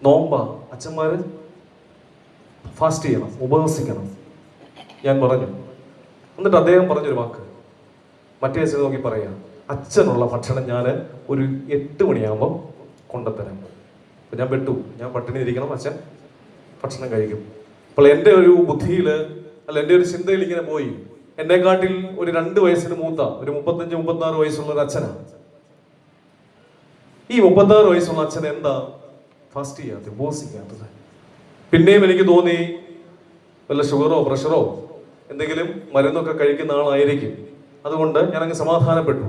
നോമ്പാ, അച്ഛന്മാര് ഫാസ്റ്റ് ചെയ്യണം, ഉപവസിക്കണം. ഞാൻ പറഞ്ഞു. എന്നിട്ട് അദ്ദേഹം പറഞ്ഞൊരു വാക്ക്, മറ്റേ അച്ഛനെ നോക്കി പറയാം, അച്ഛനുള്ള ഭക്ഷണം ഞാൻ ഒരു 8 മണിയാകുമ്പോൾ കൊണ്ടുത്തരാം. അപ്പം ഞാൻ പെട്ടു, ഞാൻ പട്ടിണി ഇരിക്കണം, അച്ഛൻ ഭക്ഷണം കഴിക്കും. അപ്പോൾ എൻ്റെ ഒരു ബുദ്ധിയിൽ, അല്ല എൻ്റെ ഒരു ചിന്തയിൽ ഇങ്ങനെ പോയി, എന്നെക്കാട്ടിൽ ഒരു 2 വയസ്സിന് മൂത്ത ഒരു 35-36 വയസ്സുള്ള ഒരു അച്ഛനാണ്. ഈ 36 വയസ്സുള്ള അച്ഛൻ എന്താ ഫാസ്റ്റ് ചെയ്യാത്തത്, ഉപവസിക്കാത്തത്? പിന്നെയും എനിക്ക് തോന്നി വല്ല ഷുഗറോ പ്രഷറോ എന്തെങ്കിലും മരുന്നൊക്കെ കഴിക്കുന്ന ആളായിരിക്കും. അതുകൊണ്ട് ഞാനങ്ങ് സമാധാനപ്പെട്ടു.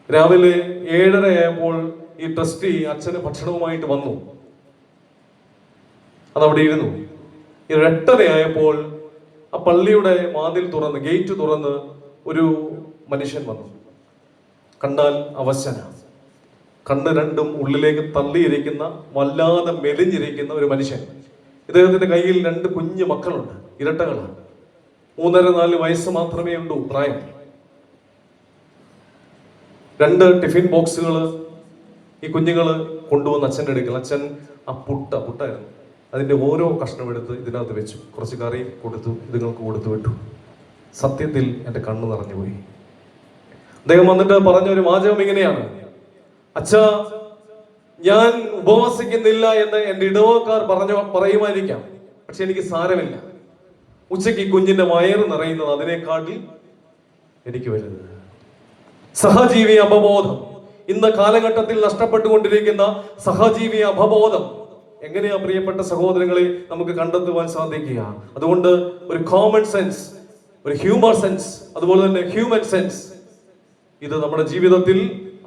രാവിലെ 7:30 ആയപ്പോൾ ഈ ട്രസ്റ്റി അച്ഛന് ഭക്ഷണവുമായിട്ട് വന്നു. അതവിടെ ഇരുന്നു. 8:30 ആയപ്പോൾ ആ പള്ളിയുടെ വാതിൽ തുറന്ന്, ഗേറ്റ് തുറന്ന് ഒരു മനുഷ്യൻ വന്നു. കണ്ടാൽ അവശന, കണ്ണ് രണ്ടും ഉള്ളിലേക്ക് തള്ളിയിരിക്കുന്ന, വല്ലാതെ മെലിഞ്ഞിരിക്കുന്ന ഒരു മനുഷ്യൻ. ഇദ്ദേഹത്തിന്റെ കയ്യിൽ 2 കുഞ്ഞു മക്കളുണ്ട്, ഇരട്ടകളാണ്. 3.5-4 വയസ്സ് മാത്രമേ ഉള്ളൂ പ്രായം. 2 ടിഫിൻ ബോക്സുകൾ ഈ കുഞ്ഞുങ്ങൾ കൊണ്ടുവന്ന് അച്ഛൻ്റെ അടുക്കൽ. അച്ഛൻ ആ പുട്ടായിരുന്നു, അതിന്റെ ഓരോ കഷ്ണം എടുത്ത് ഇതിനകത്ത് വെച്ചു, കുറച്ച് കറി കൊടുത്തു, ഇതുങ്ങൾക്ക് കൊടുത്തു വിട്ടു. സത്യത്തിൽ എൻ്റെ കണ്ണ് നിറഞ്ഞുപോയി. അദ്ദേഹം വന്നിട്ട് പറഞ്ഞ ഒരു വാചകം ഇങ്ങനെയാണ്: അച്ഛാ, ഞാൻ ഉപവസിക്കുന്നില്ല എന്ന് എൻ്റെ ഇടവക്കാർ പറയുമായിരിക്കാം, പക്ഷെ എനിക്ക് സാരമില്ല. ഉച്ചയ്ക്ക് കുഞ്ഞിന്റെ വയറ് നിറയുന്നത് അതിനേക്കാട്ടിൽ എനിക്ക് വലുത്. സഹജീവി അവബോധം, ഇന്ന് കാലഘട്ടത്തിൽ നഷ്ടപ്പെട്ടുകൊണ്ടിരിക്കുന്ന സഹജീവി അവബോധം എങ്ങനെയാ പ്രിയപ്പെട്ട സഹോദരങ്ങളെ നമുക്ക് കണ്ടെത്തുവാൻ സാധിക്കുക? അതുകൊണ്ട് ഒരു കോമൺ സെൻസ്, ഒരു ഹ്യൂമർ സെൻസ്, അതുപോലെ തന്നെ ഹ്യൂമൻ സെൻസ്, ഇത് നമ്മുടെ ജീവിതത്തിൽ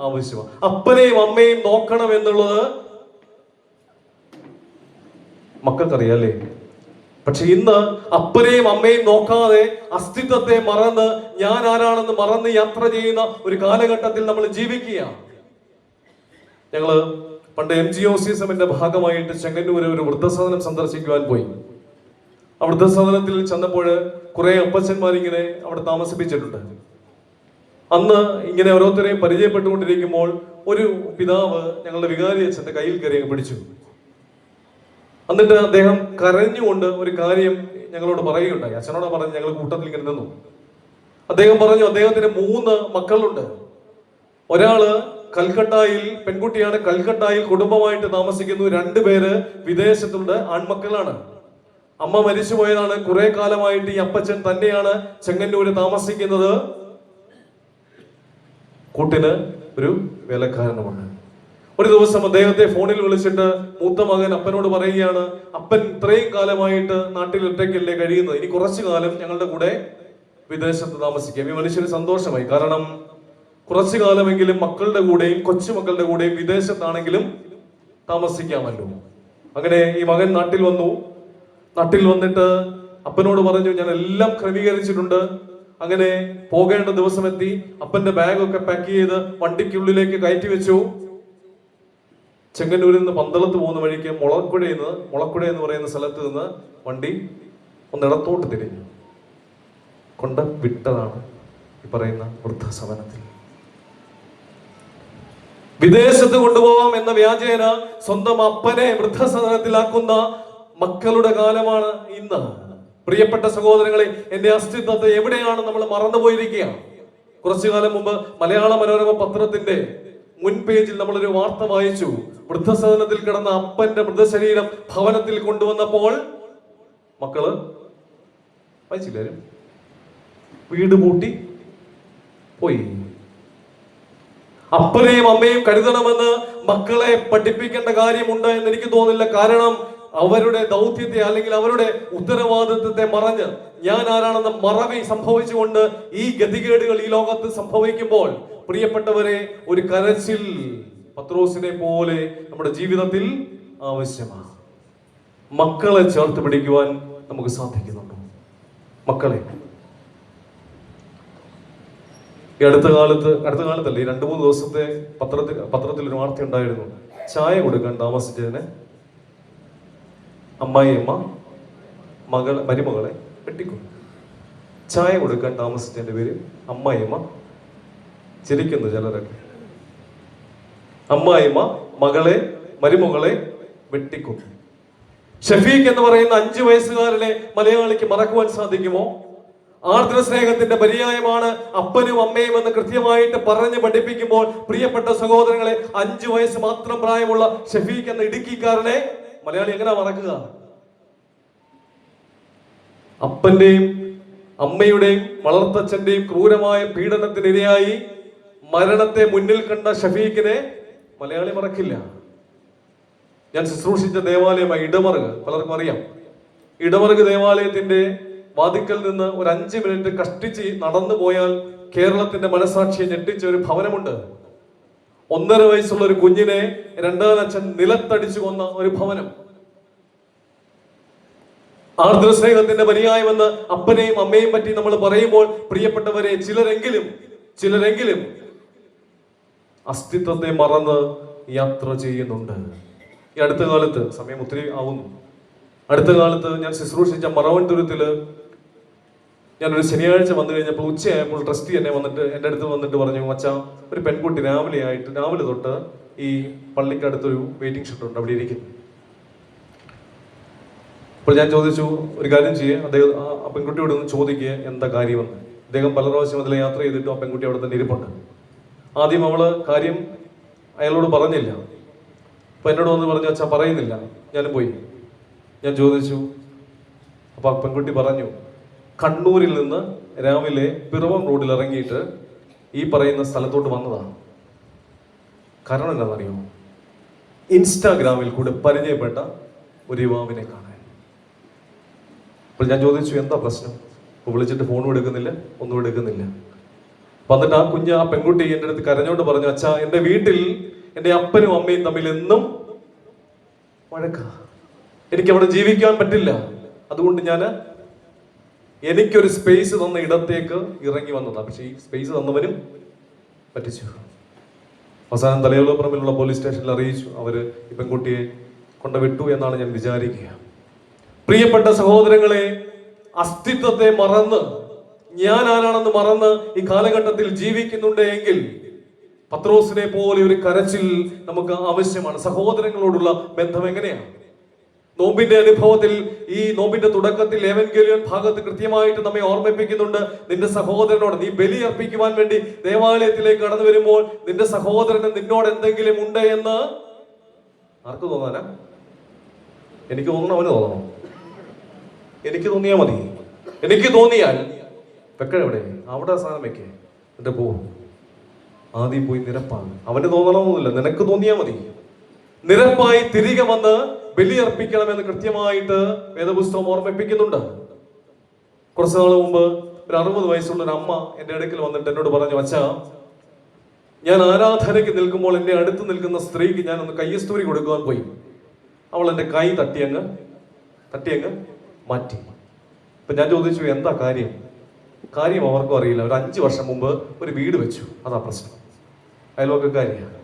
ആവശ്യമാണ്. അപ്പനെയും അമ്മയും നോക്കണം എന്നുള്ളത് മക്കൾക്കറിയാലേ. പക്ഷെ ഇന്ന് അപ്പനെയും അമ്മയും നോക്കാതെ, അസ്തിത്വത്തെ മറന്ന്, ഞാൻ ആരാണെന്ന് മറന്ന് യാത്ര ചെയ്യുന്ന ഒരു കാലഘട്ടത്തിൽ നമ്മൾ ജീവിക്കുക. ഞങ്ങള് പണ്ട് MGOCSMന്റെ ഭാഗമായിട്ട് ചെങ്ങന്നൂര് ഒരു വൃദ്ധസദനം സന്ദർശിക്കുവാൻ പോയി. ആ വൃദ്ധസദനത്തിൽ ചെന്നപ്പോൾ കുറെ അപ്പച്ചന്മാരിങ്ങനെ അവിടെ താമസിപ്പിച്ചിട്ടുണ്ട്. അന്ന് ഇങ്ങനെ ഓരോരുത്തരെയും പരിചയപ്പെട്ടുകൊണ്ടിരിക്കുമ്പോൾ ഒരു പിതാവ് ഞങ്ങളുടെ വികാരി അച്ഛന്റെ കയ്യിൽ കയറി പിടിച്ചു. എന്നിട്ട് അദ്ദേഹം കരഞ്ഞുകൊണ്ട് ഒരു കാര്യം ഞങ്ങളോട് പറയുകയുണ്ടായി. അച്ഛനോട് പറഞ്ഞ് ഞങ്ങൾ കൂട്ടത്തിൽ ഇങ്ങനെ നിന്നു. അദ്ദേഹം പറഞ്ഞു, അദ്ദേഹത്തിന് 3 മക്കളുണ്ട്. ഒരാള് കൽക്കട്ടയിൽ, പെൺകുട്ടിയാണ്, കൽക്കട്ടയിൽ കുടുംബമായിട്ട് താമസിക്കുന്നു. 2 പേര് വിദേശത്തുണ്ട്, ആൺമക്കളാണ്. അമ്മ മരിച്ചു പോയതാണ്. കുറെ കാലമായിട്ട് ഈ അപ്പച്ചൻ തന്നെയാണ് ചെങ്ങന്നൂര് താമസിക്കുന്നത്. കൂട്ടിന് ഒരു വേലക്കാരനുമാണ്. ഒരു ദിവസം അദ്ദേഹത്തെ ഫോണിൽ വിളിച്ചിട്ട് മൂത്ത മകൻ അപ്പനോട് പറയുകയാണ്, അപ്പൻ ഇത്രയും കാലമായിട്ട് നാട്ടിൽ ഒറ്റയ്ക്കല്ലേ കഴിയുന്നത്, ഇനി കുറച്ചു കാലം ഞങ്ങളുടെ കൂടെ വിദേശത്ത് താമസിക്കാം. ഈ മനുഷ്യന് സന്തോഷമായി. കാരണം കുറച്ചു കാലമെങ്കിലും മക്കളുടെ കൂടെയും കൊച്ചുമക്കളുടെ കൂടെയും വിദേശത്താണെങ്കിലും താമസിക്കാമല്ലോ. അങ്ങനെ ഈ മകൻ നാട്ടിൽ വന്നു. നാട്ടിൽ വന്നിട്ട് അപ്പനോട് പറഞ്ഞു, ഞാൻ എല്ലാം ക്രമീകരിച്ചിട്ടുണ്ട്. അങ്ങനെ പോകേണ്ട ദിവസം എത്തി. അപ്പന്റെ ബാഗൊക്കെ പാക്ക് ചെയ്ത് വണ്ടിക്കുള്ളിലേക്ക് കയറ്റി വെച്ചു. ചെങ്ങന്നൂരിൽ നിന്ന് പന്തളത്ത് പോകുന്ന വഴിക്ക് മുളക്കുഴ എന്ന് പറയുന്ന സ്ഥലത്ത് നിന്ന് വണ്ടി ഒന്നിടത്തോട്ട് തിരിഞ്ഞു കൊണ്ട് വിട്ടതാണ് ഈ പറയുന്ന വൃദ്ധസദനത്തിൽ. വിദേശത്ത് കൊണ്ടുപോകാം എന്ന വ്യാജേന സ്വന്തം അപ്പനെ വൃദ്ധസദനത്തിലാക്കുന്ന മക്കളുടെ കാലമാണ് ഇന്ന്. പ്രിയപ്പെട്ട സഹോദരങ്ങളെ, എന്റെ അസ്തിത്വത്തെ എവിടെയാണ് നമ്മൾ മറന്നുപോയിരിക്കുക? കുറച്ചു കാലം മുമ്പ് മലയാള മനോരമ പത്രത്തിന്റെ മുൻ പേജിൽ നമ്മളൊരു വാർത്ത വായിച്ചു. വൃദ്ധസദനത്തിൽ കിടന്ന അപ്പന്റെ മൃതശരീരം ഭവനത്തിൽ കൊണ്ടുവന്നപ്പോൾ മക്കള് വായിച്ചില്ലാരും, വീട് പൂട്ടി പോയി. അപ്പനെയും അമ്മയും കരുതണമെന്ന് മക്കളെ പഠിപ്പിക്കേണ്ട കാര്യമുണ്ട് എന്ന് എനിക്ക് തോന്നില്ല. കാരണം അവരുടെ ദൗത്യത്തെ അല്ലെങ്കിൽ അവരുടെ ഉത്തരവാദിത്വത്തെ മറഞ്ഞ്, ഞാൻ ആരാണെന്ന് മറവി സംഭവിച്ചുകൊണ്ട് ഈ ഗതികേടുകൾ ഈ ലോകത്ത് സംഭവിക്കുമ്പോൾ, പ്രിയപ്പെട്ടവരെ, ഒരു കരച്ചിൽ പത്രോസിനെ പോലെ നമ്മുടെ ജീവിതത്തിൽ ആവശ്യമാണ്. മക്കളെ ചേർത്ത് പിടിക്കുവാൻ നമുക്ക് സാധിക്കുന്നുണ്ടോ? മക്കളെ ഈ അടുത്ത കാലത്തല്ല, ഈ 2-3 ദിവസത്തെ പത്രത്തിൽ ഒരു വാർത്ത ഉണ്ടായിരുന്നു. ചായ കൊടുക്കാൻ താമസിച്ചതിന് അമ്മായിയമ്മ മരുമകളെ വെട്ടിക്കൊന്നു. ചായ കൊടുക്കാൻ താമസിച്ചതിന്റെ പേര് അമ്മായിയമ്മ, ചിരിക്കുന്നു ചിലരൊക്കെ, അമ്മായിയമ്മ മരുമകളെ വെട്ടിക്കൊന്നു. ഷഫീഖ് എന്ന് പറയുന്ന 5 വയസ്സുകാരനെ മലയാളിക്ക് മറക്കുവാൻ സാധിക്കുമോ? ആർദ്ര സ്നേഹത്തിന്റെ പര്യായമാണ് അപ്പനും അമ്മയും എന്ന് കൃത്യമായിട്ട് പറഞ്ഞ് പഠിപ്പിക്കുമ്പോൾ പ്രിയപ്പെട്ട സഹോദരങ്ങളെ, 5 വയസ്സ് മാത്രം പ്രായമുള്ള ഷഫീഖ് എന്ന ഇടുക്കിക്കാരനെ മലയാളി എങ്ങനെ മറക്കുക? അപ്പന്റെയും അമ്മയുടെയും വളർത്തച്ഛന്റെയും ക്രൂരമായ പീഡനത്തിനിരയായി മരണത്തെ മുന്നിൽ കണ്ട ഷഫീഖിനെ മലയാളി മറക്കില്ല. ഞാൻ ശുശ്രൂഷിച്ച ദേവാലയമായി ഇടമറുക്, പലർക്കും അറിയാം. ഇടമറുക് ദേവാലയത്തിന്റെ വാതിക്കൽ നിന്ന് ഒരു 5 മിനിറ്റ് കഷ്ടിച്ച് നടന്നു പോയാൽ കേരളത്തിന്റെ മനസാക്ഷിയെ ഞെട്ടിച്ച ഒരു ഭവനമുണ്ട്. 1.5 വയസ്സുള്ള ഒരു കുഞ്ഞിനെ രണ്ടാനച്ഛൻ നിലത്തടിച്ചു കൊന്ന ഒരു ഭവനം. ആർദ്രസ്നേഹത്തിന്റെ പര്യായമെന്ന് അപ്പനെയും അമ്മയും പറ്റി നമ്മൾ പറയുമ്പോൾ പ്രിയപ്പെട്ടവരെ, ചിലരെങ്കിലും അസ്തിത്വത്തെ മറന്ന് യാത്ര ചെയ്യുന്നുണ്ട്. ഈ അടുത്ത കാലത്ത്, സമയം ഒത്തിരി ആവുന്നു, അടുത്ത കാലത്ത് ഞാൻ ശുശ്രൂഷിച്ച മറവൻതുരത്തില് ഞാനൊരു ശനിയാഴ്ച വന്നു കഴിഞ്ഞപ്പോൾ ഉച്ചയായപ്പോൾ ട്രസ്റ്റി എന്നെ വന്നിട്ട് എൻ്റെ അടുത്ത് വന്നിട്ട് പറഞ്ഞു, അച്ഛാ, ഒരു പെൺകുട്ടി രാവിലെ തൊട്ട് ഈ പള്ളിക്കടുത്തൊരു വെയിറ്റിംഗ് ഷെഡ് ഉണ്ട്, അവിടെ ഇരിക്കുന്നു. അപ്പോൾ ഞാൻ ചോദിച്ചു, ഒരു കാര്യം ചെയ്യേ, അദ്ദേഹം ആ പെൺകുട്ടിയോട് ഒന്ന് ചോദിക്കുക എന്താ കാര്യമെന്ന്. അദ്ദേഹം പല പ്രാവശ്യം അതിൽ യാത്ര ചെയ്തിട്ടും ആ പെൺകുട്ടി അവിടെ തന്നെ ഇരിപ്പുണ്ട്. ആദ്യം അവള് കാര്യം അയാളോട് പറഞ്ഞില്ല. അപ്പൊ എന്നോട് വന്ന് പറഞ്ഞു, അച്ഛാ പറയുന്നില്ല. ഞാനും പോയി, ഞാൻ ചോദിച്ചു. അപ്പൊ ആ പെൺകുട്ടി പറഞ്ഞു, കണ്ണൂരിൽ നിന്ന് രാവിലെ പിറവം റോഡിൽ ഇറങ്ങിയിട്ട് ഈ പറയുന്ന സ്ഥലത്തോട്ട് വന്നതാണ്. കാരണം എന്താണെന്നറിയോ? ഇൻസ്റ്റാഗ്രാമിൽ കൂടെ പരിചയപ്പെട്ട ഒരു യുവാവിനെ കാണാൻ. അപ്പോൾ ഞാൻ ചോദിച്ചു, എന്താ പ്രശ്നം? അപ്പോൾ വിളിച്ചിട്ട് ഫോണും എടുക്കുന്നില്ല, ഒന്നും എടുക്കുന്നില്ല. വന്നിട്ട് ആ പെൺകുട്ടി എൻ്റെ അടുത്ത് കരഞ്ഞോണ്ട് പറഞ്ഞു, അച്ഛാ, എൻ്റെ വീട്ടിൽ എൻ്റെ അപ്പനും അമ്മയും തമ്മിൽ എന്നും വഴക്കാ, എനിക്ക് അവിടെ ജീവിക്കാൻ പറ്റില്ല. അതുകൊണ്ട് എനിക്കൊരു സ്പേസ് തന്ന ഇടത്തേക്ക് ഇറങ്ങി വന്നതാണ്. പക്ഷെ ഈ സ്പേസ് തന്നവനും പറ്റിച്ചു. അവസാനം തലയോലപ്പുറമിലുള്ള പോലീസ് സ്റ്റേഷനിൽ അറിയിച്ചു. അവര് ഈ പെൺകുട്ടിയെ കൊണ്ടുവിട്ടു എന്നാണ് ഞാൻ വിചാരിക്കുക. പ്രിയപ്പെട്ട സഹോദരങ്ങളെ, അസ്തിത്വത്തെ മറന്ന്, ഞാൻ ആരാണെന്ന് മറന്ന് ഈ കാലഘട്ടത്തിൽ ജീവിക്കുന്നുണ്ട് എങ്കിൽ പത്രോസിനെ പോലെ ഒരു കരച്ചിൽ നമുക്ക് ആവശ്യമാണ്. സഹോദരങ്ങളോടുള്ള ബന്ധം എങ്ങനെയാണ്? നോമ്പിന്റെ അനുഭവത്തിൽ, ഈ നോമ്പിന്റെ തുടക്കത്തിൽ എവൻഗേലിയൻ ഭാഗത്ത് കൃത്യമായിട്ട് നമ്മെ ഓർമ്മിപ്പിക്കുന്നുണ്ട്, നിന്റെ സഹോദരനോട് നീ ബലി അർപ്പിക്കുവാൻ വേണ്ടി ദേവാലയത്തിലേക്ക് കടന്നു വരുമ്പോൾ നിന്റെ സഹോദരന് നിന്നോട് എന്തെങ്കിലും ഉണ്ട് എന്ന് ആർക്ക് തോന്നാനാ? എനിക്ക് തോന്നണം, അവന് തോന്നണം. എനിക്ക് തോന്നിയാൽ മതി. എനിക്ക് തോന്നിയാൽ വെക്കഴെവിടെ? അവിടെ സാധനം വെക്കേ, എന്നിട്ട് പോവും. ആദ്യം പോയി നിരപ്പാണ്. അവന് തോന്നണമെന്നില്ല, നിനക്ക് തോന്നിയാൽ മതി. നിരപ്പായി തിരികെ വന്ന് ബലിയർപ്പിക്കണമെന്ന് കൃത്യമായിട്ട് വേദപുസ്തകം ഓർമ്മിപ്പിക്കുന്നുണ്ട്. കുറച്ചു നാൾ മുമ്പ് ഒരു 60 വയസ്സുള്ള ഒരു അമ്മ എൻ്റെ അടുക്കൽ വന്നിട്ട് എന്നോട് പറഞ്ഞു, അച്ഛാ, ഞാൻ ആരാധനയ്ക്ക് നിൽക്കുമ്പോൾ എൻ്റെ അടുത്ത് നിൽക്കുന്ന സ്ത്രീക്ക് ഞാൻ ഒന്ന് കയ്യസ്തൂരി കൊടുക്കുവാൻ പോയി. അവൾ എൻ്റെ കൈ തട്ടിയങ്ങ് മാറ്റി. അപ്പൊ ഞാൻ ചോദിച്ചു, എന്താ കാര്യം? കാര്യം അവർക്കും അറിയില്ല. ഒരു 5 വർഷം മുമ്പ് ഒരു വീട് വെച്ചു, അതാ പ്രശ്നം. അയൽവക്കക്കാരിയാണ്.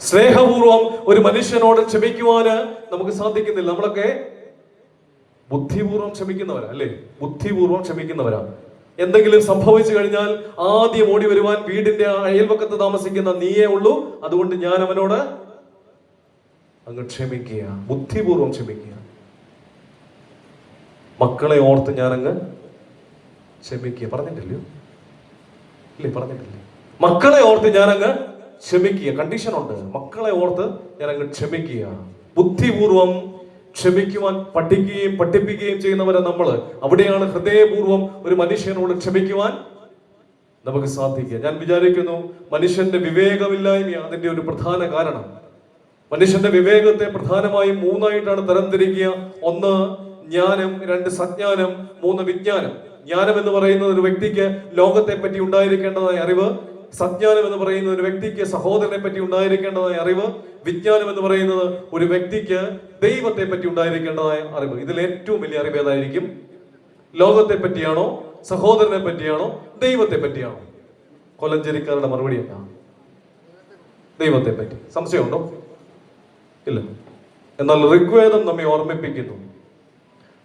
സ്നേഹപൂർവം ഒരു മനുഷ്യനോട് ക്ഷമിക്കുവാന് നമുക്ക് സാധിക്കുന്നില്ല. നമ്മളൊക്കെ ബുദ്ധിപൂർവം ക്ഷമിക്കുന്നവരാ, അല്ലേ? ബുദ്ധിപൂർവം ക്ഷമിക്കുന്നവരാ. എന്തെങ്കിലും സംഭവിച്ചു കഴിഞ്ഞാൽ ആദ്യം ഓടി വരുവാൻ വീടിന്റെ അയൽവക്കത്ത് താമസിക്കുന്ന നീയേ ഉള്ളൂ, അതുകൊണ്ട് ഞാൻ അവനോട് അങ്ങ് ക്ഷമിക്കുക, ബുദ്ധിപൂർവം ക്ഷമിക്കുക. മക്കളെ ഓർത്ത് ഞാനങ്ങ് ക്ഷമിക്കുക. പറഞ്ഞിട്ടില്ലയോ? ഇല്ലേ, പറഞ്ഞിട്ടില്ലേ? മക്കളെ ഓർത്ത് ഞാനങ്ങ് ക്ഷമിക്കുക. കണ്ടീഷൻ ഉണ്ട്. മക്കളെ ഓർത്ത് ഞാനങ്ങ് ക്ഷമിക്കുക. ബുദ്ധിപൂർവം ക്ഷമിക്കുവാൻ പഠിപ്പിക്കുകയും ചെയ്യുന്നവരെ നമ്മള്. അവിടെയാണ് ഹൃദയപൂർവം ഒരു മനുഷ്യനോട് ക്ഷമിക്കുവാൻ നമുക്ക് സാധിക്കുക. ഞാൻ വിചാരിക്കുന്നു മനുഷ്യന്റെ വിവേകമില്ലായ്മ അതിന്റെ ഒരു പ്രധാന കാരണം. മനുഷ്യന്റെ വിവേകത്തെ പ്രധാനമായും 3ആയിട്ടാണ് തരംതിരിക്കുക. 1 ജ്ഞാനം, 2 സജ്ഞാനം, 3 വിജ്ഞാനം. ജ്ഞാനം എന്ന് പറയുന്നത് ഒരു വ്യക്തിക്ക് ലോകത്തെ പറ്റി ഉണ്ടായിരിക്കേണ്ടതായ അറിവ്. സജ്ഞാനം എന്ന് പറയുന്നത് ഒരു വ്യക്തിക്ക് സഹോദരനെ പറ്റി ഉണ്ടായിരിക്കേണ്ടതായ അറിവ്. വിജ്ഞാനം എന്ന് പറയുന്നത് ഒരു വ്യക്തിക്ക് ദൈവത്തെ പറ്റി ഉണ്ടായിരിക്കേണ്ടതായ അറിവ്. ഇതിൽ ഏറ്റവും വലിയ അറിവ് ഏതായിരിക്കും? ലോകത്തെ പറ്റിയാണോ, സഹോദരനെ പറ്റിയാണോ, ദൈവത്തെ പറ്റിയാണോ? കൊലഞ്ചേരിക്കാരുടെ മറുപടി എന്താ? ദൈവത്തെ പറ്റി. സംശയമുണ്ടോ? ഇല്ല. എന്നാൽ ഋഗ്വേദം നമ്മെ ഓർമ്മിപ്പിക്കുന്നു,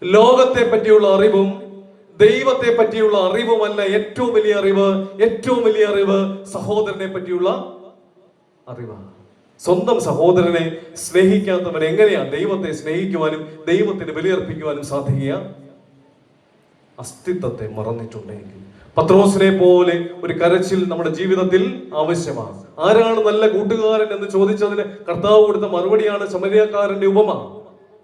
ലോകത്തെ പറ്റിയുള്ള അറിവും ദൈവത്തെ പറ്റിയുള്ള അറിവുമല്ല ഏറ്റവും വലിയ അറിവ്. ഏറ്റവും വലിയ അറിവ് സഹോദരനെ പറ്റിയുള്ള അറിവാണ്. സ്വന്തം സഹോദരനെ സ്നേഹിക്കാത്തവൻ എങ്ങനെയാണ് ദൈവത്തെ സ്നേഹിക്കുവാനും ദൈവത്തിന് ബലിയർപ്പിക്കുവാനും സാധിക്കുക? അസ്തിത്വത്തെ മറന്നിട്ടുണ്ടെങ്കിൽ. പത്രോസിനെ പോലെ ഒരു കരച്ചിൽ നമ്മുടെ ജീവിതത്തിൽ ആവശ്യമാണ്. ആരാണ് നല്ല കൂട്ടുകാരൻ എന്ന് ചോദിച്ചതിന് കർത്താവ് കൊടുത്ത മറുപടിയാണ് ശമരിയക്കാരന്റെ ഉപമ.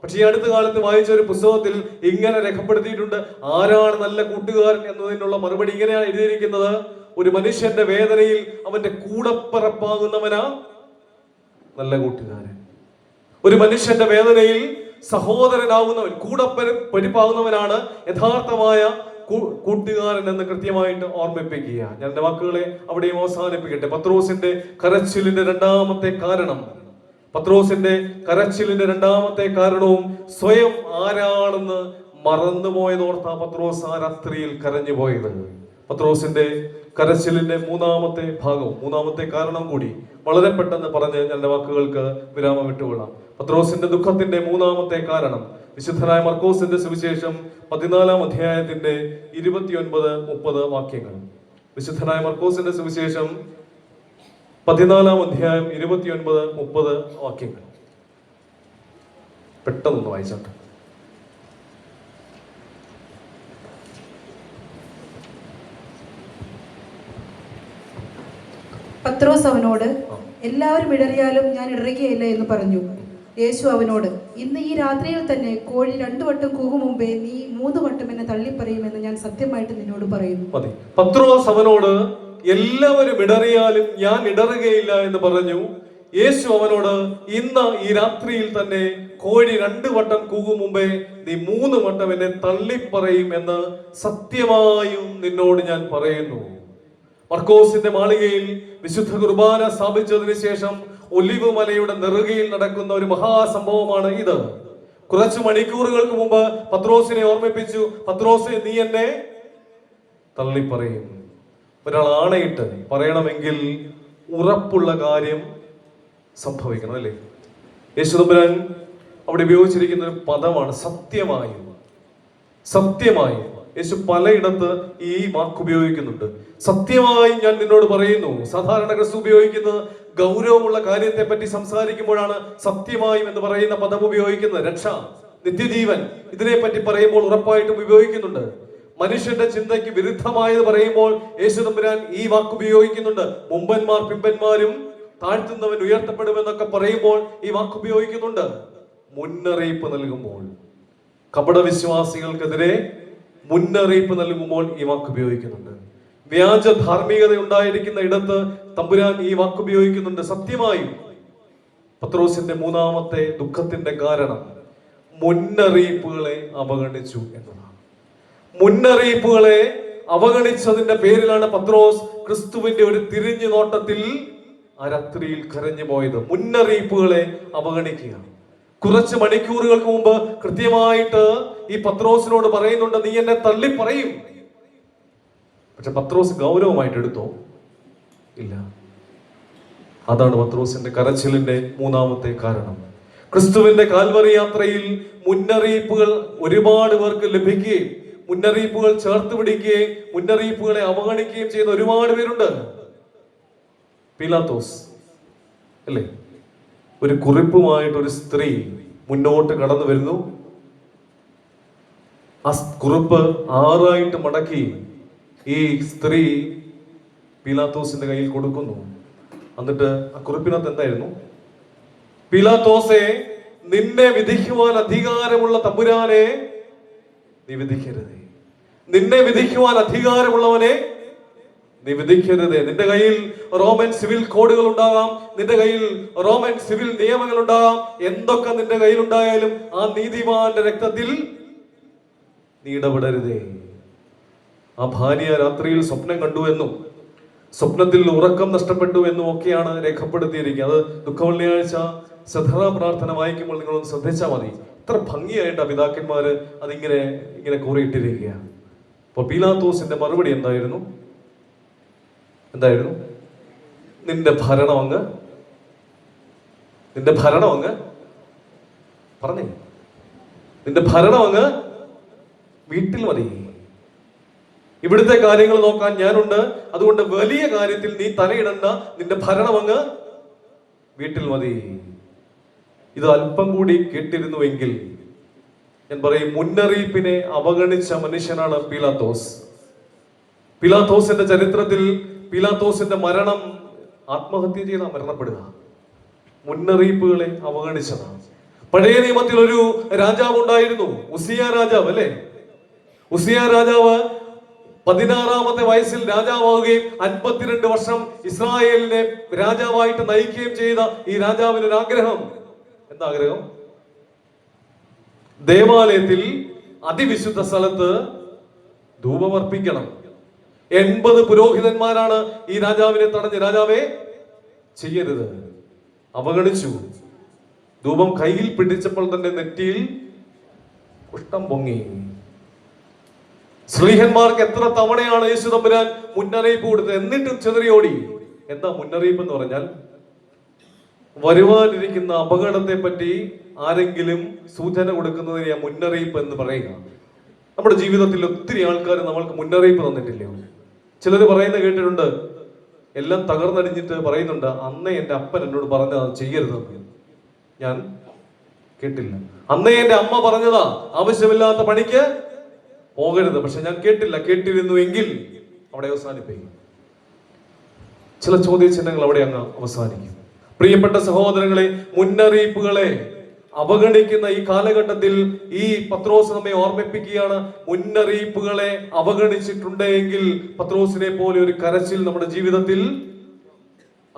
പക്ഷെ ഈ അടുത്ത കാലത്ത് വായിച്ച ഒരു പുസ്തകത്തിൽ ഇങ്ങനെ രേഖപ്പെടുത്തിയിട്ടുണ്ട്, ആരാണ് നല്ല കൂട്ടുകാരൻ എന്നതിനുള്ള മറുപടി ഇങ്ങനെയാണ് എഴുതിയിരിക്കുന്നത്: ഒരു മനുഷ്യന്റെ വേദനയിൽ അവന്റെ കൂടപ്പിറപ്പാകുന്നവനാ നല്ല കൂട്ടുകാരൻ. ഒരു മനുഷ്യന്റെ വേദനയിൽ സഹോദരനാകുന്നവൻ, കൂടപ്പിറപ്പാകുന്നവനാണ് യഥാർത്ഥമായ കൂട്ടുകാരൻ എന്ന് കൃത്യമായിട്ട് ഓർമ്മിപ്പിക്കുക. ഞാൻ എന്റെ വാക്കുകളെ അവിടെയും അവസാനിപ്പിക്കട്ടെ. പത്രോസിന്റെ കരച്ചിലിന്റെ രണ്ടാമത്തെ കാരണവും സ്വയം ആരാണെന്ന് മറന്നുപോയതോർത്താ പത്രോസ് ആ രാത്രിയിൽ കരഞ്ഞു പോയത്. പത്രോസിന്റെ കരച്ചിലിന്റെ മൂന്നാമത്തെ കാരണം കൂടി വളരെ പെട്ടെന്ന് പറഞ്ഞ് ഞാൻ എന്റെ വാക്കുകൾക്ക് വിരാമം വിട്ടുകൊള്ളാം. പത്രോസിന്റെ ദുഃഖത്തിന്റെ മൂന്നാമത്തെ കാരണം വിശുദ്ധനായ മർക്കോസിന്റെ സുവിശേഷം 14-ാം അധ്യായത്തിന്റെ 29-30 വാക്യങ്ങൾ. വിശുദ്ധനായ മർക്കോസിന്റെ സുവിശേഷം 14-ാം അധ്യായം 29-30 വാക്യങ്ങൾ പെട്ടെന്ന് വായിച്ചാട്ടെ. പത്രോസ് അവനോട്, എല്ലാവരും ഇടറിയാലും ഞാൻ ഇടറുകയില്ല എന്ന് പറഞ്ഞു. യേശു അവനോട്, ഇന്ന് ഈ രാത്രിയിൽ തന്നെ കോഴി 2 വട്ടം കൂകും മുമ്പേ നീ 3 വട്ടം എന്നെ തള്ളിപ്പറയുമെന്ന് ഞാൻ സത്യമായിട്ട് നിന്നോട് പറയുന്നു. പത്രോസ് അവനോട്, എല്ലാവരും ഇടറിയാലും ഞാൻ ഇടറുകയില്ല എന്ന് പറഞ്ഞു. യേശു അവനോട്, ഇന്ന് ഈ രാത്രിയിൽ തന്നെ കോഴി 2 വട്ടം കൂകും മുമ്പേ നീ 3 വട്ടം എന്നെ തള്ളിപ്പറയും എന്ന് സത്യമായും നിന്നോട് ഞാൻ പറയുന്നു. മർക്കോസിന്റെ മാളികയിൽ വിശുദ്ധ കുർബാന സ്ഥാപിച്ചതിന് ശേഷം ഒലിവ് മലയുടെ നെറുകയിൽ നടക്കുന്ന ഒരു മഹാസംഭവമാണ് ഇത്. കുറച്ചു മണിക്കൂറുകൾക്ക് മുമ്പ് പത്രോസിനെ ഓർമ്മിപ്പിച്ചു, പത്രോസെ നീ എന്നെ തള്ളിപ്പറയും. ഒരാൾ ആണയിട്ട് പറയണമെങ്കിൽ ഉറപ്പുള്ള കാര്യം സംഭവിക്കണം, അല്ലേ? യേശുദമ്പുരാൻ അവിടെ ഉപയോഗിച്ചിരിക്കുന്ന ഒരു പദമാണ് സത്യമായും. യേശു പലയിടത്ത് ഈ വാക്ക് ഉപയോഗിക്കുന്നുണ്ട്. സത്യമായി ഞാൻ നിന്നോട് പറയുന്നു. സാധാരണ ക്രിസ്തു ഉപയോഗിക്കുന്നത് ഗൗരവമുള്ള കാര്യത്തെ പറ്റി സംസാരിക്കുമ്പോഴാണ് സത്യമായും എന്ന് പറയുന്ന പദം ഉപയോഗിക്കുന്നത്. രക്ഷ, നിത്യജീവൻ, ഇതിനെപ്പറ്റി പറയുമ്പോൾ ഉറപ്പായിട്ടും ഉപയോഗിക്കുന്നുണ്ട്. മനുഷ്യന്റെ ചിന്തയ്ക്ക് വിരുദ്ധമായത് പറയുമ്പോൾ യേശു തമ്പുരാൻ ഈ വാക്ക് ഉപയോഗിക്കുന്നുണ്ട്. മുമ്പന്മാർ പിമ്പന്മാരും താഴ്ത്തുന്നവൻ ഉയർത്തപ്പെടുമെന്നൊക്കെ പറയുമ്പോൾ ഈ വാക്ക് ഉപയോഗിക്കുന്നുണ്ട്. മുന്നറിയിപ്പ് നൽകുമ്പോൾ, കപടവിശ്വാസികൾക്കെതിരെ മുന്നറിയിപ്പ് നൽകുമ്പോൾ ഈ വാക്ക് ഉപയോഗിക്കുന്നുണ്ട്. വ്യാജ ധാർമ്മികത ഉണ്ടായിരിക്കുന്ന ഇടത്ത് തമ്പുരാൻ ഈ വാക്ക് ഉപയോഗിക്കുന്നുണ്ട്. സത്യമായും പത്രോസിന്റെ മൂന്നാമത്തെ ദുഃഖത്തിന്റെ കാരണം മുന്നറിയിപ്പുകളെ അവഗണിച്ചു എന്നതാണ്. മുന്നറിയിപ്പുകളെ അവഗണിച്ചതിന്റെ പേരിലാണ് പത്രോസ് ക്രിസ്തുവിന്റെ ഒരു തിരിഞ്ഞു നോട്ടത്തിൽ ആ രാത്രിയിൽ കരഞ്ഞു പോയത്. മുന്നറിയിപ്പുകളെ അവഗണിക്കുക. കുറച്ച് മണിക്കൂറുകൾക്ക് മുമ്പ് കൃത്യമായിട്ട് ഈ പത്രോസിനോട് പറയുന്നുണ്ട്, നീ എന്നെ തള്ളിപ്പറയും. പക്ഷെ പത്രോസ് ഗൗരവമായിട്ട് എടുത്തോ? ഇല്ല. അതാണ് പത്രോസിന്റെ കരച്ചിലിന്റെ മൂന്നാമത്തെ കാരണം. ക്രിസ്തുവിന്റെ കാൽവറി യാത്രയിൽ മുന്നറിയിപ്പുകൾ ഒരുപാട് പേർക്ക് ലഭിക്കുകയും മുന്നറിയിപ്പുകൾ ചേർത്ത് പിടിക്കുകയും മുന്നറിയിപ്പുകളെ അവഗണിക്കുകയും ചെയ്യുന്ന ഒരുപാട് പേരുണ്ട്. പീലാത്തോസ് അല്ലേ, ഒരു കുറിപ്പുമായിട്ട് ഒരു സ്ത്രീ മുന്നോട്ട് കടന്നു വരുന്നു. ആ കുറിപ്പ് 6 മടക്കി ഈ സ്ത്രീ പീലാത്തോസിന്റെ കയ്യിൽ കൊടുക്കുന്നു. എന്നിട്ട് ആ കുറിപ്പിനകത്ത് എന്തായിരുന്നു? പീലാത്തോസെ, നിന്നെ വിധിക്കുവാൻ അധികാരമുള്ള തമ്പുരാനെ നീ വിധിക്കരുതേ. നിന്നെ വിധിക്കുവാൻ അധികാരമുള്ളവനെ നീ വിധിക്കരുതേ. നിന്റെ കയ്യിൽ റോമൻ സിവിൽ കോഡുകൾ ഉണ്ടാകാം, നിന്റെ കയ്യിൽ റോമൻ സിവിൽ നിയമങ്ങൾ ഉണ്ടാകാം. എന്തൊക്കെ നിന്റെ കയ്യിൽ ഉണ്ടായാലും ആ നീതിമാന്റെ രക്തത്തിൽ നീ ഇടപെടരുതേ. ആ ഭാര്യ രാത്രിയിൽ സ്വപ്നം കണ്ടു എന്നും സ്വപ്നത്തിൽ ഉറക്കം നഷ്ടപ്പെട്ടു എന്നും ഒക്കെയാണ് രേഖപ്പെടുത്തിയിരിക്കുന്നത്. അത് ദുഃഖവെള്ളിയാഴ്ച സദറ പ്രാർത്ഥന വായിക്കുമ്പോൾ നിങ്ങളൊന്ന് ശ്രദ്ധിച്ചാൽ മതി. ഇത്ര ഭംഗിയായിട്ട് പിതാക്കന്മാര് അതിങ്ങനെ കൂറിയിട്ടിരിക്കുക. അപ്പൊ പീലാത്തോസിന്റെ മറുപടി എന്തായിരുന്നു? നിന്റെ ഭരണം അങ്ങ് പറഞ്ഞേ, നിന്റെ ഭരണം അങ്ങ് വീട്ടിൽ മതി. ഇവിടുത്തെ കാര്യങ്ങൾ നോക്കാൻ ഞാനുണ്ട്, അതുകൊണ്ട് വലിയ കാര്യത്തിൽ നീ തലയിടണ്ട, നിന്റെ ഭരണം അങ്ങ് വീട്ടിൽ മതി. ഇത് അല്പം കൂടി കേട്ടിരുന്നുവെങ്കിൽ ഞാൻ പറയും, മുന്നറിയിപ്പിനെ അവഗണിച്ച മനുഷ്യനാണ് പീലാത്തോസ്. പീലാത്തോസിന്റെ ചരിത്രത്തിൽ പീലാത്തോസിന്റെ മരണം ആത്മഹത്യ ചെയ്ത മരണപ്പെടുക, മുന്നറിയിപ്പുകളെ അവഗണിച്ചതാണ്. പഴയ നിയമത്തിൽ ഒരു രാജാവ് ഉണ്ടായിരുന്നു, ഉസിയ രാജാവ്, അല്ലെ? ഉസിയ രാജാവ് 16-ാമത്തെ വയസ്സിൽ രാജാവാവുകയും 52 വർഷം ഇസ്രായേലിനെ രാജാവായിട്ട് നയിക്കുകയും ചെയ്ത ഈ രാജാവിന് ഒരു ആഗ്രഹം. എന്താ ആഗ്രഹം? ദേവാലയത്തിൽ അതിവിശുദ്ധ സ്ഥലത്ത് ധൂപമർപ്പിക്കണം. 80 പുരോഹിതന്മാരാണ് ഈ രാജാവിനെ തടഞ്ഞ്, രാജാവേ ചെയ്യരുത്, അവഗണിച്ചു. ധൂപം കയ്യിൽ പിടിച്ചപ്പോൾ തന്നെ നെറ്റിയിൽ കുഷ്ഠം പൊങ്ങി. സ്ലീഹന്മാർക്ക് എത്ര തവണയാണ് യേശു തമ്പുരാൻ മുന്നറിയിപ്പ് കൊടുത്തത്, എന്നിട്ടും ചെതറിയോടി. എന്താ മുന്നറിയിപ്പ് എന്ന് പറഞ്ഞാൽ, വരുവാനിരിക്കുന്ന അപകടത്തെ പറ്റി ആരെങ്കിലും സൂചന കൊടുക്കുന്നതിനെ മുന്നറിയിപ്പ് എന്ന് പറയുക. നമ്മുടെ ജീവിതത്തിൽ ഒത്തിരി ആൾക്കാർ നമ്മൾക്ക് മുന്നറിയിപ്പ് തന്നിട്ടില്ലയോ? ചിലർ പറയുന്നത് കേട്ടിട്ടുണ്ട്, എല്ലാം തകർന്നടിഞ്ഞിട്ട് പറയുന്നുണ്ട്, അന്നേ എൻ്റെ അപ്പൻ എന്നോട് പറഞ്ഞത് ചെയ്യരുതെന്ന്. ഞാൻ കേട്ടില്ല. അന്നേ എൻ്റെ അമ്മ പറഞ്ഞതാ, ആവശ്യമില്ലാത്ത പണിക്ക് പോകരുത്, പക്ഷെ ഞാൻ കേട്ടില്ല. കേട്ടിരുന്നു എങ്കിൽ അവിടെ അവസാനിപ്പിക്കും. ചില ചോദ്യചിഹ്നങ്ങൾ അവിടെ അങ്ങ് അവസാനിക്കും. പ്രിയപ്പെട്ട സഹോദരങ്ങളെ, മുന്നറിയിപ്പുകളെ അവഗണിക്കുന്ന ഈ കാലഘട്ടത്തിൽ ഈ പത്രോസ് നമ്മെ ഓർമ്മിപ്പിക്കുകയാണ്, മുന്നറിയിപ്പുകളെ അവഗണിച്ചിട്ടുണ്ടെങ്കിൽ പത്രോസിനെ പോലെ ഒരു കരച്ചിൽ നമ്മുടെ ജീവിതത്തിൽ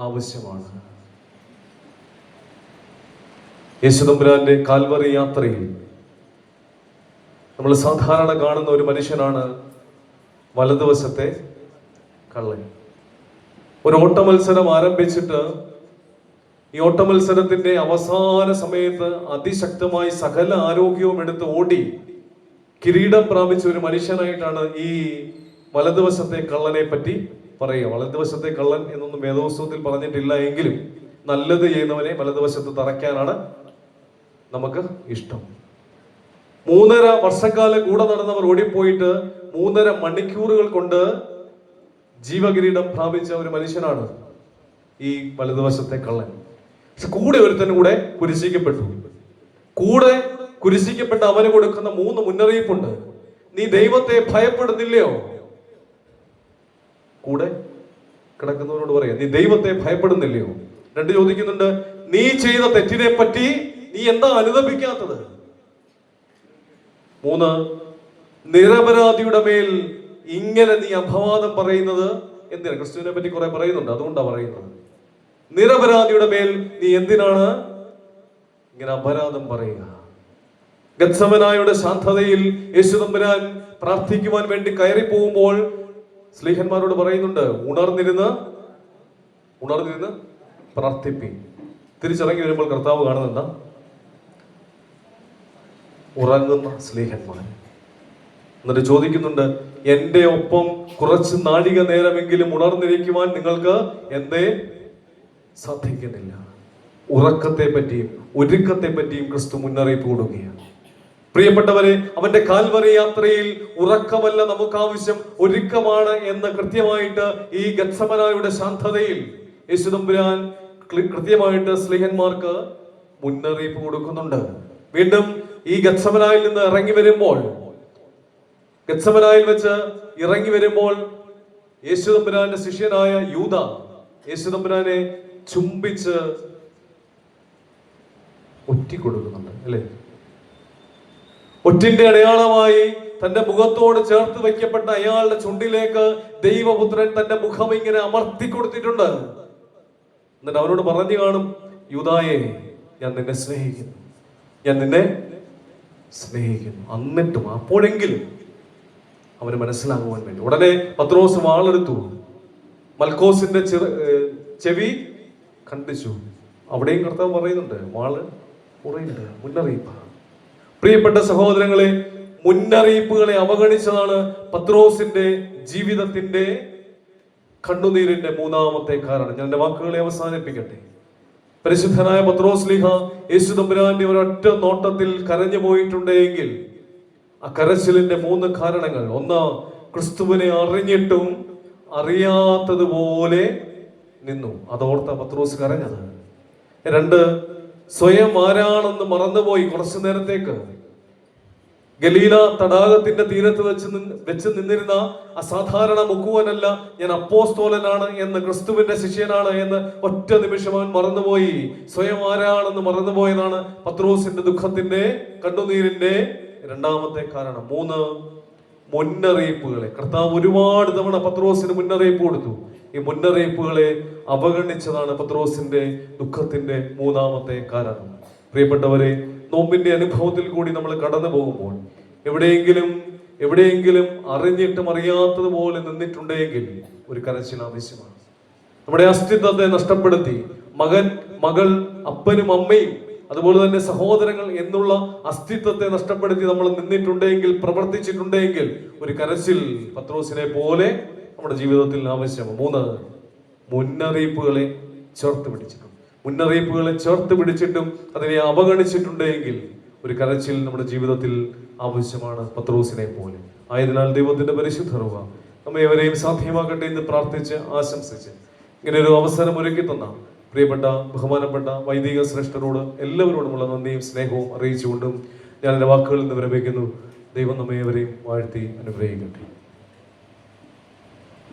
ആവശ്യമാണ്. യേശുതമ്പുരാന്റെ കാൽവറി യാത്രയിൽ നമ്മൾ സാധാരണ കാണുന്ന ഒരു മനുഷ്യനാണ് വലതുവശത്തെ കള്ളൻ. ഒരു ഓട്ട മത്സരം ആരംഭിച്ചിട്ട് ഈ ഓട്ട മത്സരത്തിന്റെ അവസാന സമയത്ത് അതിശക്തമായി സകല ആരോഗ്യവും എടുത്ത് ഓടി കിരീടം പ്രാപിച്ച ഒരു മനുഷ്യനായിട്ടാണ് ഈ വലതുവശത്തെ കള്ളനെ പറ്റി പറയുക. വലതുവശത്തെ കള്ളൻ എന്നൊന്നും വേദപുസ്തകത്തിൽ പറഞ്ഞിട്ടില്ല എങ്കിലും നല്ലത് ചെയ്യുന്നവനെ വലതുവശത്ത് തറയ്ക്കാനാണ് നമുക്ക് ഇഷ്ടം. 3.5 വർഷക്കാലം കൂടെ നടന്നവർ ഓടിപ്പോയിട്ട് 3.5 മണിക്കൂറുകൾ കൊണ്ട് ജീവകിരീടം പ്രാപിച്ച ഒരു മനുഷ്യനാണ് ഈ വലതുവശത്തെ കള്ളൻ. പക്ഷെ കൂടെ ഒരുത്തനും കൂടെ കുരിശിക്കപ്പെട്ടു. കൂടെ കുരിശിക്കപ്പെട്ട അവന് കൊടുക്കുന്ന 3 മുന്നറിയിപ്പുണ്ട്. നീ ദൈവത്തെ ഭയപ്പെടുന്നില്ലയോ? കൂടെ കിടക്കുന്നവരോട് പറയാം, നീ ദൈവത്തെ ഭയപ്പെടുന്നില്ലയോ? 2 ചോദിക്കുന്നുണ്ട്, നീ ചെയ്ത തെറ്റിനെ പറ്റി നീ എന്താ അനുതപിക്കാത്തത്? 3, നിരപരാധിയുടെ മേൽ ഇങ്ങനെ നീ അപവാദം പറയുന്നത് എന്തിനാ? ക്രിസ്തുവിനെ പറ്റി കുറെ പറയുന്നുണ്ട്, അതുകൊണ്ടാണ് പറയുന്നത്. നിരപരാധിയുടെ മേൽ നീ എന്തിനാണ് ഇങ്ങനെ അപരാധം പറയുക? ഗത്സമനായുടെ ശാന്തതയിൽ യേശു തമ്പുരാൻ പ്രാർത്ഥിക്കുവാൻ വേണ്ടി കയറി പോകുമ്പോൾ സ്ലീഹന്മാരോട് പറയുന്നുണ്ട്, ഉണർന്നിരുന്ന് പ്രാർത്ഥിപ്പി. തിരിച്ചിറങ്ങി വരുമ്പോൾ കർത്താവ് കാണുന്നുണ്ട് ഉറങ്ങുന്ന സ്ലീഹന്മാർ. എന്നിട്ട് ചോദിക്കുന്നുണ്ട്, എന്റെ ഒപ്പം കുറച്ച് നാഴിക നേരമെങ്കിലും ഉണർന്നിരിക്കുവാൻ നിങ്ങൾക്ക് എന്തേ സാധിക്കുന്നില്ല? ഉറക്കത്തെ പറ്റിയും ഒരുക്കത്തെ പറ്റിയും ക്രിസ്തു മുന്നറിയിപ്പ് കൊടുക്കുകയാണ്. പ്രിയപ്പെട്ടവരെ, അവന്റെ കാൽവറി യാത്രയിൽ ഉറക്കമല്ല നമുക്ക് ആവശ്യം, ഒരുക്കമാണ് എന്ന് കൃത്യമായിട്ട് ഈ ഗത്സമനായുടെ ശാന്തതയിൽ യേശുതമ്പുരാൻ കൃത്യമായിട്ട് സ്ലീഹന്മാർക്ക് മുന്നറിയിപ്പ് കൊടുക്കുന്നുണ്ട്. വീണ്ടും ഈ ഗത്സമനായിൽ നിന്ന് ഇറങ്ങി വരുമ്പോൾ, ഗത്സമനായിൽ വെച്ച് ഇറങ്ങി വരുമ്പോൾ യേശുതമ്പുരാന്റെ ശിഷ്യനായ യൂദ യേശുതമ്പുരാനെ ചുംബിച്ച് ഒറ്റിക്കൊടുക്കുന്നുണ്ട്, അല്ലെ? ഒറ്റിന്റെ അടയാളമായി തന്റെ മുഖത്തോട് ചേർത്ത് വയ്ക്കപ്പെട്ട അയാളുടെ ചുണ്ടിലേക്ക് ദൈവപുത്രൻ തന്റെ മുഖം ഇങ്ങനെ അമർത്തി കൊടുത്തിട്ടുണ്ട്. എന്നിട്ട് അവനോട് പറഞ്ഞു കാണും, യൂദായെ, ഞാൻ നിന്നെ സ്നേഹിക്കുന്നു, ഞാൻ നിന്നെ സ്നേഹിക്കുന്നു. എന്നിട്ടും അപ്പോഴെങ്കിലും അവന് മനസ്സിലാകുവാൻ വേണ്ടി ഉടനെ പത്രോസ് വാളെടുത്തു, മൽക്കോസിന്റെ ചെവി ഖണ്ഡിച്ചു. അവിടെയും കർത്താവ് പറയുന്നുണ്ട്, വാള് കുറയുന്നുണ്ട്. മുന്നറിയിപ്പ്. പ്രിയപ്പെട്ട സഹോദരങ്ങളെ, മുന്നറിയിപ്പുകളെ അവഗണിച്ചതാണ് പത്രോസിന്റെ ജീവിതത്തിന്റെ കണ്ണുനീരിന്റെ 3ാമത്തെ കാരണം. ഞാൻ എന്റെ വാക്കുകളെ അവസാനിപ്പിക്കട്ടെ. പരിശുദ്ധനായ പത്രോസ് ലീഹ യേശു തമ്പുരാന്റെ ഒരൊറ്റ നോട്ടത്തിൽ കരഞ്ഞു പോയിട്ടുണ്ടെങ്കിൽ ആ കരച്ചിലിന്റെ 3 കാരണങ്ങൾ: 1, ക്രിസ്തുവിനെ അറിഞ്ഞിട്ടും അറിയാത്തതുപോലെ നിന്നു, അതോർത്ത പത്രോസ് കരഞ്ഞത്. 2, സ്വയം ആരാണെന്ന് മറന്നുപോയി കുറച്ചു നേരത്തേക്ക്. ഗലീല തടാകത്തിന്റെ തീരത്ത് വെച്ച് നിന്നിരുന്ന അസാധാരണ മുക്കുവനല്ല, ഞാൻ അപ്പോസ്തോലനാണ് എന്ന്, ക്രിസ്തുവിന്റെ ശിഷ്യനാണ് എന്ന് ഒറ്റ നിമിഷം അവൻ മറന്നുപോയി. സ്വയം ആരാണെന്ന് മറന്നുപോയതാണ് പത്രോസിന്റെ ദുഃഖത്തിന്റെ, കണ്ണുനീരിന്റെ രണ്ടാമത്തെ കാരണം. 3 മുന്നറിയിപ്പുകളെ കർത്താവ് ഒരുപാട് തവണ പത്രോസിന് മുന്നറിയിപ്പ് കൊടുത്തു. ഈ മുന്നറിയിപ്പുകളെ അവഗണിച്ചതാണ് പത്രോസിന്റെ ദുഃഖത്തിന്റെ 3ാമത്തെ കാരണം. പ്രിയപ്പെട്ടവരെ, നോമ്പിന്റെ അനുഭവത്തിൽ കൂടി നമ്മൾ കടന്നു പോകുമ്പോൾ എവിടെയെങ്കിലും അറിഞ്ഞിട്ടും അറിയാത്തതുപോലെ നിന്നിട്ടുണ്ടെങ്കിൽ ഒരു കരച്ചിൽ ആവശ്യമാണ്. നമ്മുടെ അസ്തിത്വത്തെ നഷ്ടപ്പെടുത്തി മകൻ, മകൾ, അപ്പനും അമ്മയും അതുപോലെ തന്നെ സഹോദരങ്ങൾ എന്നുള്ള അസ്തിത്വത്തെ നഷ്ടപ്പെടുത്തി നമ്മൾ നിന്നിട്ടുണ്ടെങ്കിൽ, പ്രവർത്തിച്ചിട്ടുണ്ടെങ്കിൽ ഒരു കരച്ചിൽ പത്രോസിനെ പോലെ നമ്മുടെ ജീവിതത്തിൽ ആവശ്യമാണ്. 3 മുന്നറിയിപ്പുകളെ ചേർത്ത് പിടിച്ചിട്ടുണ്ട്. മുന്നറിയിപ്പുകളെ ചേർത്ത് പിടിച്ചിട്ടും അതിനെ അവഗണിച്ചിട്ടുണ്ടെങ്കിൽ ഒരു കരച്ചിൽ നമ്മുടെ ജീവിതത്തിൽ ആവശ്യമാണ്, പത്രോസിനെ പോലെ. ആയതിനാൽ ദൈവത്തിന്റെ പരിശുദ്ധ രൂപ നമ്മെ എവരെയും സാധ്യമാക്കട്ടെ എന്ന് പ്രാർത്ഥിച്ച് ആശംസിച്ച് ഇങ്ങനെ ഒരു അവസരം ഒരുക്കി തന്ന പ്രിയപ്പെട്ട ബഹുമാനപ്പെട്ട വൈദിക ശ്രേഷ്ഠരോട് എല്ലാവരോടുമുള്ള നന്ദിയും സ്നേഹവും അറിയിച്ചുകൊണ്ടും ഞാൻ എൻ്റെ വാക്കുകളിൽ നിന്ന് വിരമിക്കുന്നു. ദൈവം നമ്മെ എവരെയും വാഴ്ത്തി അനുഗ്രഹിക്കട്ടെ.